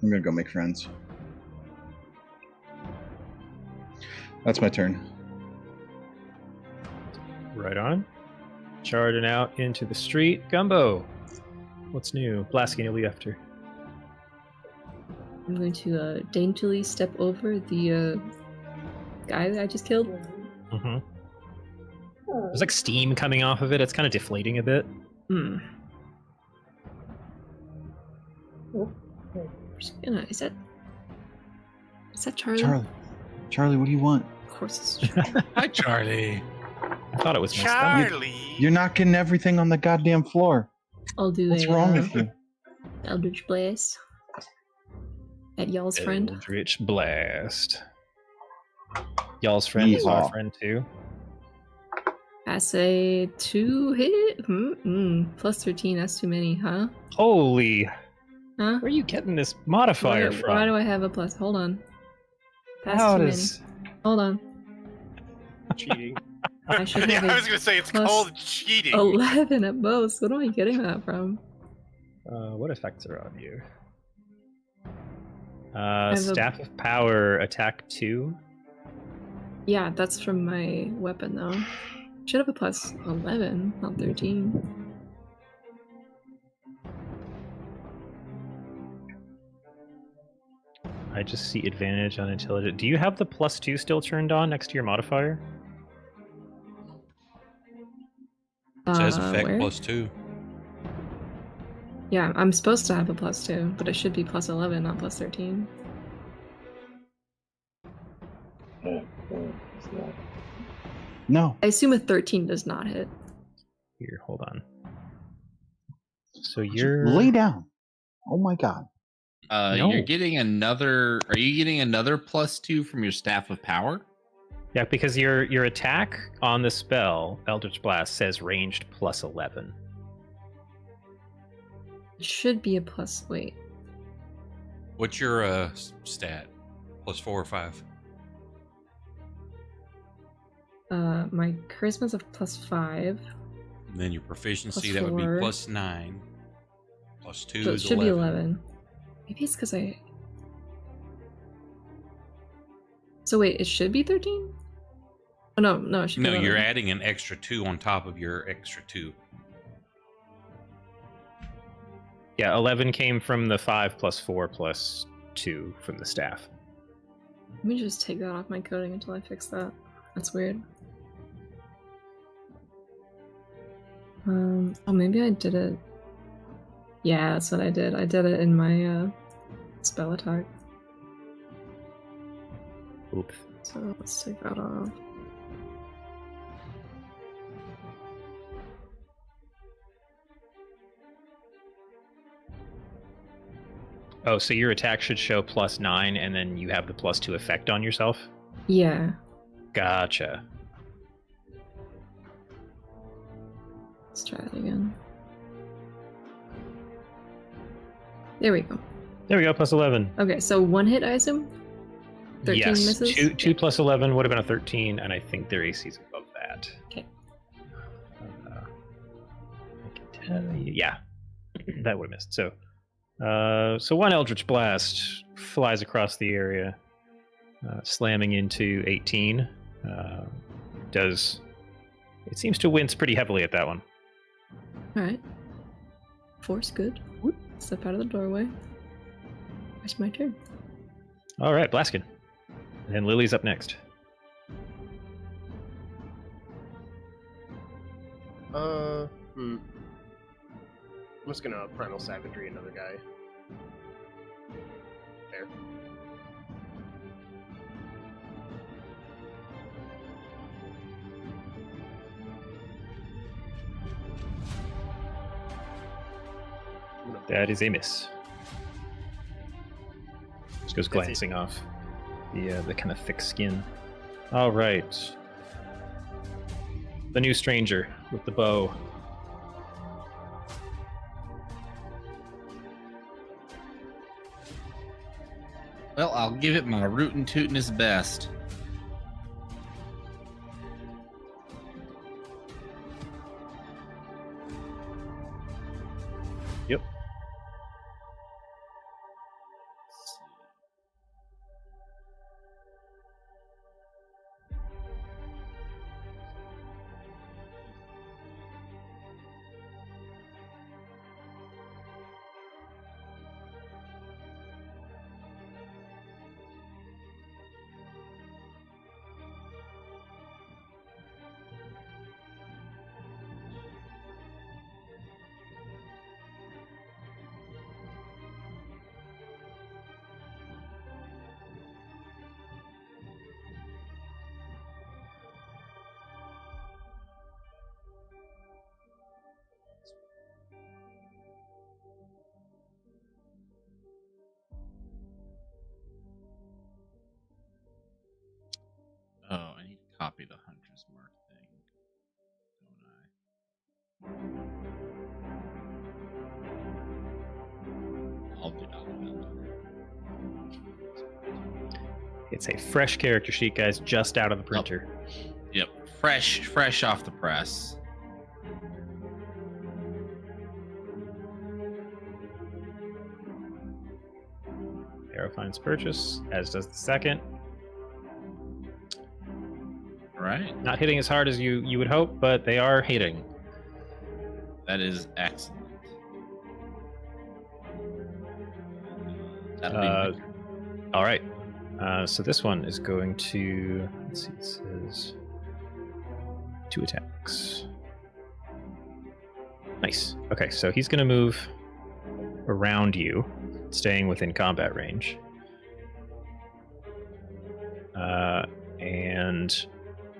I'm gonna go make friends. That's my turn. Right on. Charging out into the street. Gumbo, what's new? Blasking, you'll be after. I'm going to daintily step over the guy that I just killed. Mm-hmm. There's like steam coming off of it. It's kind of deflating a bit. Hmm. Is that Charlie? Charlie, what do you want? Of course it's Charlie. Hi, Charlie. I thought it was messed up. Charlie! You're knocking everything on the goddamn floor. I'll do What's wrong with you? Eldritch Blast at y'all's friend. Eldritch Blast. Y'all's friend is our Yeehaw. friend too. I say 2 hit. Plus 13. That's too many, huh? Holy! Huh? Where are you getting this modifier from? Why do I have a plus? Hold on. That's How too does many. Hold on. cheating? I should Yeah, have I was gonna say it's plus called cheating. 11 at most. What am I getting that from? What effects are on you? have a- Staff of Power, attack 2. Yeah, that's from my weapon though. Should have a plus 11, not 13. I just see advantage on intelligence. Do you have the +2 still turned on next to your modifier? It says effect Where? +2. Yeah, I'm supposed to have a plus 2, but it should be plus 11, not plus 13. No. I assume a 13 does not hit. Here, hold on. So you're Lay down. Oh my god. No. You're getting another. Are you getting another +2 from your staff of power? Yeah, because your attack on the spell Eldritch Blast says ranged +11. It should be a plus. Wait. What's your stat? +4 or 5? My charisma's a plus 5. And then your proficiency, Plus that would be 4. +9. +2 So it is should 11. be 11. Maybe it's because I. So wait, it should be 13? Oh no, it should be No, 11. you're adding an extra 2 on top of your extra 2. Yeah, 11 came from the 5 + 4 + 2 from the staff. Let me just take that off my coding until I fix that. That's weird. Oh, maybe I did it. Yeah, that's what I did. I did it in my spell attack. Oops. So let's take that off. Oh, so your attack should show +9, and then you have the +2 effect on yourself? Yeah. Gotcha. Let's try it again. There we go. There we go, +11. Okay, so 1 hit, I assume? 13 yes, misses? 2 + 11 would have been a 13, and I think their AC is above that. Okay. I can tell you. Yeah, that would have missed. So, so one Eldritch Blast flies across the area, slamming into 18. It seems to wince pretty heavily at that one. Alright. Force good. Step out of the doorway. It's my turn. All right, Blaskin. And Lily's up next. I'm just gonna Primal Savagery another guy. There. That is a miss. Just goes glancing off the kind of thick skin. All right. The new stranger with the bow. Well, I'll give it my rootin' tootin'est best. Yep. Oh, I need to copy the Hunter's Mark thing, don't I? I'll do that. It's a fresh character sheet, guys, just out of the printer. Yep, fresh off the press. Arrow finds purchase, as does the second. All right, Not hitting as hard as you would hope, but they are hitting. that is excellent. That'll be my turn. All right. So this one is going to, let's see, it says 2 attacks. Nice. Okay, so he's going to move around you, staying within combat range. And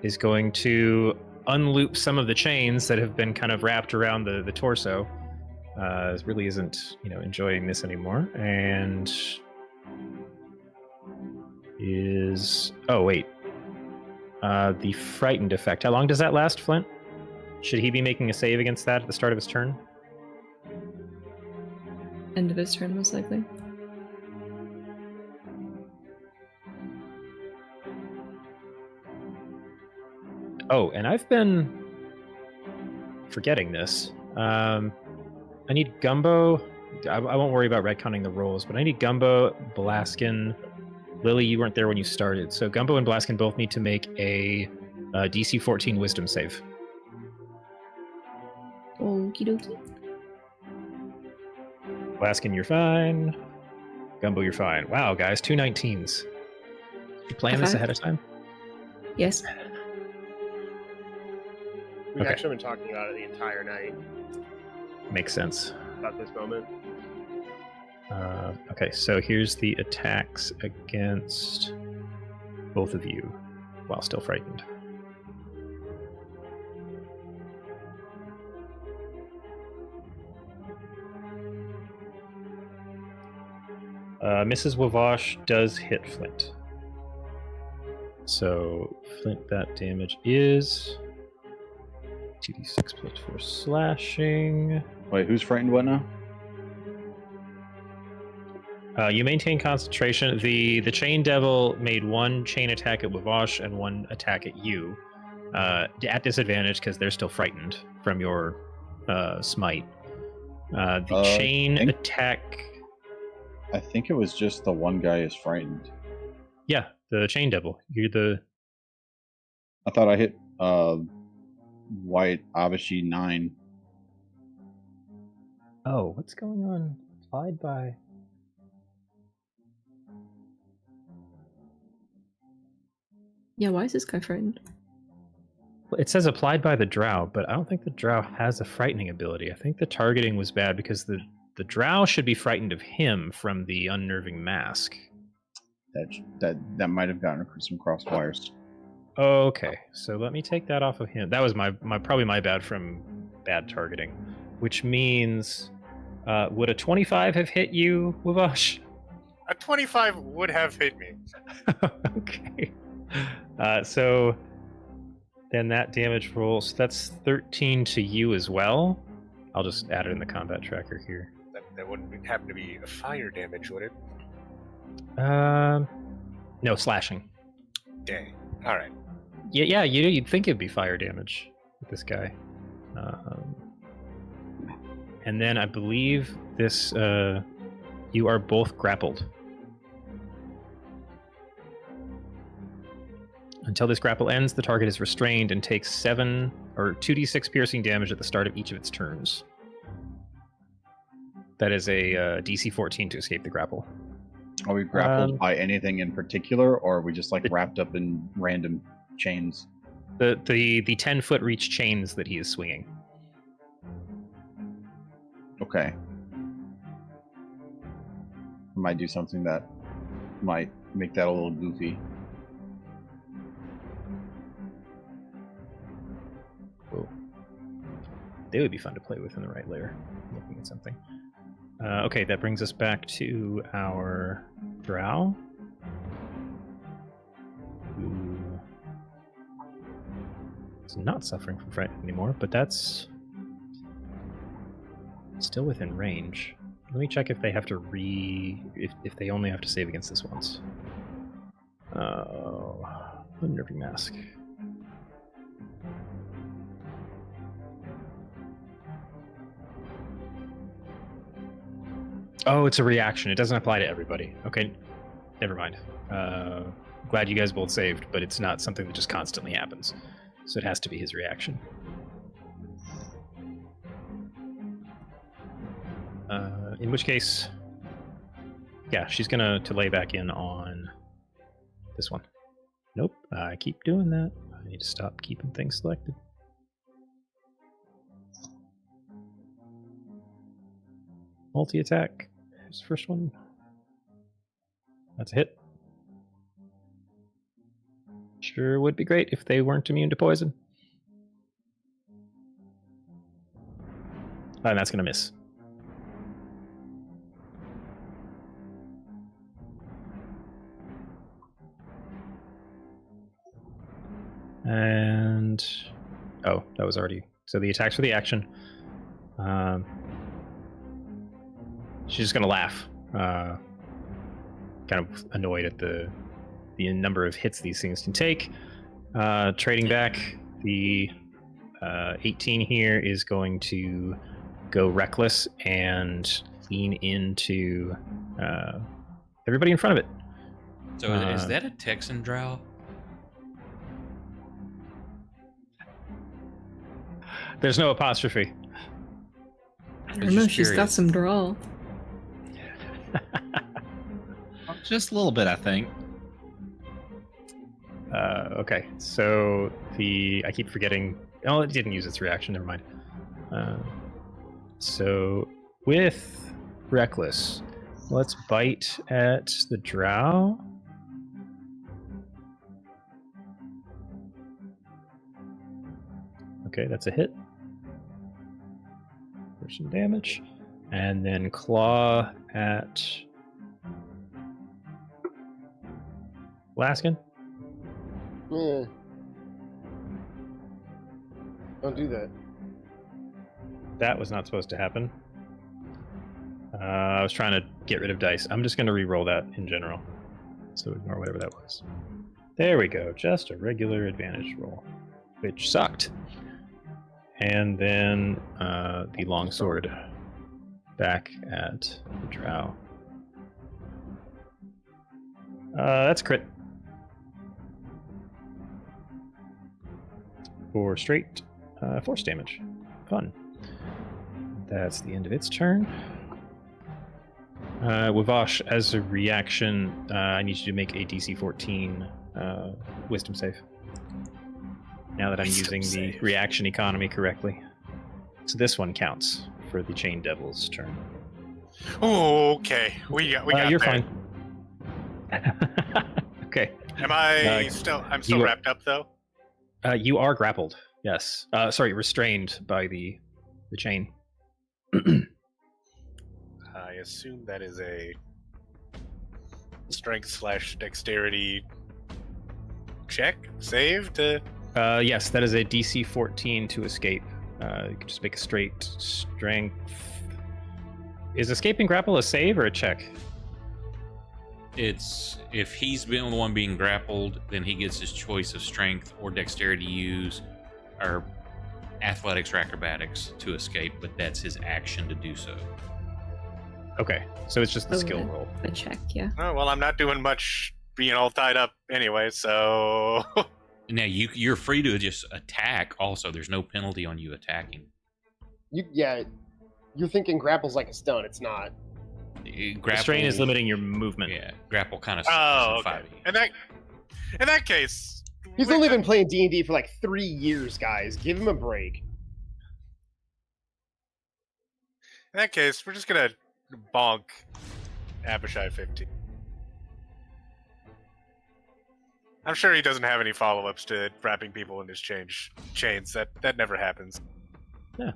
is going to unloop some of the chains that have been kind of wrapped around the torso. Really isn't, enjoying this anymore. And is... Oh, wait. The frightened effect. How long does that last, Flint? Should he be making a save against that at the start of his turn? End of his turn, most likely. Oh, and I've been forgetting this. I need Gumbo. I won't worry about retconning the rolls, but I need Gumbo, Blaskin, Lily. You weren't there when you started, so Gumbo and Blaskin both need to make a DC 14 Wisdom save. Okie dokie. Blaskin, you're fine. Gumbo, you're fine. Wow, guys, 2 19s. You plan this Okay. ahead of time? Yes. We've Okay. actually been talking about it the entire night, Makes sense. about this moment. Okay, so here's the attacks against both of you while still frightened. Mrs. Wavosh does hit Flint. So, Flint, that damage is 2d6 plus 4 slashing. Wait, who's frightened what now? You maintain concentration. The chain devil made 1 chain attack at Wavosh and 1 attack at you. At disadvantage because they're still frightened from your smite. The chain think- attack... I think it was just the one guy is frightened. Yeah, the chain devil. You're the I thought I hit white Abashi 9. Oh, what's going on? Applied by. Yeah, why is this guy frightened? It says applied by the drow, but I don't think the drow has a frightening ability. I think the targeting was bad because the drow should be frightened of him from the unnerving mask. That might have gotten some cross wires. Okay, so let me take that off of him. That was my probably my bad from bad targeting, which means would a 25 have hit you, Wavash? A 25 would have hit me. Okay. So then that damage rolls. That's 13 to you as well. I'll just add it in the combat tracker here. That wouldn't happen to be a fire damage, would it? No, slashing. Dang. All right. Yeah, you'd think it'd be fire damage with this guy. And then I believe this, you are both grappled. Until this grapple ends, the target is restrained and takes 2d6 piercing damage at the start of each of its turns. That is a DC 14 to escape the grapple. Are we grappled by anything in particular, or are we just like wrapped up in random chains? The 10-foot reach chains that he is swinging. Okay. I might do something that might make that a little goofy. Cool. They would be fun to play with in the right layer. Looking at something. Okay, that brings us back to our drow. Who is not suffering from fright anymore, but that's still within range. Let me check if they have to if they only have to save against this once. Unnerving mask. Oh, it's a reaction. It doesn't apply to everybody. Okay, never mind. Glad you guys both saved, but it's not something that just constantly happens. So it has to be his reaction. In which case, yeah, she's gonna lay back in on this one. Nope, I keep doing that. I need to stop keeping things selected. Multi-attack. Here's the first one. That's a hit. Sure would be great if they weren't immune to poison. And that's going to miss. And... oh, that was already... so the attack's for the action. She's just going to laugh. Kind of annoyed at the number of hits these things can take. Trading back, the 18 here is going to go reckless and lean into everybody in front of it. So is that a Texan drow? There's no apostrophe. I don't know, she's got some drawl. Just a little bit, I think. Okay, so I keep forgetting. Oh, it didn't use its reaction. Never mind. So with reckless, let's bite at the drow. Okay, that's a hit. For some damage, and then claw at Laskin. Yeah. Don't do that. That was not supposed to happen. I was trying to get rid of dice. I'm just going to re-roll that in general. So ignore whatever that was. There we go. Just a regular advantage roll, which sucked. And then the longsword back at the drow. That's crit. for straight force damage. Fun. That's the end of its turn. Wavosh, as a reaction, I need you to make a DC 14 wisdom save. Now that I'm using the reaction economy correctly. So this one counts for the Chain Devil's turn. Oh, okay. We got You're there. fine. Okay. Am I I'm still you- wrapped up though? You are grappled. Yes. Sorry, restrained by the chain. I assume that is a strength/dexterity check save to. Yes, that is a DC 14 to escape. You can just make a straight strength. Is escaping grapple a save or a check? It's if he's been the one being grappled, then he gets his choice of strength or dexterity use, or athletics or acrobatics to escape, but that's his action to do so. Okay, so it's just the skill Okay. roll. A check, yeah. Oh well, I'm not doing much being all tied up anyway, so. Now you're free to just attack. Also, there's no penalty on you attacking. You're thinking grapple's like a stun. It's not. Grapple, Restrain is limiting your movement. Yeah, grapple kind of. Oh, okay. In that case, He's only been playing D&D for like 3 years, guys. Give him a break. in that case, we're just gonna bonk Abishai 15. I'm sure he doesn't have any follow-ups to wrapping people in his chains. That never happens. Yeah.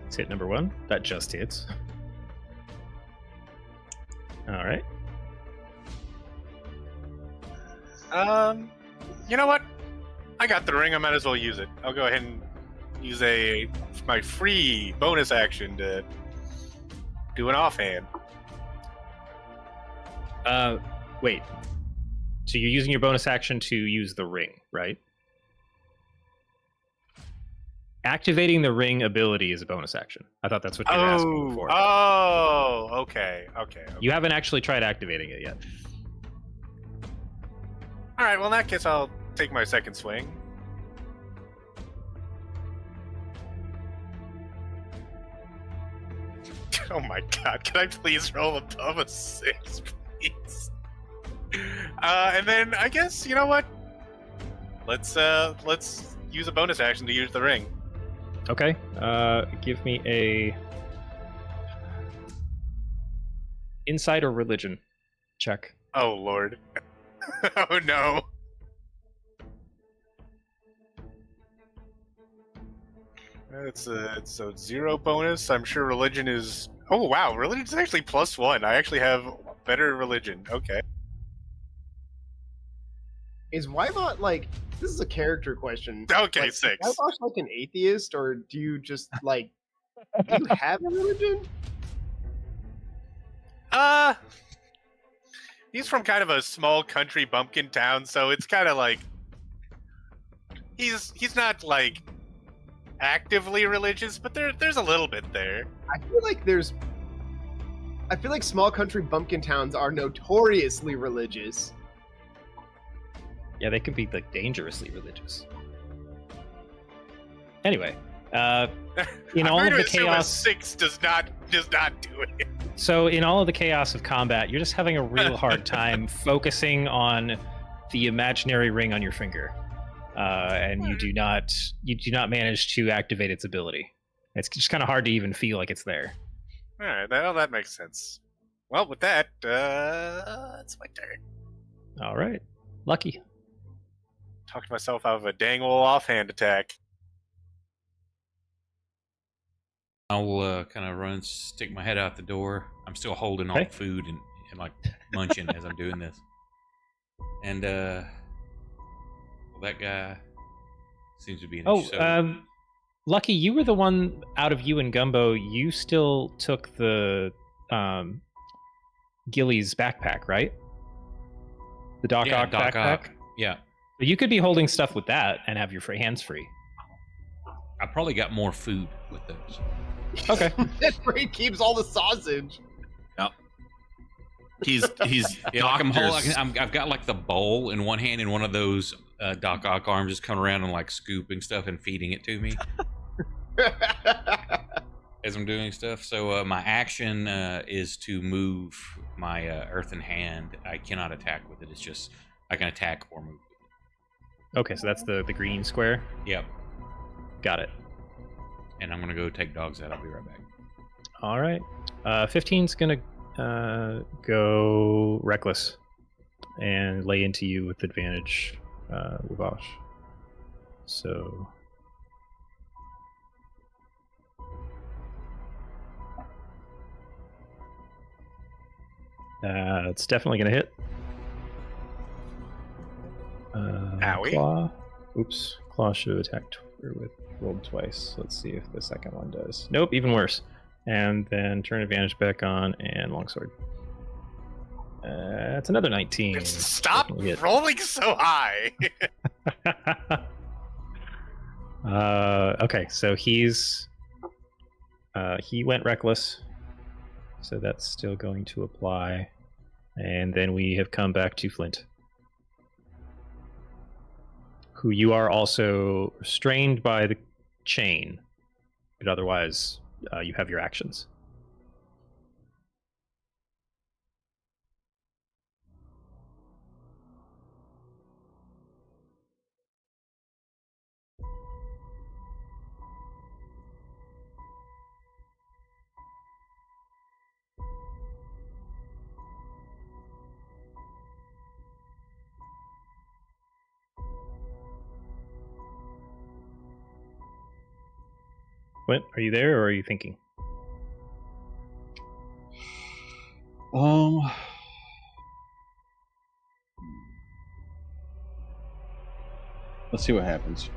It's hit number 1. That just hits. All right. You know what? I got the ring. I might as well use it. I'll go ahead and use my free bonus action to do an offhand. Wait. So you're using your bonus action to use the ring, right? Activating the ring ability is a bonus action. I thought that's what you were asking before. Okay. You haven't actually tried activating it yet. All right. Well, in that case, I'll take my second swing. Oh my god! Can I please roll above a 6, please? And then I guess you know what? Let's use a bonus action to use the ring. Okay. Give me a insight or religion check. Oh lord! Oh no! It's a 0 bonus. I'm sure religion is. Oh wow, religion's actually +1. I actually have better religion. Okay. Is Wybot like? This is a character question. Okay, Like, 6. Is Wybot like an atheist, or do you just like? Do you have a religion? He's from kind of a small country bumpkin town, so it's kind of like he's not like actively religious, but there's a little bit there. I feel like small country bumpkin towns are notoriously religious. Yeah, they can be like dangerously religious. Anyway, in I'm all going of to the assume chaos, a 6 does not do it. so in all of the chaos of combat, you're just having a real hard time focusing on the imaginary ring on your finger, and you do not manage to activate its ability. It's just kind of hard to even feel like it's there. All right, well, that makes sense. Well, with that, it's my turn. All right, Lucky. Talked myself out of a dang old offhand attack. I'll kind of run, stick my head out the door. I'm still holding all Okay. the food and like munching as I'm doing this. And well, that guy seems to be an issue. So Lucky, you were the one out of you and Gumbo. You still took the Gilly's backpack, right? The Doc Ock Doc backpack. Ock. Yeah, But you could be holding stuff with that and have your hands free. I probably got more food with those. Okay. That's where he keeps all the sausage. Yep. He's Yeah, like doctors. I've got like the bowl in one hand and one of those Doc Ock arms just coming around and like scooping stuff and feeding it to me as I'm doing stuff. So my action is to move my earthen hand. I cannot attack with it. It's just I can attack or move. Okay, so that's the green square. Yep. Got it. And I'm gonna go take dogs out. I'll be right back. All right. 15's gonna go reckless and lay into you with advantage, Wavash. So. It's definitely gonna hit. Owie. Claw. Oops. Claw should have attacked with rolled twice. Let's see if the second one does. Nope, even worse. And then turn advantage back on and longsword. It's another 19. Stop Definitely hit. rolling so high. Okay, so he went reckless, so that's still going to apply. And then we have come back to Flint, who you are also restrained by the chain, but otherwise you have your actions. What, are you there, or are you thinking? Let's see what happens.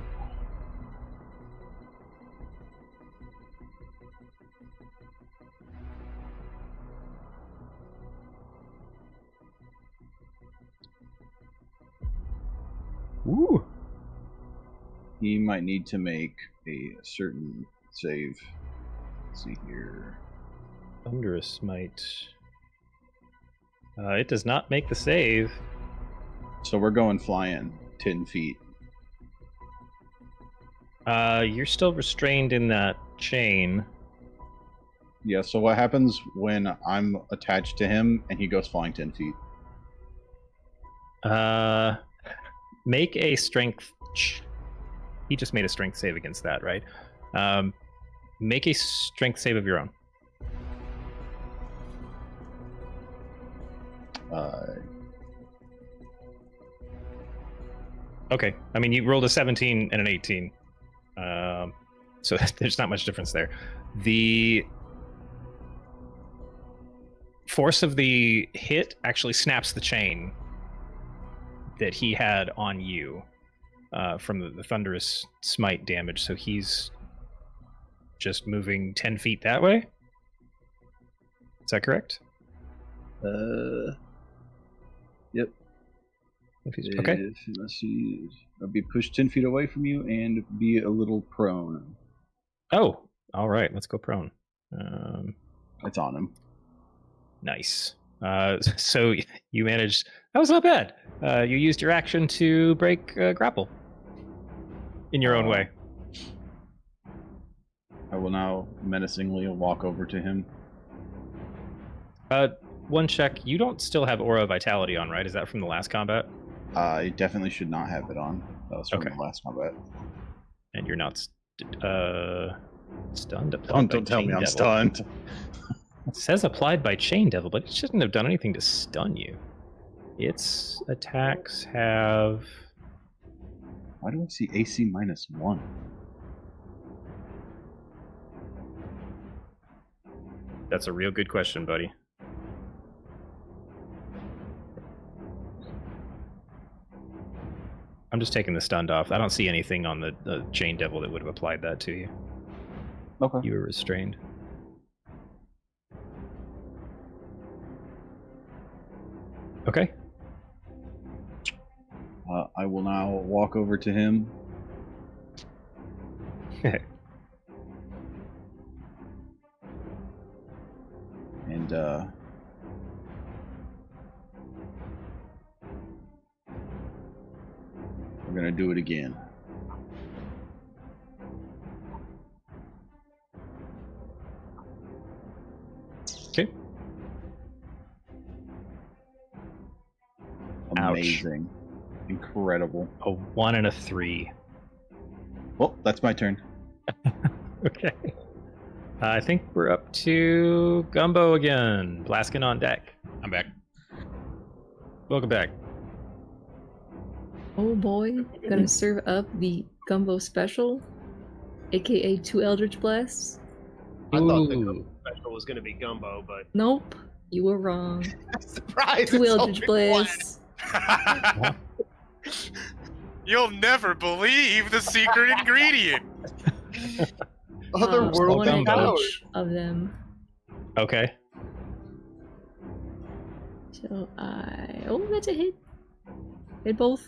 Ooh. He might need to make a certain save. Let's see here. Thunderous Smite. It does not make the save. So we're going flying 10 feet. You're still restrained in that chain. Yeah, so what happens when I'm attached to him and he goes flying 10 feet? Make a strength. He just made a strength save against that, right? Make a strength save of your own. Okay. I mean, you rolled a 17 and an 18. So there's not much difference there. The force of the hit actually snaps the chain that he had on you from the thunderous smite damage. So he's just moving 10 feet that way? Is that correct? Yep. Okay. Let's see. I'll be pushed 10 feet away from you and be a little prone. Oh, all right. Let's go prone. It's on him. Nice. So you managed. That was not bad. You used your action to break grapple in your own way. I will now menacingly walk over to him. One check. You don't still have Aura of Vitality on, right? Is that from the last combat? I definitely should not have it on. That was from Okay. the last combat. And you're not stunned. Don't tell me I'm stunned. It says applied by Chain Devil, but it shouldn't have done anything to stun you. Its attacks have... Why do I see AC -1? That's a real good question, buddy. I'm just taking the stunned off. I don't see anything on the Chain Devil that would have applied that to you. Okay. You were restrained. Okay. I will now walk over to him. And gonna do it again. Okay. Ouch. Amazing. Incredible. A 1 and a 3. Well, that's my turn. Okay. I think we're up to Gumbo again. Blaskin on deck. I'm back. Welcome back. Oh boy, gonna serve up the Gumbo Special, aka 2 Eldritch Blasts. I thought the Ooh. Gumbo special was going to be Gumbo, but Nope, you were wrong. surprise! 2 it's Eldritch only one. Blasts. You'll never believe the secret ingredient. Otherworldly one in powers. each of them. Okay. So oh, that's a hit. They both.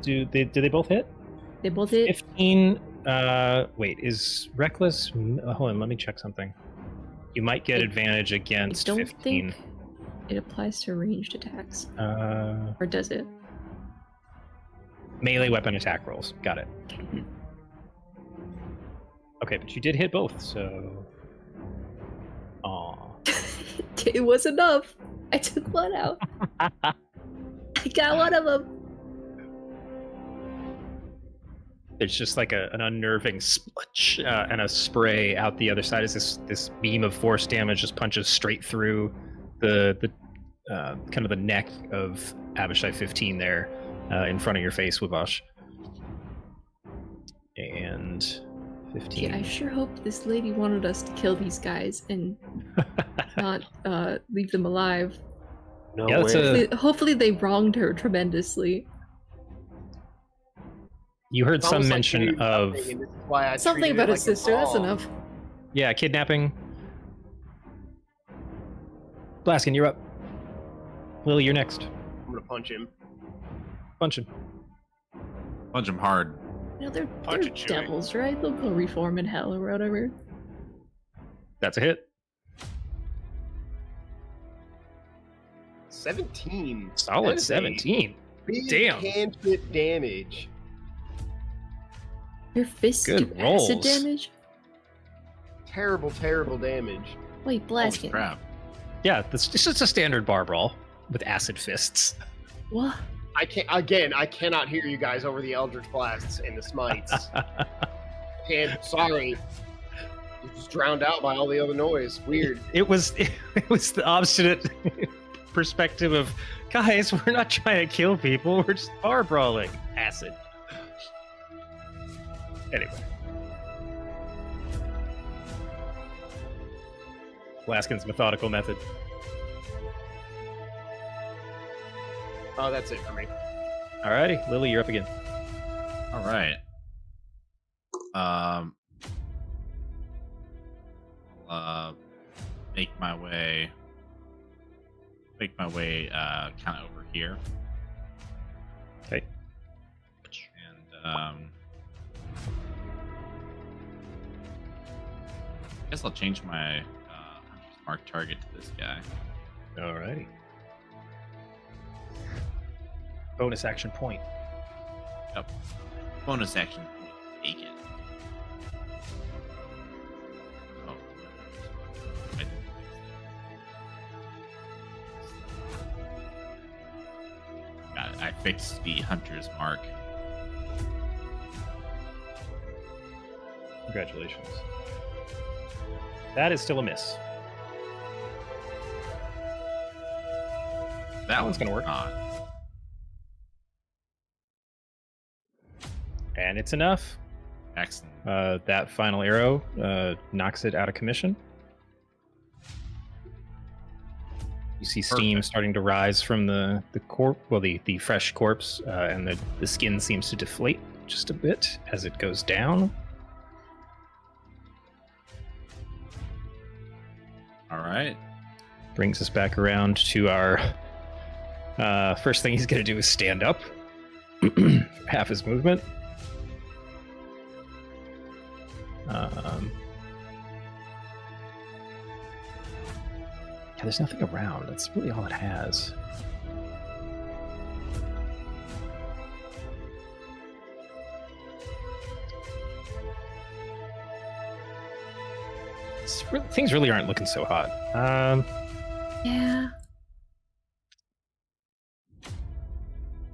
Do they both hit? They both hit. 15. Wait, is reckless? Hold on, let me check something. You might get I- advantage I against don't 15. think it applies to ranged attacks, Uh, or does it? melee weapon attack rolls. Got it. Okay, but you did hit both, so. Aw. It was enough. I took one out. I got one of them. There's just like an unnerving splutch and a spray out the other side as this beam of force damage just punches straight through the kind of the neck of Abishai 15 there in front of your face, Wabash. And 15. Gee, I sure hope this lady wanted us to kill these guys and not leave them alive. No Yeah, that's way. Hopefully they wronged her tremendously. You heard It's some almost like mention doing of something, and this is why I Something treated it about a like sister, that's mom. enough. kidnapping. Blaskin, you're up. Lily, you're next. I'm gonna punch him. Punch him. Punch him hard. You know, they're Punch and chewing. devils, right? They'll go reform in hell or whatever. That's a hit. 17. That Solid is a 17. big Damn. cantrip damage. Your fists Good do acid rolls. damage? Terrible, terrible damage. Wait, Holy Blaskin. crap. Yeah, it's just a standard bar brawl with acid fists. What? I can't. Again, I cannot hear you guys over the Eldritch Blasts and the Smites. Can't. Sorry. It's just drowned out by all the other noise. Weird. It was the obstinate perspective of, guys, we're not trying to kill people, we're just bar brawling. Acid. Anyway. Blaskin's methodical method. Oh, that's it for me. Alrighty, Lily, you're up again. All right. Make my way kind of over here. Okay. And I guess I'll change my mark target to this guy. Alrighty. Bonus action point. Yep. Bonus action. Take it. Oh. Got it. I fixed the hunter's mark. Congratulations. That is still a miss. That one's gonna work. Not. And it's enough. Excellent. That final arrow knocks it out of commission. You see steam Perfect. starting to rise from the fresh corpse, and the skin seems to deflate just a bit as it goes down. All right. Brings us back around to our first thing he's going to do is stand up. Half his movement. There's nothing around. That's really all it has. things really aren't looking so hot. Yeah.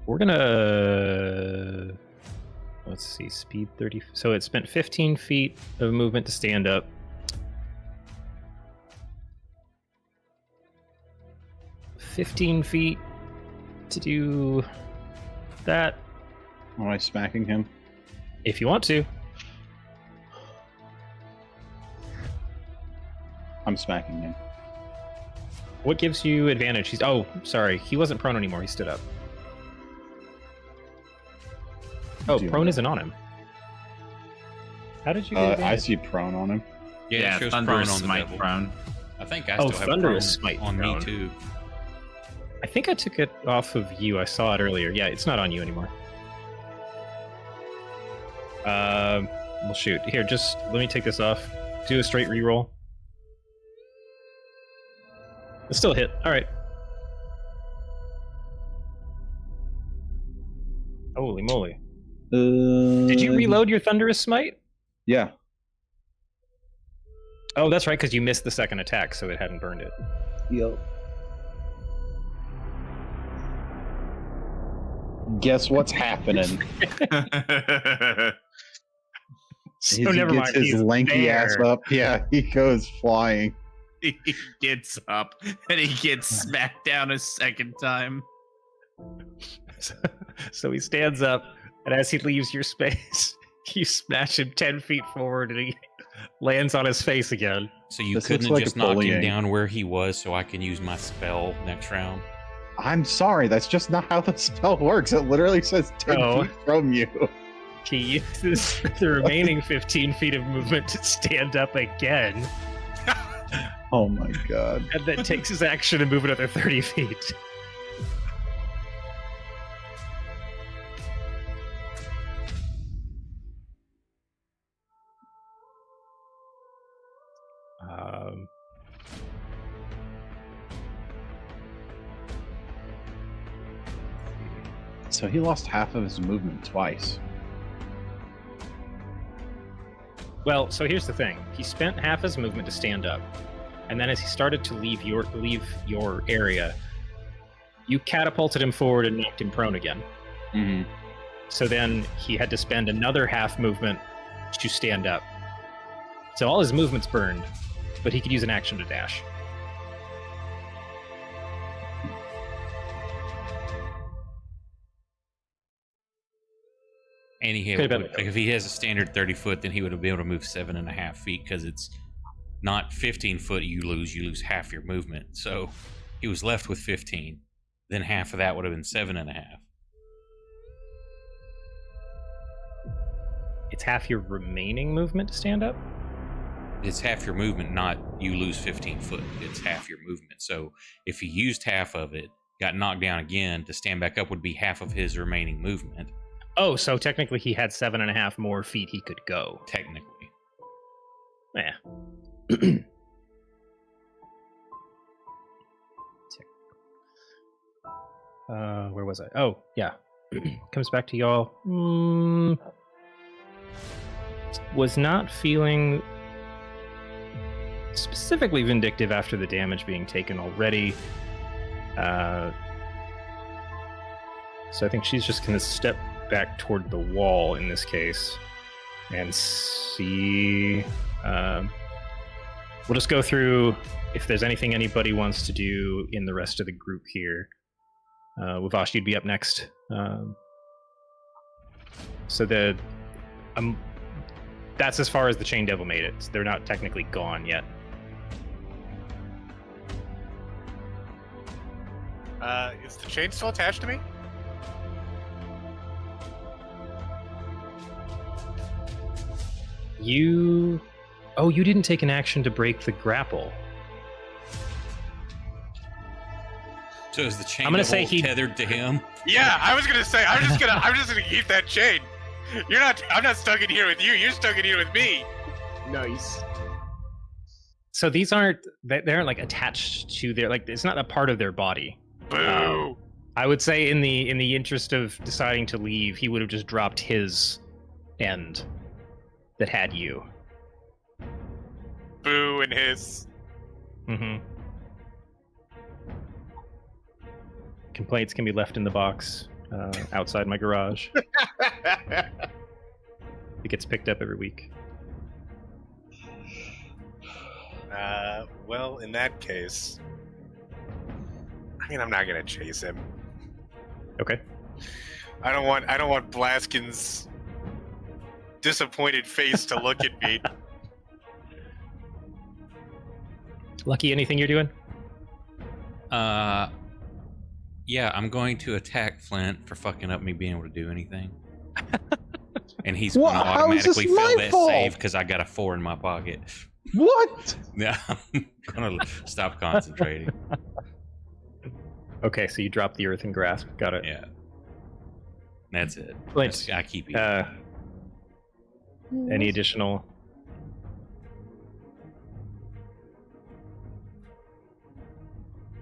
We're gonna, let's see, speed 30. So it spent 15 feet of movement to stand up. $15 feet to do that. Am I smacking him? If you want to. I'm smacking him. What gives you advantage? Oh, sorry. He wasn't prone anymore. He stood up. Oh, Do you prone know? isn't on him. How did you get I advantage? see prone on him. Yeah, it shows prone Thunderous on the Smite double. prone. I think I Oh, still have Thunderous prone Smite on prone. me too. I think I took it off of you. I saw it earlier. Yeah, it's not on you anymore. Well, shoot. Here, just let me take this off. Do a straight reroll. It's still a hit. All right. Holy moly. Did you reload your Thunderous Smite? Yeah. Oh, that's right, because you missed the second attack, so it hadn't burned it. Yep. Guess what's happening? So He never gets mind. his he's lanky ass there. up. Yeah, he goes flying. He gets up and he gets smacked down a second time. So he stands up, and as he leaves your space, you smash him 10 feet forward, and he lands on his face again. So you This couldn't looks like just a knock him bullying. down where he was so I can use my spell next round? I'm sorry, that's just not how the spell works. It literally says 10 Oh. feet from you. He uses the remaining 15 feet of movement to stand up again, Oh my god. and then takes his action and move another 30 feet. Um, So he lost half of his movement twice. well, so here's the thing. He spent half his movement to stand up, and then as he started to leave your area, you catapulted him forward and knocked him prone again. Mm-hmm. So then he had to spend another half movement to stand up. So all his movement's burned, but he could use an action to dash. And he Could've had, been like, better. if he has a standard 30 foot, then he would have been able to move 7.5 feet because it's not 15 foot you lose half your movement. So he was left with 15. Then half of that would have been 7.5. It's half your remaining movement to stand up? It's half your movement, not you lose 15 foot. It's half your movement. So if he used half of it, got knocked down again, to stand back up would be half of his remaining movement, Oh, so technically he had 7.5 more feet he could go. technically. Yeah. Where was I? Oh, yeah. Comes back to y'all. Was not feeling specifically vindictive after the damage being taken already. So I think she's just going to step back toward the wall in this case and see. We'll just go through if there's anything anybody wants to do in the rest of the group here. Wavash, you'd be up next. So that's as far as the Chain Devil made it. They're not technically gone yet. Is the chain still attached to me? You didn't take an action to break the grapple. So is the chain I'm gonna devil say he- tethered to him? Yeah, I was gonna say I'm just gonna keep that chain. I'm not stuck in here with you. You're stuck in here with me. Nice. So they aren't like attached to their, like, it's not a part of their body. Boo. I would say in the interest of deciding to leave, he would have just dropped his end that had you. boo and hiss. Mm-hmm. Complaints can be left in the box outside my garage. It gets picked up every week. Well, in that case, I mean, I'm not gonna chase him. Okay. I don't want Blaskin's disappointed face to look at me. Lucky, anything you're doing? Yeah, I'm going to attack Flint for fucking up me being able to do anything. And he's going to How is this automatically fail my that fault? save because I got a 4 in my pocket. What? Yeah, I'm going to stop concentrating. Okay, so you drop the earthen grasp. Got it. Yeah. That's it. Flint, I keep eating. any additional?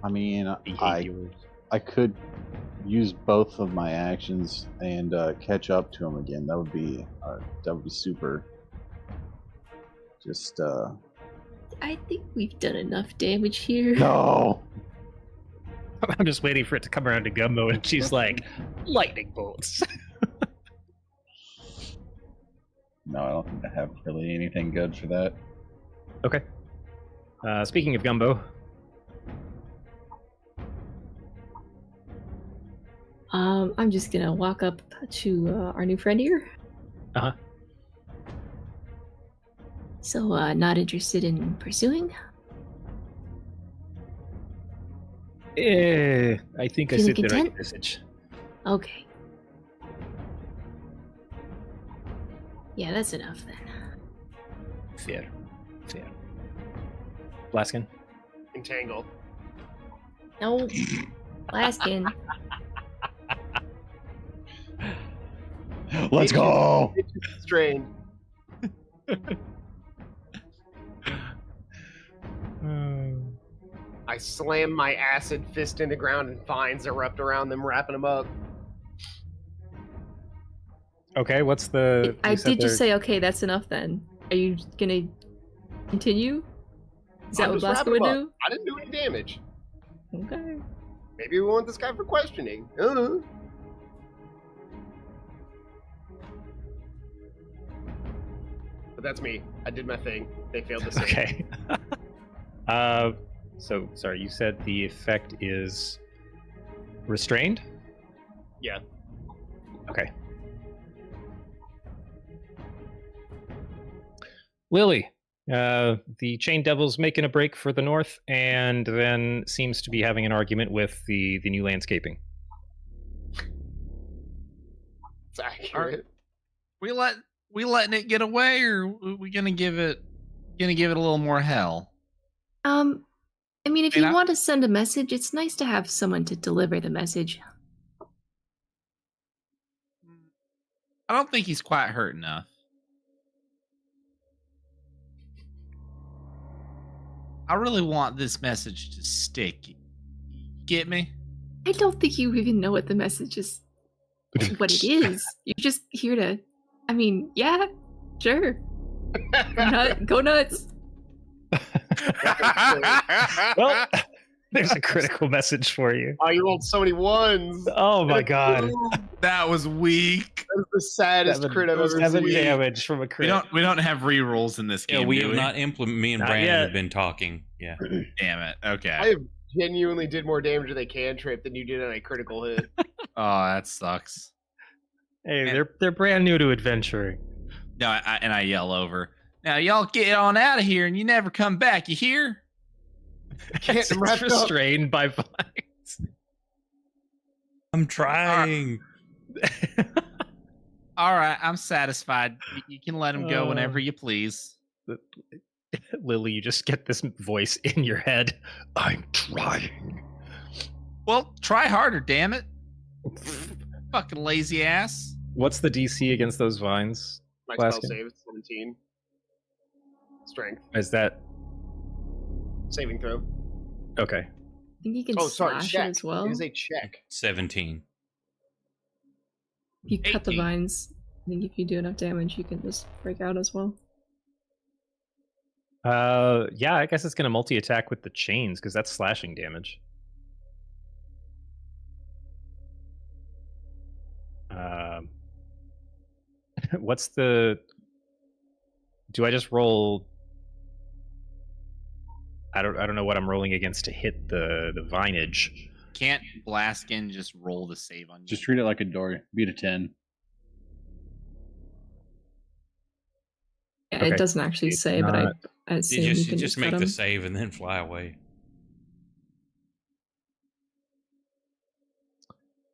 I mean, behaviors? I could use both of my actions and catch up to him again. That would be super. Just I think we've done enough damage here. no. I'm just waiting for it to come around to Gumbo, and she's like, lightning bolts. No, I don't think I have really anything good for that. Okay. Speaking of Gumbo, I'm just gonna walk up to our new friend here. Uh-huh. So, not interested in pursuing? I think I Feeling sent the right content? message. Okay. Yeah, that's enough then. Fair. Blaskin? Entangle. No. Blaskin. Let's go. Strain. I slam my acid fist into ground and vines erupt around them, wrapping them up. Okay, what's the... I you said did just there- say, okay, that's enough then. Are you gonna continue? Is that I'm what just Blasco wrapping would 'em do? up. I didn't do any damage. Okay. Maybe we want this guy for questioning. But that's me. I did my thing. They failed to save. Okay. So, sorry, you said the effect is restrained? Yeah. Okay. Lily, the Chain Devil's making a break for the north and then seems to be having an argument with the new landscaping. It's accurate. We letting it get away, or we gonna give it a little more hell? I mean, if And you I- want to send a message, it's nice to have someone to deliver the message. I don't think he's quite hurt enough. I really want this message to stick. Get me? I don't think you even know what the message is, what it is. You're just here to, I mean, yeah, sure. Go nuts. Well, there's a critical message for you. Oh, you rolled so many ones. Oh my god. That was weak. That was the saddest crit I've ever Seven seen. damage from a crit. We don't have re-rolls in this game. Yeah, we do have not implemented. Me and Not Brandon yet. have been talking. Yeah. Damn it. Okay. I have genuinely did more damage with a cantrip than you did on a critical hit. Oh, that sucks. Hey, they're brand new to adventuring. No, I yell over. Now y'all get on out of here, and you never come back. You hear? Can't It's wrap up. restrained by vines. I'm trying. All right, I'm satisfied. You can let him go whenever Oh. you please. Lily, you just get this voice in your head. I'm trying. Well, try harder, damn it. Fucking lazy ass. What's the DC against those vines? My spell Blaskin? save is 17. Strength. Is that Saving throw. okay? I think you can Oh, sorry. slash Check. it as well. It is a check. 17. If you cut the 18. vines, I think if you do enough damage, you can just break out as well. Yeah, I guess it's gonna multi-attack with the chains because that's slashing damage. What's the? Do I just roll? I don't know what I'm rolling against to hit the vinage. Can't Blaskin just roll the save on you? Just treat it like a door. Beat a 10. Yeah, Okay. it doesn't actually It's say, but I not- assume You you can just cut make the 'em. save and then fly away.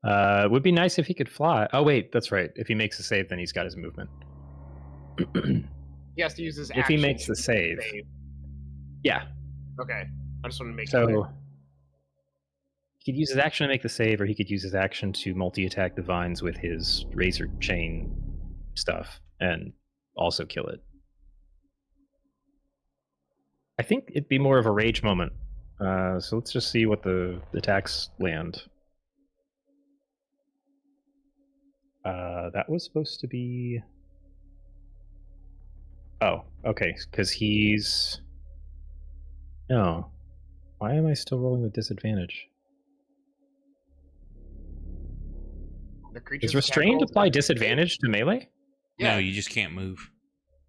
It would be nice if he could fly. Oh wait, that's right. If he makes a save, then he's got his movement. He has to use his If he action makes the to save, yeah. Okay. I just want to make So sure. he could use his action to make the save, or he could use his action to multi-attack the vines with his razor chain stuff and also kill it. I think it'd be more of a rage moment. So let's just see what the attacks land. That was supposed to be... Oh, okay, because he's... No. Why am I still rolling with disadvantage? The creature's Does restrained attack apply rolls- disadvantage to melee? Yeah. No, you just can't move.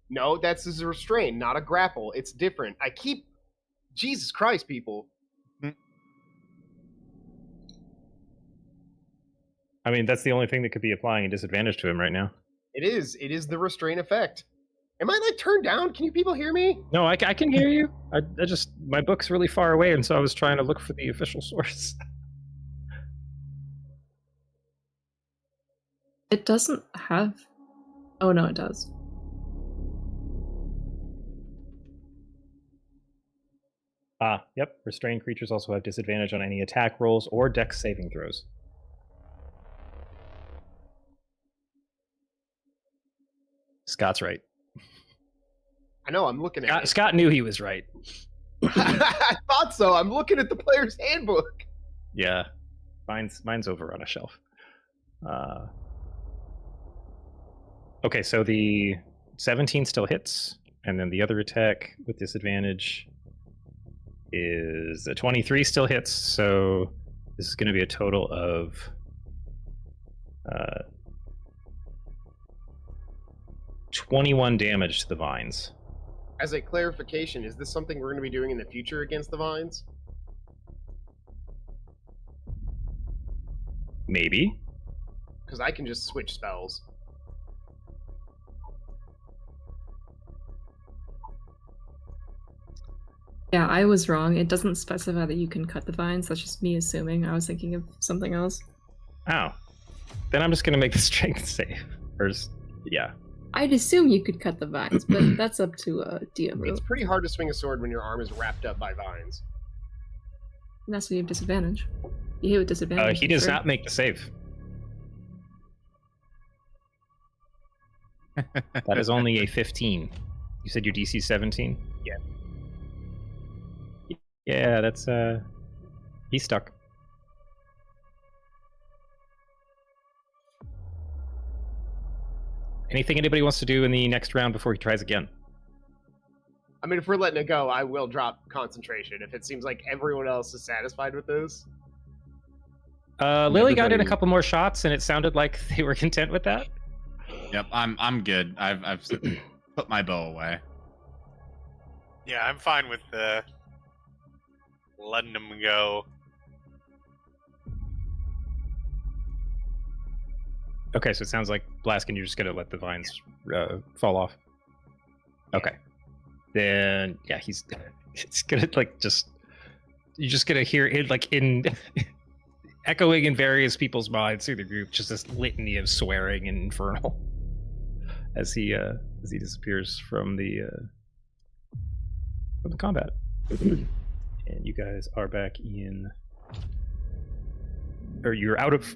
No, that's a restrain, not a grapple. It's different. I keep... Jesus Christ, people. I mean, that's the only thing that could be applying a disadvantage to him right now. It is. It is the restrain effect. Am I like turned down? Can you people hear me? No, I can hear you. I just... My book's really far away, and so I was trying to look for the official source. It doesn't have. Oh no, it does. Yep. Restrained creatures also have disadvantage on any attack rolls or dex saving throws. Scott's right. I know, I'm looking at it. Scott knew he was right. I thought so. I'm looking at the player's handbook. Yeah. Mine's over on a shelf. Okay, so the 17 still hits, and then the other attack with disadvantage is a 23 still hits, so this is going to be a total of 21 damage to the vines. As a clarification, is this something we're going to be doing in the future against the vines? Maybe. Because I can just switch spells. Yeah, I was wrong. It doesn't specify that you can cut the vines. That's just me assuming. I was thinking of something else. Oh. Then I'm just going to make the strength save. Yeah. I'd assume you could cut the vines, but that's up to DM. It's pretty hard to swing a sword when your arm is wrapped up by vines. And that's when you have disadvantage. You hit with disadvantage. He does sure. not make the save. That is only a 15. You said your DC 17? Yeah. Yeah, that's he's stuck. Anything anybody wants to do in the next round before he tries again? I mean, if we're letting it go, I will drop concentration if it seems like everyone else is satisfied with this. Lily got in a Everybody- couple more shots, and it sounded like they were content with that. Yep, I'm good. I've put my bow away. Yeah, I'm fine with letting them go. Okay, so it sounds like Blaskin, you're just gonna let the vines fall off. Okay, then yeah, it's gonna like just you're just gonna hear it like in echoing in various people's minds through the group, just this litany of swearing and infernal as he disappears from the combat. And you guys are back in, or you're out of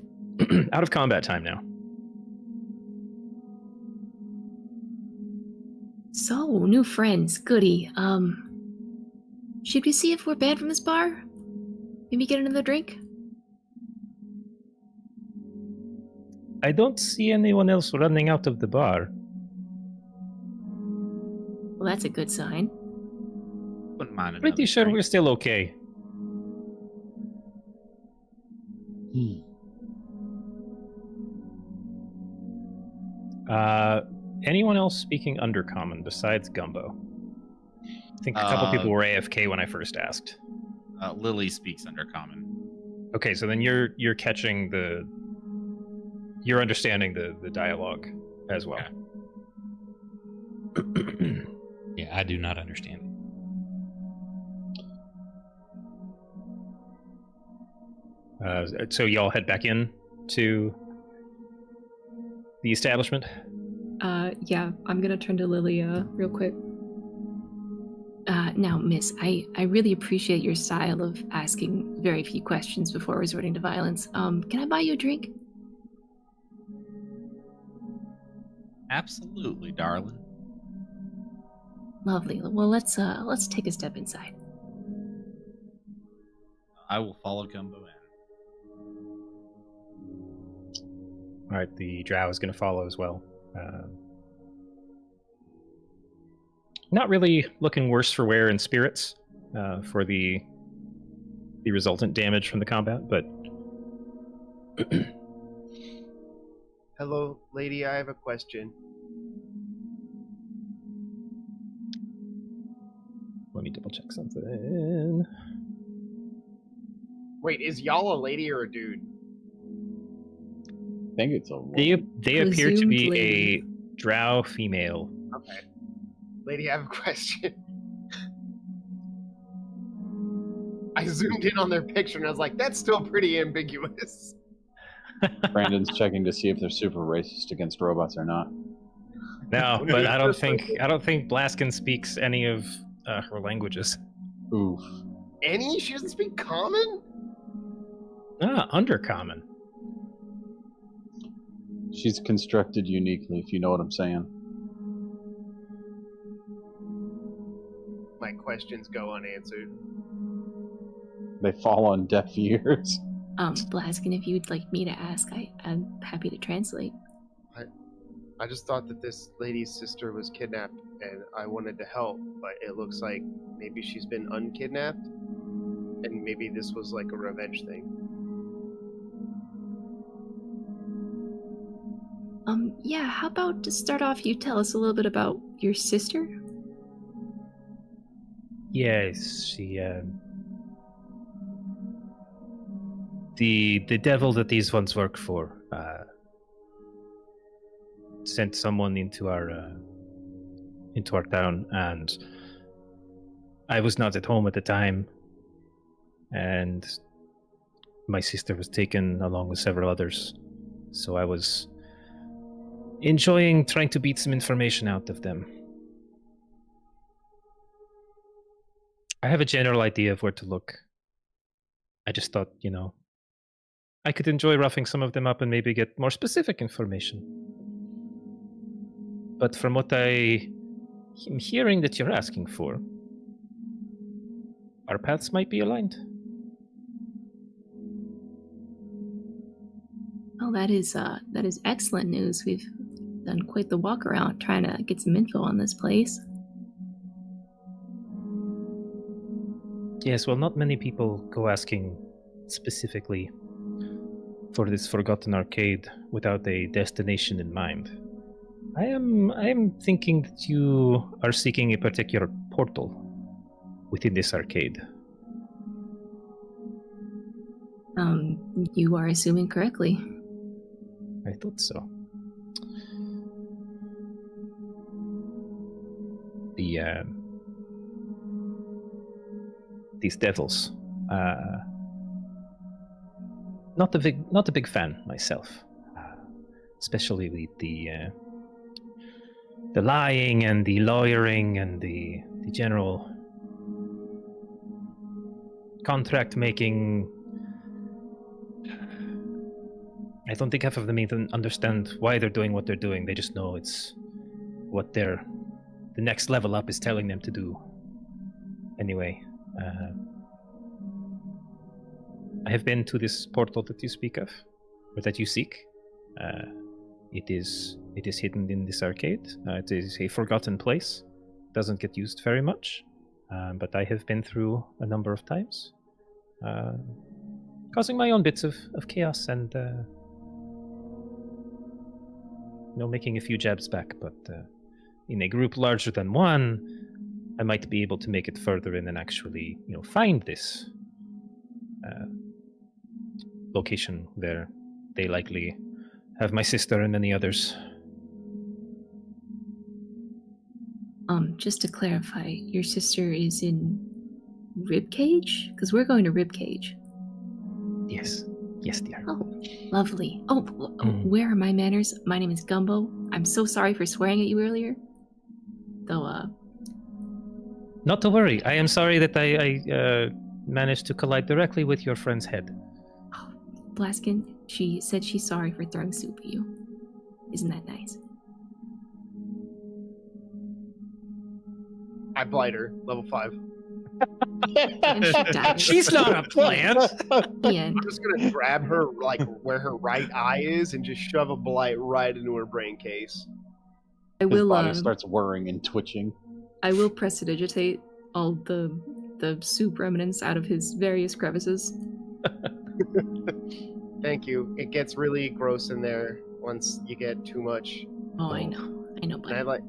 out of combat time now. So, new friends, goody. Should we see if we're banned from this bar? Maybe get another drink? I don't see anyone else running out of the bar. Well, that's a good sign. Come on, Pretty another sure drink. we're still okay. Anyone else speaking Undercommon besides Gumbo? I think a couple people were AFK when I first asked. Lily speaks Undercommon. Okay, so then you're catching you're understanding the dialogue as well. Okay. Yeah, I do not understand it. So y'all head back in to the establishment. Yeah, I'm gonna turn to Lily real quick. Now, miss, I really appreciate your style of asking very few questions before resorting to violence. Can I buy you a drink? Absolutely, darling. Lovely. Well, let's take a step inside. I will follow Gumbo in. All right, the drow is going to follow as well. Not really looking worse for wear in spirits for the resultant damage from the combat, but Hello, lady, I have a question. let me double check something. Wait, is y'all a lady or a dude? I think it's a They appear to Presumed be lady. a drow female. Okay. Lady, I have a question. I zoomed in on their picture and I was like, that's still pretty ambiguous. Brandon's checking to see if they're super racist against robots or not. No, but I don't think Blaskin speaks any of her languages. Oof. Any? She doesn't speak common? Undercommon. She's constructed uniquely, if you know what I'm saying. My questions go unanswered. They fall on deaf ears. Blaskin, if you'd like me to ask, I'm happy to translate. I just thought that this lady's sister was kidnapped and I wanted to help, but it looks like maybe she's been unkidnapped and maybe this was like a revenge thing. Yeah, how about to start off, you tell us a little bit about your sister? Yes, she. The devil that these ones work for sent someone into our town, and I was not at home at the time, and my sister was taken along with several others, so I was enjoying trying to beat some information out of them. I have a general idea of where to look. I just thought, I could enjoy roughing some of them up and maybe get more specific information. But from what I am hearing that you're asking for, our paths might be aligned. Oh, that is excellent news. We've done quite the walk around trying to get some info on this place. Yes, well, not many people go asking specifically for this forgotten arcade without a destination in mind. I am thinking that you are seeking a particular portal within this arcade. You are assuming correctly. I thought so. These devils. Not a big fan myself, especially with the lying and the lawyering and the general contract making. I don't think half of them even understand why they're doing what they're doing. They just know it's what the next level up is telling them to do. Anyway, I have been to this portal that you speak of, or that you seek. It is hidden in this arcade. It is a forgotten place. Doesn't get used very much. but I have been through a number of times, causing my own bits of chaos and making a few jabs back. But in a group larger than one, I might be able to make it further in and actually, find this location where they likely have my sister and many others. Just to clarify, your sister is in Ribcage? Because we're going to Ribcage. Yes, dear. Oh, lovely. Oh, where are my manners? My name is Gumbo. I'm so sorry for swearing at you earlier. Though, Not to worry. I am sorry that I managed to collide directly with your friend's head. Oh, Blaskin, she said she's sorry for throwing soup at you. Isn't that nice? I blight her, level 5. And she died. She's not a plant. The end. I'm just gonna grab her like where her right eye is and just shove a blight right into her brain case. I His will. body starts whirring and twitching. I will prestidigitate all the soup remnants out of his various crevices. Thank you. It gets really gross in there once you get too much. Oh, I know, And buddy.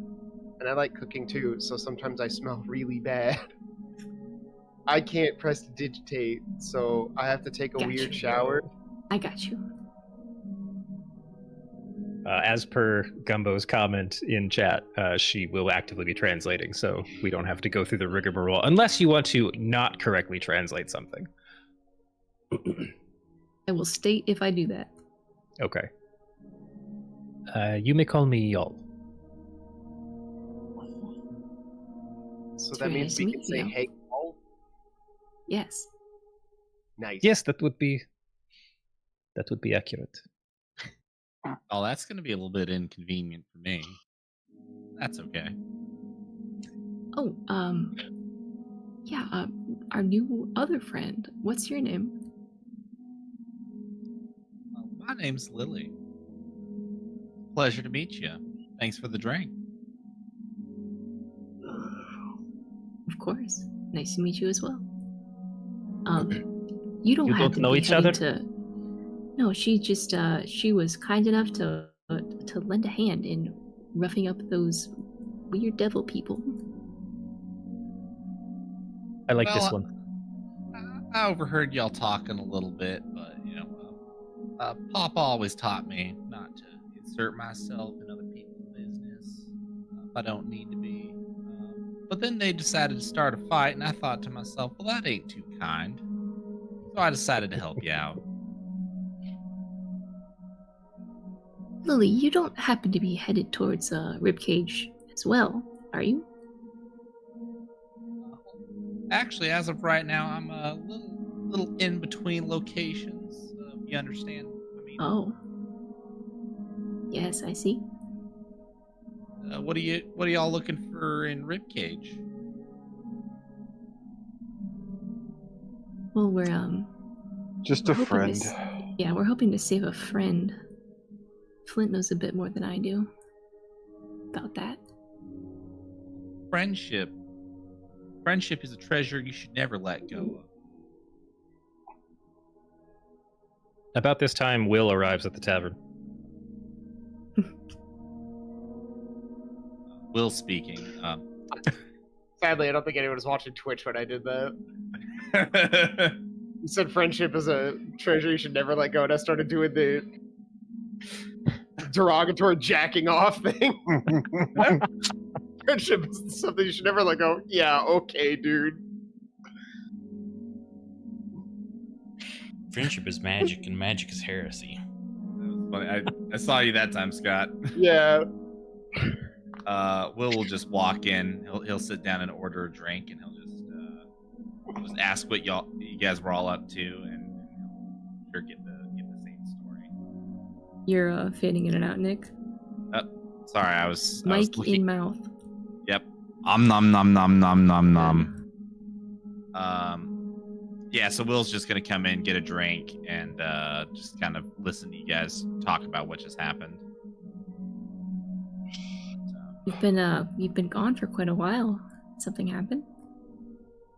I like cooking too, so sometimes I smell really bad. I can't prestidigitate, so I have to take a Gotcha. weird shower. I got you. As per Gumbo's comment in chat, she will actively be translating, so we don't have to go through the rigmarole unless you want to not correctly translate something. I will state if I do that. Okay. You may call me Y'all. So It's that very means nice to we meet can say, you. hey, Paul. Yes. Nice. Yes, that would be accurate. Oh, that's going to be a little bit inconvenient for me. That's okay. Oh, yeah, our new other friend. What's your name? My name's Lily. Pleasure to meet you. Thanks for the drink. Of course. Nice to meet you as well. You don't You happen don't know to be each heading other? to... No, she just, she was kind enough to lend a hand in roughing up those weird devil people. I like Well, this one. I overheard y'all talking a little bit, but Papa always taught me not to insert myself in other people's business if I don't need to be. But then they decided to start a fight, and I thought to myself, well, that ain't too kind. So I decided to help you out. Lily, you don't happen to be headed towards Ribcage as well, are you? Actually, as of right now, I'm a little in between locations. You understand? I mean, Oh. Yes, I see. what are y'all looking for in Ribcage? Well, we're Just a hoping to friend. yeah, we're hoping to save a friend. Flint knows a bit more than I do about that. Friendship. Friendship is a treasure you should never let go of. About this time, Will arrives at the tavern. Will speaking. Sadly, I don't think anyone was watching Twitch when I did that. You said friendship is a treasure you should never let go, and I started doing the derogatory jacking off thing. Friendship is something you should never let go. Yeah, okay, dude. Friendship is magic, and magic is heresy. That was funny. I saw you that time, Scott. Yeah. Will just walk in. He'll sit down and order a drink, and he'll just ask what you guys were all up to, and he'll sure get the same story. You're fading in and out, Nick. Sorry, I was Mic looking. in mouth. Yep. Nom nom nom nom nom nom. Yeah, so Will's just gonna come in, get a drink, and just kind of listen to you guys talk about what just happened. You've been gone for quite a while. Something happened?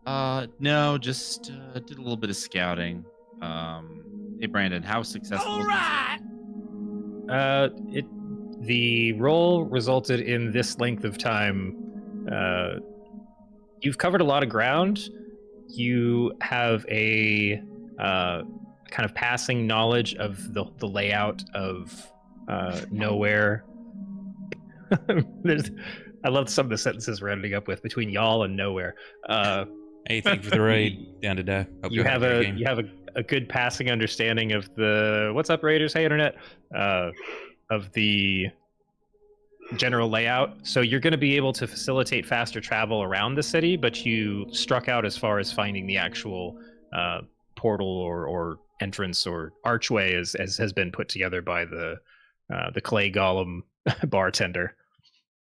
No, just did a little bit of scouting. Hey, Brandon, how successful was this? The roll resulted in this length of time. You've covered a lot of ground. You have a kind of passing knowledge of the layout of nowhere. I love some of the sentences we're ending up with between y'all and nowhere. Hey, thank you for the raid. Down to die. Hope You have a a good passing understanding of the what's up, Raiders? Hey, internet. Of the general layout, so you're going to be able to facilitate faster travel around the city, but you struck out as far as finding the actual portal or entrance or archway as has been put together by the clay golem bartender.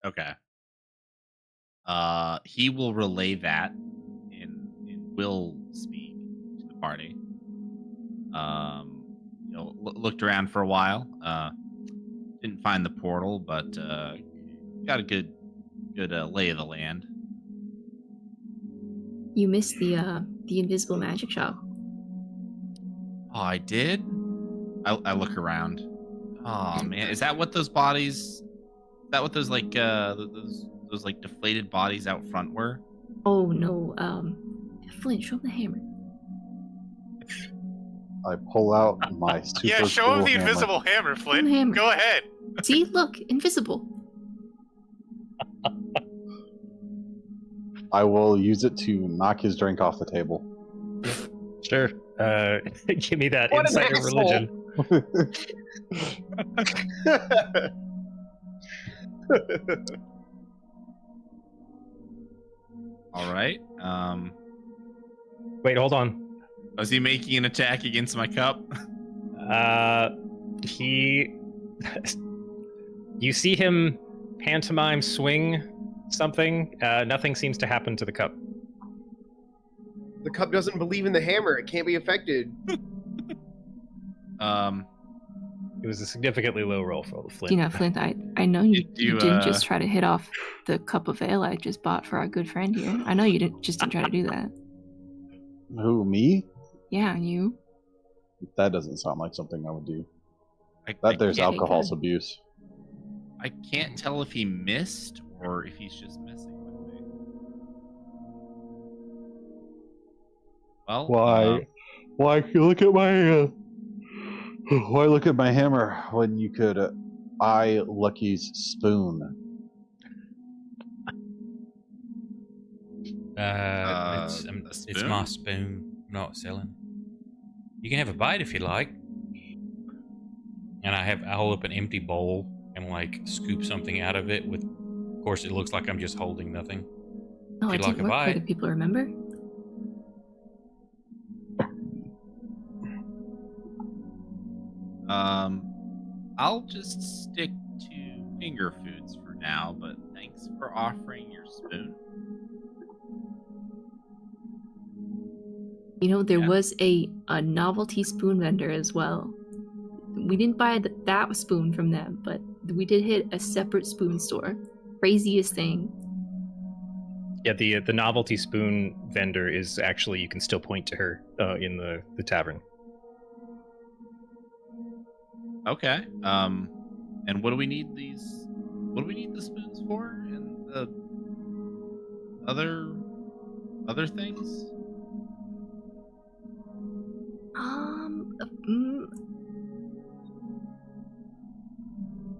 Okay. He will relay that in will speak to the party. Looked around for a while. Didn't find the portal, but got a good lay of the land. You missed the invisible magic shop. Oh, I did. I look around. Oh man, is that what those bodies? Is that what those like those like deflated bodies out front were? Oh no, Flint, show him the hammer. I pull out my super Yeah, show cool him the hammer. invisible hammer, Flint. Hammer. Go ahead. See, look, invisible. I will use it to knock his drink off the table. Sure. Give me that What an insight of asshole. religion. All right. Wait, hold on. Was he making an attack against my cup? You see him pantomime swing something. Nothing seems to happen to the cup. The cup doesn't believe in the hammer. It can't be affected. It was a significantly low roll for Flint. You know, Flint, I know you You, didn't just try to hit off the cup of ale I just bought for our good friend here. I know you didn't try to do that. Who, me? Yeah, you. That doesn't sound like something I would do. I There's can't- alcohol's abuse. I can't tell if he missed or if he's just messing with me. Well, Why you look at my why look at my hammer when you could eye Lucky's spoon? It's my spoon. I'm not selling. You can have a bite if you like. And I hold up an empty bowl and like scoop something out of it. With, of course, it looks like I'm just holding nothing. No, If I you'd like didn't a work for the bite. people, remember? I'll just stick to finger foods for now, but thanks for offering your spoon. You know, there Yeah. was a novelty spoon vendor as well. We didn't buy that spoon from them, but we did hit a separate spoon store. Craziest thing. Yeah, the novelty spoon vendor is actually, you can still point to her in the tavern. Okay. And what do we need these? What do we need the spoons for? And the other things? I'm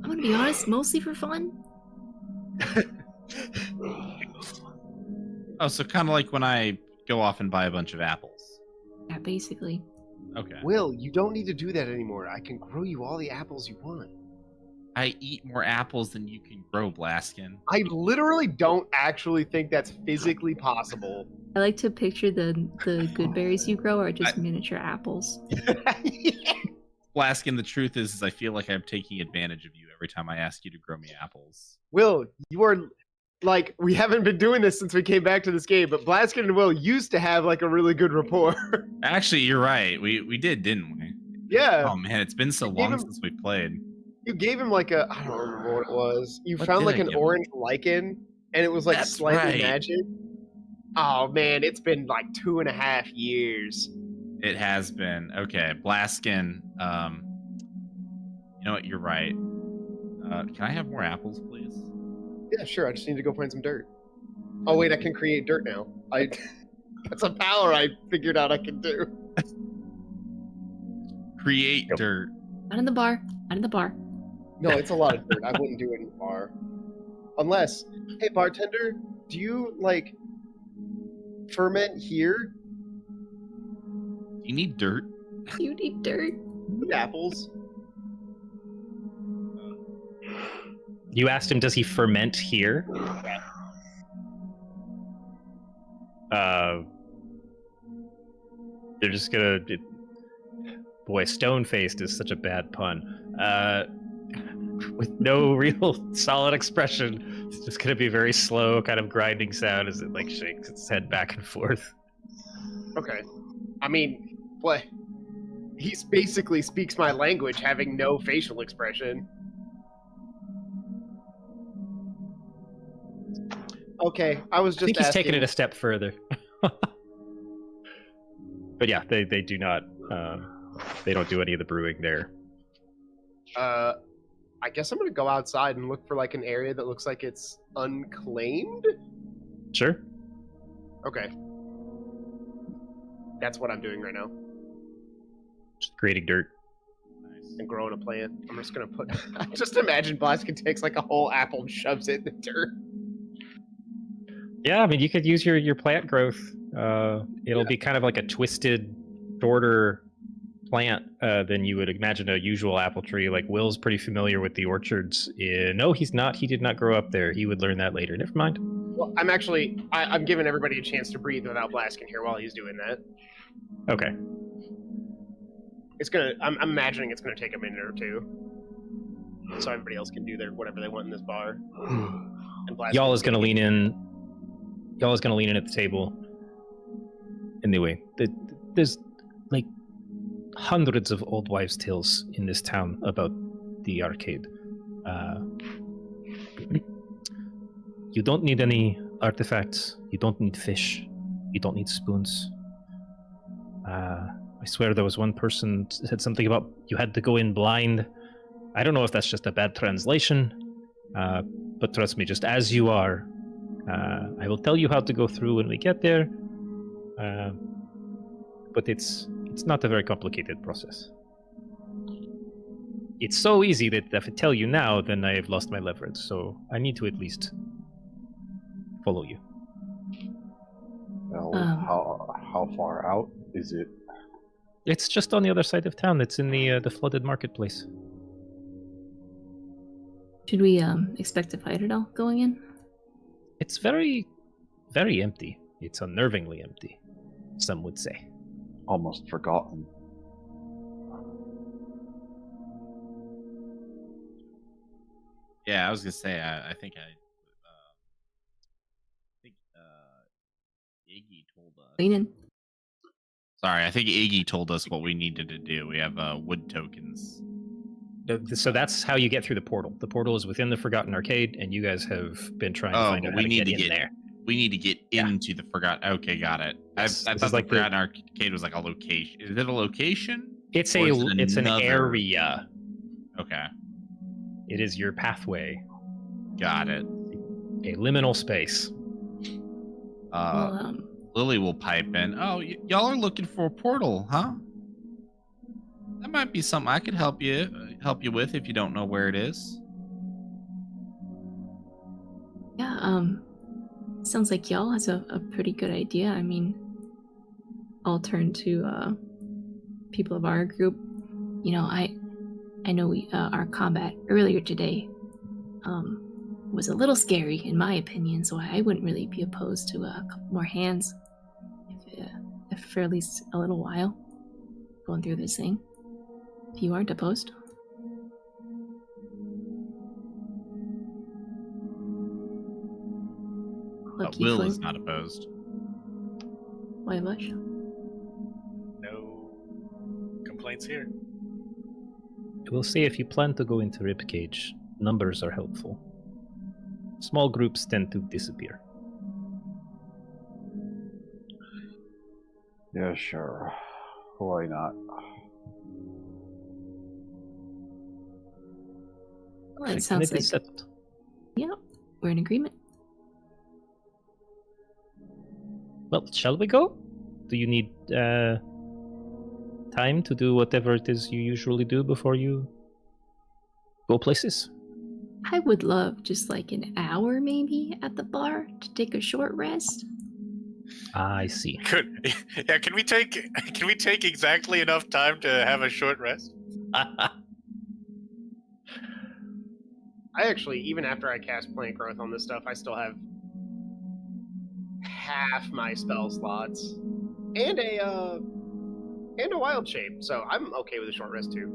gonna be honest, mostly for fun. Oh, so kind of like when I go off and buy a bunch of apples. Yeah, basically. Okay. Will, you don't need to do that anymore. I can grow you all the apples you want. I eat more apples than you can grow, Blaskin. I literally don't actually think that's physically possible. I like to picture the good berries you grow are just miniature apples. Blaskin, the truth is I feel like I'm taking advantage of you every time I ask you to grow me apples. Will, you are like, we haven't been doing this since we came back to this game, but Blaskin and Will used to have like a really good rapport. Actually, you're right. We did, didn't we? Yeah. Oh man, it's been so You gave long him- since we played. You gave him like a, I don't remember what it was. You What found did like I an give him? orange lichen, and it was like That's slightly right. magic. Oh man, it's been like 2.5 years. It has been. Okay, Blaskin. You know what? You're right. Can I have more apples, please? Yeah, sure. I just need to go find some dirt. Oh wait, I can create dirt now. That's a power I figured out I can do. Create Yep. dirt. Not in the bar. Not in the bar. No, it's a lot of dirt. I wouldn't do it in the bar. Unless, hey bartender, do you like ferment here? You need dirt. You need dirt. Apples. You asked him, does he ferment here? They're just gonna... Boy, stone-faced is such a bad pun. With no real solid expression, it's just gonna be a very slow, kind of grinding sound as it like shakes its head back and forth. Okay. I mean, what? He basically speaks my language, having no facial expression. Okay, I was just I think he's asking. taken it a step further. But yeah, they do not. They don't do any of the brewing there. I guess I'm gonna go outside and look for like an area that looks like it's unclaimed. Sure. Okay. That's what I'm doing right now. Just creating dirt. And growing a plant. I'm just gonna put. I just imagine Blaskin takes like a whole apple and shoves it in the dirt. Yeah, I mean, you could use your plant growth. It'll be kind of like a twisted, shorter plant than you would imagine a usual apple tree. Like Will's pretty familiar with the orchards. No, he's not. He did not grow up there. He would learn that later. Never mind. Well, I'm actually. I'm giving everybody a chance to breathe without Blaskin here while he's doing that. Okay. It's gonna. I'm imagining it's gonna take a minute or two, so everybody else can do their whatever they want in this bar. And Blaskin Y'all is gonna lean in. Y'all is gonna lean in at the table. Anyway, there's like hundreds of old wives' tales in this town about the arcade. You don't need any artifacts. You don't need fish. You don't need spoons. I swear there was one person said something about you had to go in blind. I don't know if that's just a bad translation, but trust me, just as you are, I will tell you how to go through when we get there. But it's not a very complicated process. It's so easy that if I tell you now, then I have lost my leverage. So I need to at least follow you. Well, how far out is it? It's just on the other side of town. It's in the flooded marketplace. Should we expect a fight at all going in? It's very, very empty. It's unnervingly empty, some would say. Almost forgotten. Yeah, I was gonna say. I think Iggy told us. Lean in. Sorry, I think Iggy told us what we needed to do. We have wood tokens. So that's how you get through the portal. The portal is within the Forgotten Arcade, and you guys have been trying to find but out how we to need get to in there. We need to get Yeah. into the Forgotten. Okay, got it. Yes, I this thought is the like the- Forgotten Arcade was like a location. Is it a location? It's Or is it it's an another- area. Okay, It is your pathway, got it. a liminal space. Well, Lily will pipe in. Oh, y'all are looking for a portal, huh? That might be something I could help you with if you don't know where it is. yeah, sounds like y'all has a pretty good idea. I mean, I'll turn to people of our group. You know, I know our combat earlier today was a little scary in my opinion, so I wouldn't really be opposed to a couple more hands if for at least a little while going through this thing. If you aren't opposed. Lucky Will Flint. is not opposed. Why, Bush? No complaints here. I will say if you plan to go into Ribcage, numbers are helpful. Small groups tend to disappear. Yeah, sure. Why not? Well, it sounds like settled. yeah, we're in agreement. Well, shall we go? Do you need time to do whatever it is you usually do before you go places? I would love just like an hour maybe at the bar to take a short rest. I see. Good. Yeah, can we take exactly enough time to have a short rest? I actually, even after I cast Plant Growth on this stuff, I still have half my spell slots and a Wild Shape, so I'm okay with a short rest too.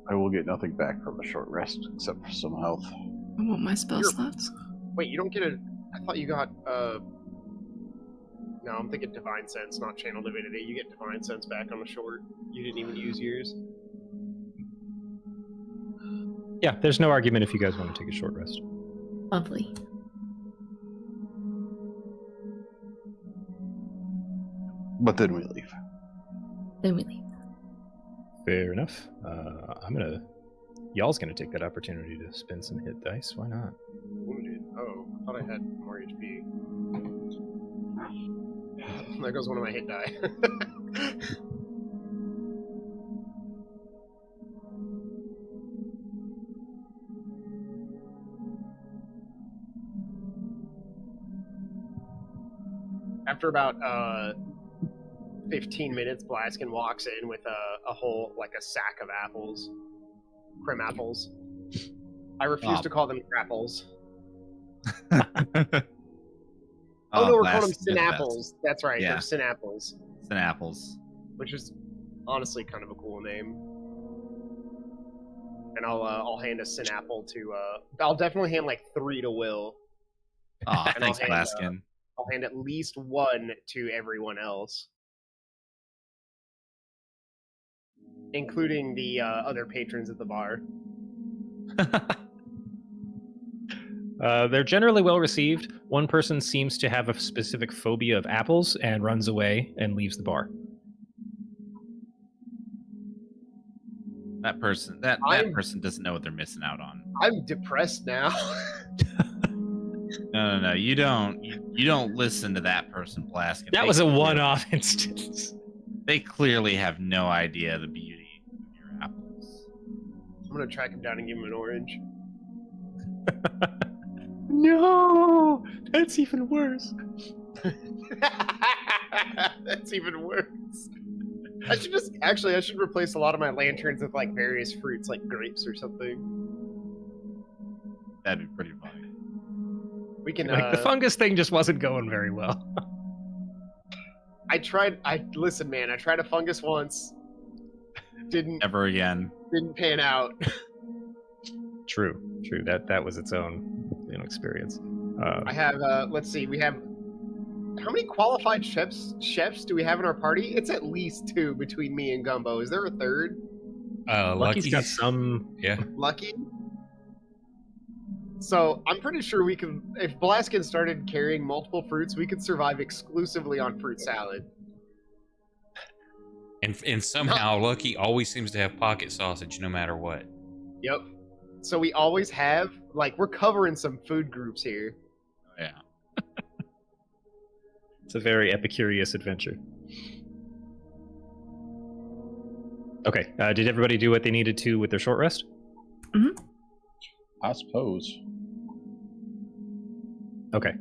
I will get nothing back from a short rest except for some health. I want my spell slots. Wait, you don't get a... I thought you got, No, I'm thinking Divine Sense, not Channel Divinity. You get Divine Sense back on a short. You didn't even use yours. Yeah, there's no argument if you guys want to take a short rest. Lovely. But then we leave. Then we leave. Fair enough. Y'all's gonna take that opportunity to spend some hit dice. Why not? Wounded. Oh, I thought I had more HP. There goes one of my hit die. After about 15 minutes, Blaskin walks in with a whole, like a sack of apples. Prim apples. I refuse to call them crapples. Oh, no, we're calling them Synapples. That's right, Yeah. they're Synapples. Synapples. Which is honestly kind of a cool name. And I'll hand a Synapple to I'll definitely hand like 3 to Will. Oh, And thanks, I'll hand, Blaskin. I'll hand at least 1 to everyone else. Including the other patrons at the bar. They're generally well received. One person seems to have a specific phobia of apples and runs away and leaves the bar. That person doesn't know what they're missing out on. I'm depressed now. No. You don't listen to that person, Blaskin. That was a one-off instance. They clearly have no idea the beauty of your apples. I'm gonna track him down and give him an orange. No, that's even worse. That's even worse. I should replace a lot of my lanterns with like various fruits, like grapes or something. That'd be pretty funny. We can. Like the fungus thing just wasn't going very well. Listen, man. I tried a fungus once. Didn't Never again. Didn't pan out. True. That was its own experience. I have. Let's see. We have. How many qualified chefs do we have in our party? It's at least 2 between me and Gumbo. Is there a third? Lucky's got some. Yeah. Lucky? So I'm pretty sure we can. If Blaskin started carrying multiple fruits, we could survive exclusively on fruit salad. And somehow Lucky always seems to have pocket sausage no matter what. Yep. So we always have, like, we're covering some food groups here. Yeah. It's a very epicurious adventure. Okay, did everybody do what they needed to with their short rest? Mm-hmm. I suppose. Okay.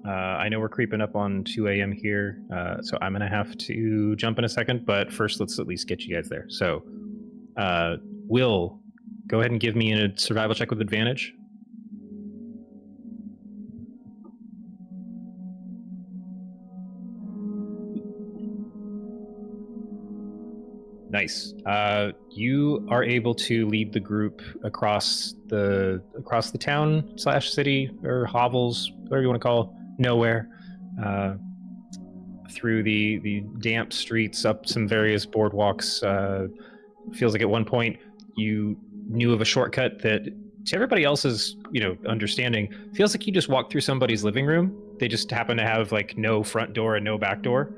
I know we're creeping up on 2 a.m. here, so I'm going to have to jump in a second, but first let's at least get you guys there. So, Will, go ahead and give me a survival check with advantage. Nice. You are able to lead the group across the town / city or hovels, whatever you want to call nowhere, through the damp streets, up some various boardwalks. Feels like at one point you knew of a shortcut that to everybody else's, understanding, feels like you just walked through somebody's living room. They just happen to have like no front door and no back door.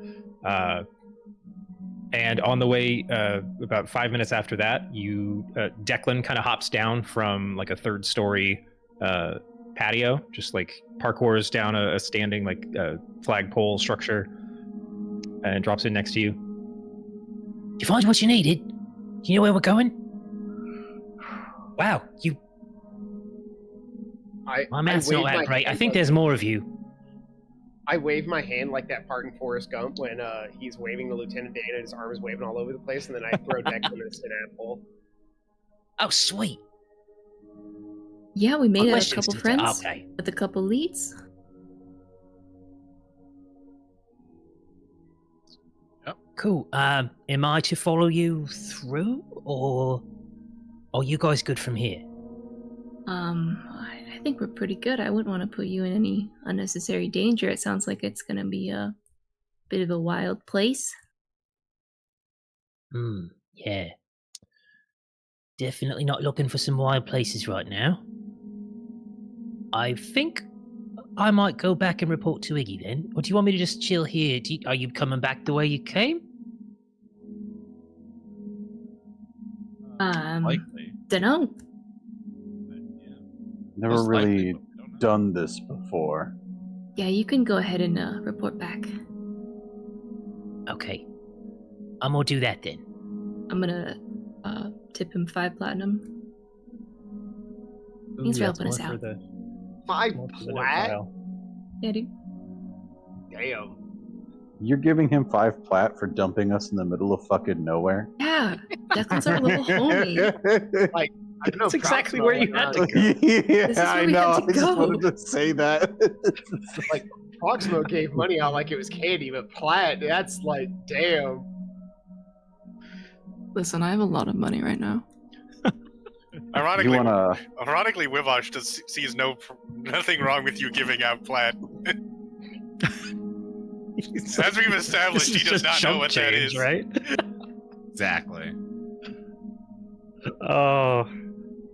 And on the way, about 5 minutes after that, Declan kind of hops down from like a third story patio, just like parkours down a standing like flagpole structure, and drops in next to you. You find what you needed? You know where we're going? Wow, my math's not that great. I think there's more of you. I wave my hand like that part in Forrest Gump when he's waving to Lieutenant Dan and his arm is waving all over the place, and then I throw Declan in a synapse hole. Oh, sweet. Yeah, we made a couple Teacher. friends Okay. with a couple leads. Cool. Am I to follow you through, or are you guys good from here? I think we're pretty good. I wouldn't want to put you in any unnecessary danger. It sounds like it's gonna be a bit of a wild place. Yeah. Definitely not looking for some wild places right now. I think I might go back and report to Iggy then. Or do you want me to just chill here? Are you coming back the way you came? Likely. Dunno. Yeah. Never Most really likely, but we don't know. done this before. Yeah, you can go ahead and report back. Okay. I'm gonna do that then. I'm gonna tip him 5 platinum. Thanks for That's helping us more for out. the- 5 more for the plat? file. Yeah, dude. Damn. You're giving him 5 plat for dumping us in the middle of fucking nowhere? Yeah, Declan's our little homie. I don't know, That's exactly Proximo where you went had to around- go. Yeah, This is where I we know. had to I just go. wanted to say that. Proximo gave money out like it was candy, but plat, that's like, damn. Listen, I have a lot of money right now. you Ironically, wanna? Wivosh sees nothing wrong with you giving out plat. As we've established, This he is does just not know chump what that change, is. right? Exactly. Oh,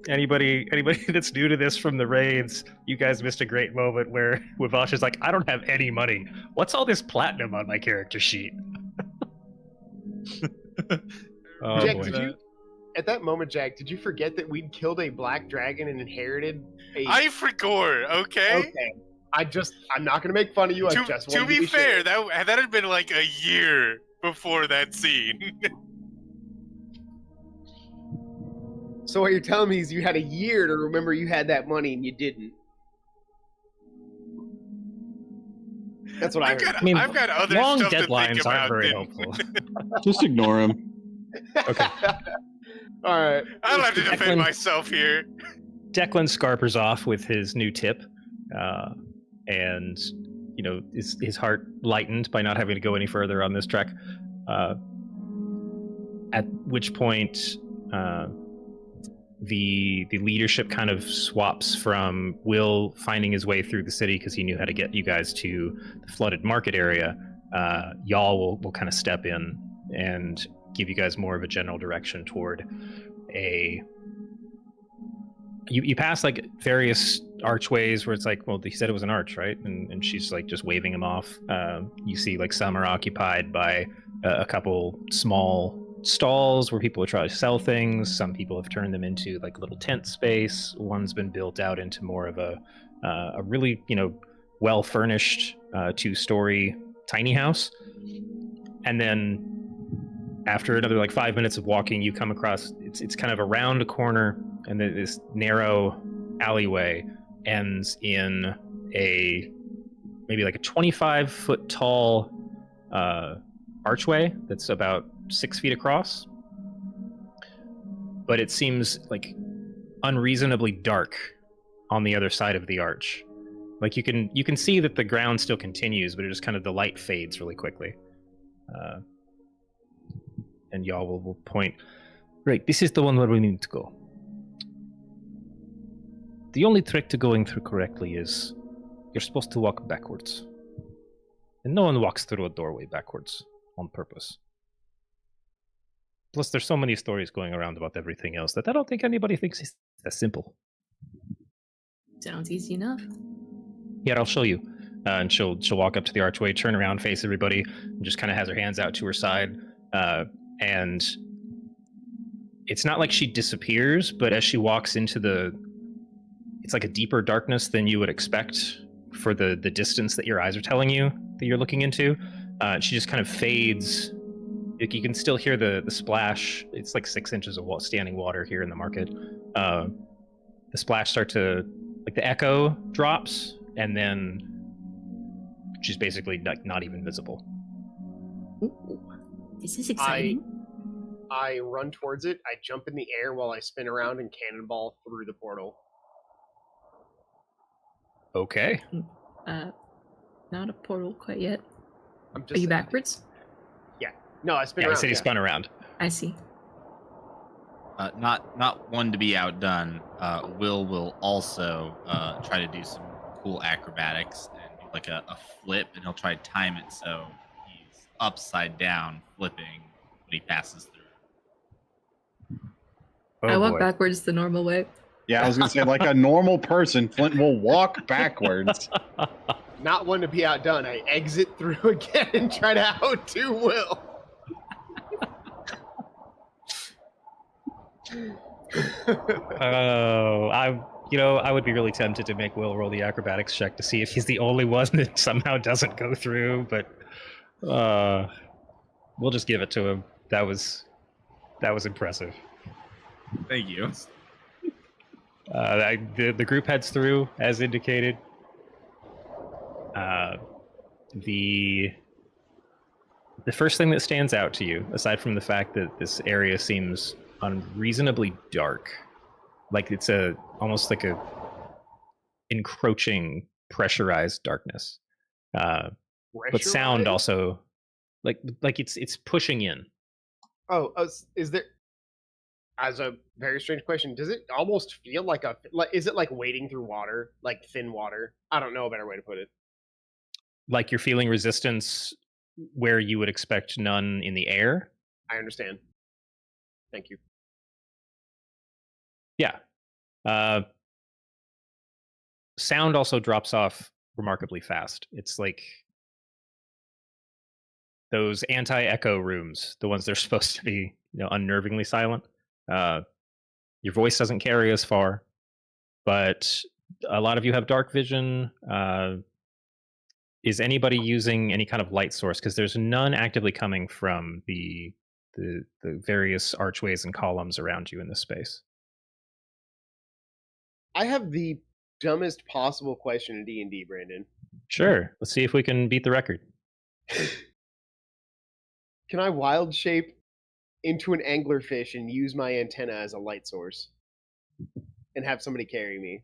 anybody that's new to this from the raids, you guys missed a great moment where Wavash is like, I don't have any money. What's all this platinum on my character sheet? Oh Jack, boy. did you, at that moment, Jack, did you forget that we'd killed a black dragon and inherited a... I forgot, okay? Okay. I'm not gonna make fun of you, I just To wanted be to fair, sure. that had been like a year before that scene. So what you're telling me is you had a year to remember you had that money and you didn't. That's what I I've heard. got, I mean, I've got other long stuff to think deadlines aren't about. very than- helpful. Just ignore him. Okay. All right. I don't have to defend Declan- myself here. Declan scarpers off with his new tip, and his heart lightened by not having to go any further on this trek. At which point, the leadership kind of swaps from Will finding his way through the city because he knew how to get you guys to the flooded market area. Y'all will kind of step in and give you guys more of a general direction toward you pass like various archways where it's like, well, he said it was an arch, right? And she's like just waving him off. You see like some are occupied by a couple small stalls where people are trying to sell things. Some people have turned them into like a little tent space. One's been built out into more of a really well furnished 2-story tiny house. And then after another like 5 minutes of walking, you come across it's kind of around a corner, and then this narrow alleyway ends in maybe like a 25-foot tall archway that's about 6 feet across. But it seems like unreasonably dark on the other side of the arch. Like you can see that the ground still continues, but it just kind of the light fades really quickly. And y'all will point. Right, this is the one where we need to go. The only trick to going through correctly is you're supposed to walk backwards. And no one walks through a doorway backwards on purpose. Plus, there's so many stories going around about everything else that I don't think anybody thinks it's that simple. Sounds easy enough. Yeah, I'll show you. And she'll walk up to the archway, turn around, face everybody, and just kind of has her hands out to her side. And it's not like she disappears, but as she walks into it's like a deeper darkness than you would expect for the distance that your eyes are telling you that you're looking into. She just kind of fades. You can still hear the splash. It's like 6 inches of standing water here in the market. The splash like the echo drops, and then she's basically not even visible. Ooh, this is exciting. I run towards it. I jump in the air while I spin around and cannonball through the portal. Okay. Not a portal quite yet. Are Are you backwards? Yeah. No, I spin Yeah, around. I said he spun around. I see. Not one to be outdone. Will also try to do some cool acrobatics and do like a flip, and he'll try to time it so he's upside down flipping when he passes through. Oh, I walk boy. backwards the normal way. Yeah, I was gonna say, like a normal person, Flint will walk backwards. Not one to be outdone. I exit through again and try to outdo Will. Oh, I would be really tempted to make Will roll the acrobatics check to see if he's the only one that somehow doesn't go through, but we'll just give it to him. That was impressive. Thank you. The group heads through as indicated. The first thing that stands out to you, aside from the fact that this area seems unreasonably dark, like it's almost like a encroaching pressurized darkness, but sound also like it's pushing in. Oh, is there? As a very strange question, does it almost feel like is it like wading through water, like thin water? I don't know a better way to put it. Like you're feeling resistance where you would expect none in the air. I understand. Thank you. Yeah. Sound also drops off remarkably fast. It's like those anti-echo rooms, the ones that are supposed to be, unnervingly silent. Your voice doesn't carry as far, but a lot of you have dark vision. Is anybody using any kind of light source? Because there's none actively coming from the various archways and columns around you in this space. I have the dumbest possible question in D&D, Brandon. Sure. Let's see if we can beat the record. Can I wild shape into an anglerfish and use my antenna as a light source and have somebody carry me?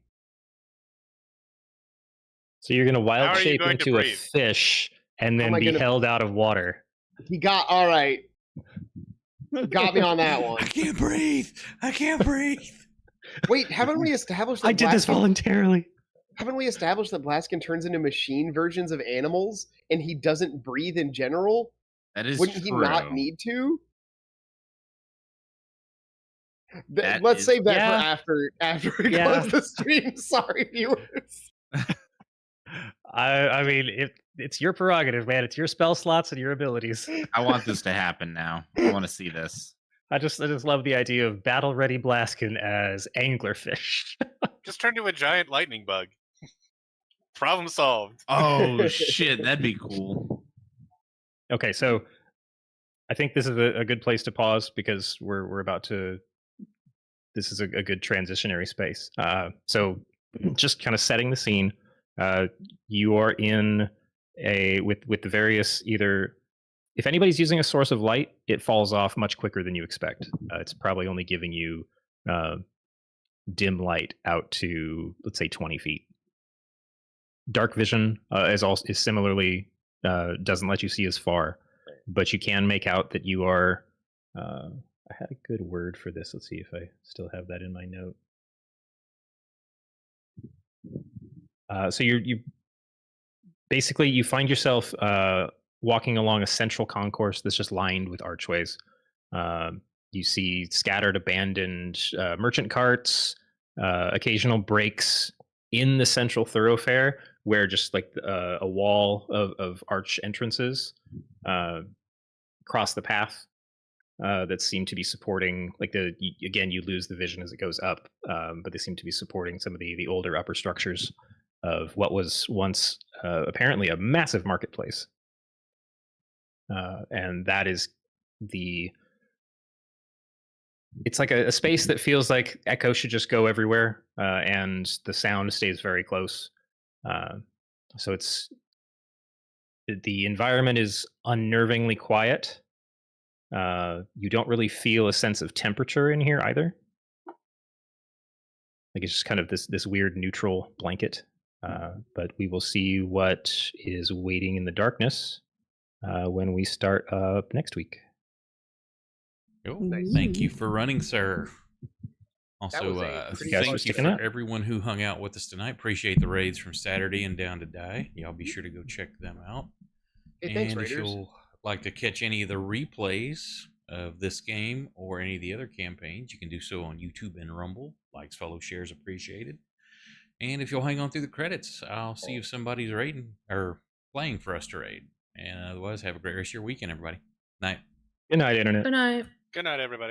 So you're going to How wild are you shape going to into a breathe? fish and How then am I be gonna- held out of water. All right. Got me on that one. I can't breathe. Wait, haven't we established that I did this Blaskin- voluntarily. Haven't we established that Blaskin turns into machine versions of animals and he doesn't breathe in general? That is Wouldn't he not true. need to? That Let's is- save that Yeah. for after we Yeah. close the stream. Sorry, viewers. I mean, it's your prerogative, man. It's your spell slots and your abilities. I want this to happen now. I want to see this. I just love the idea of battle ready Blaskin as anglerfish. Just turn to a giant lightning bug. Problem solved. Oh shit, that'd be cool. Okay, so I think this is a good place to pause because we're about to. This is a good transitionary space. So just kind of setting the scene. You are in with the various either. If anybody's using a source of light, it falls off much quicker than you expect. It's probably only giving you dim light out to, let's say, 20 feet. Dark vision is similarly doesn't let you see as far, but you can make out that you are. I had a good word for this. Let's see if I still have that in my note. So you basically you find yourself walking along a central concourse that's just lined with archways. You see scattered, abandoned merchant carts, occasional breaks in the central thoroughfare, where just like a wall of arch entrances cross the path that seem to be supporting, like again, you lose the vision as it goes up, but they seem to be supporting some of the older upper structures of what was once apparently a massive marketplace. And that is it's like a space that feels like echo should just go everywhere, and the sound stays very close. So the environment is unnervingly quiet. You don't really feel a sense of temperature in here either. Like it's just kind of this weird neutral blanket. But we will see what is waiting in the darkness when we start up next week. Cool. Nice. Thank you for running, sir. That Also, was a pretty guys thank for you sticking for up. everyone who hung out with us tonight. Appreciate the raids from Saturday and down to die. Y'all be sure to go check them out. Hey, thanks, And if Raiders. you'll like to catch any of the replays of this game or any of the other campaigns, you can do so on YouTube and Rumble. Likes, follow, shares appreciated. And if you'll hang on through the credits, I'll see if somebody's raiding or playing for us to raid. And otherwise, have a great rest of your weekend, everybody. Night. Good night, Internet. Good night. Good night, everybody.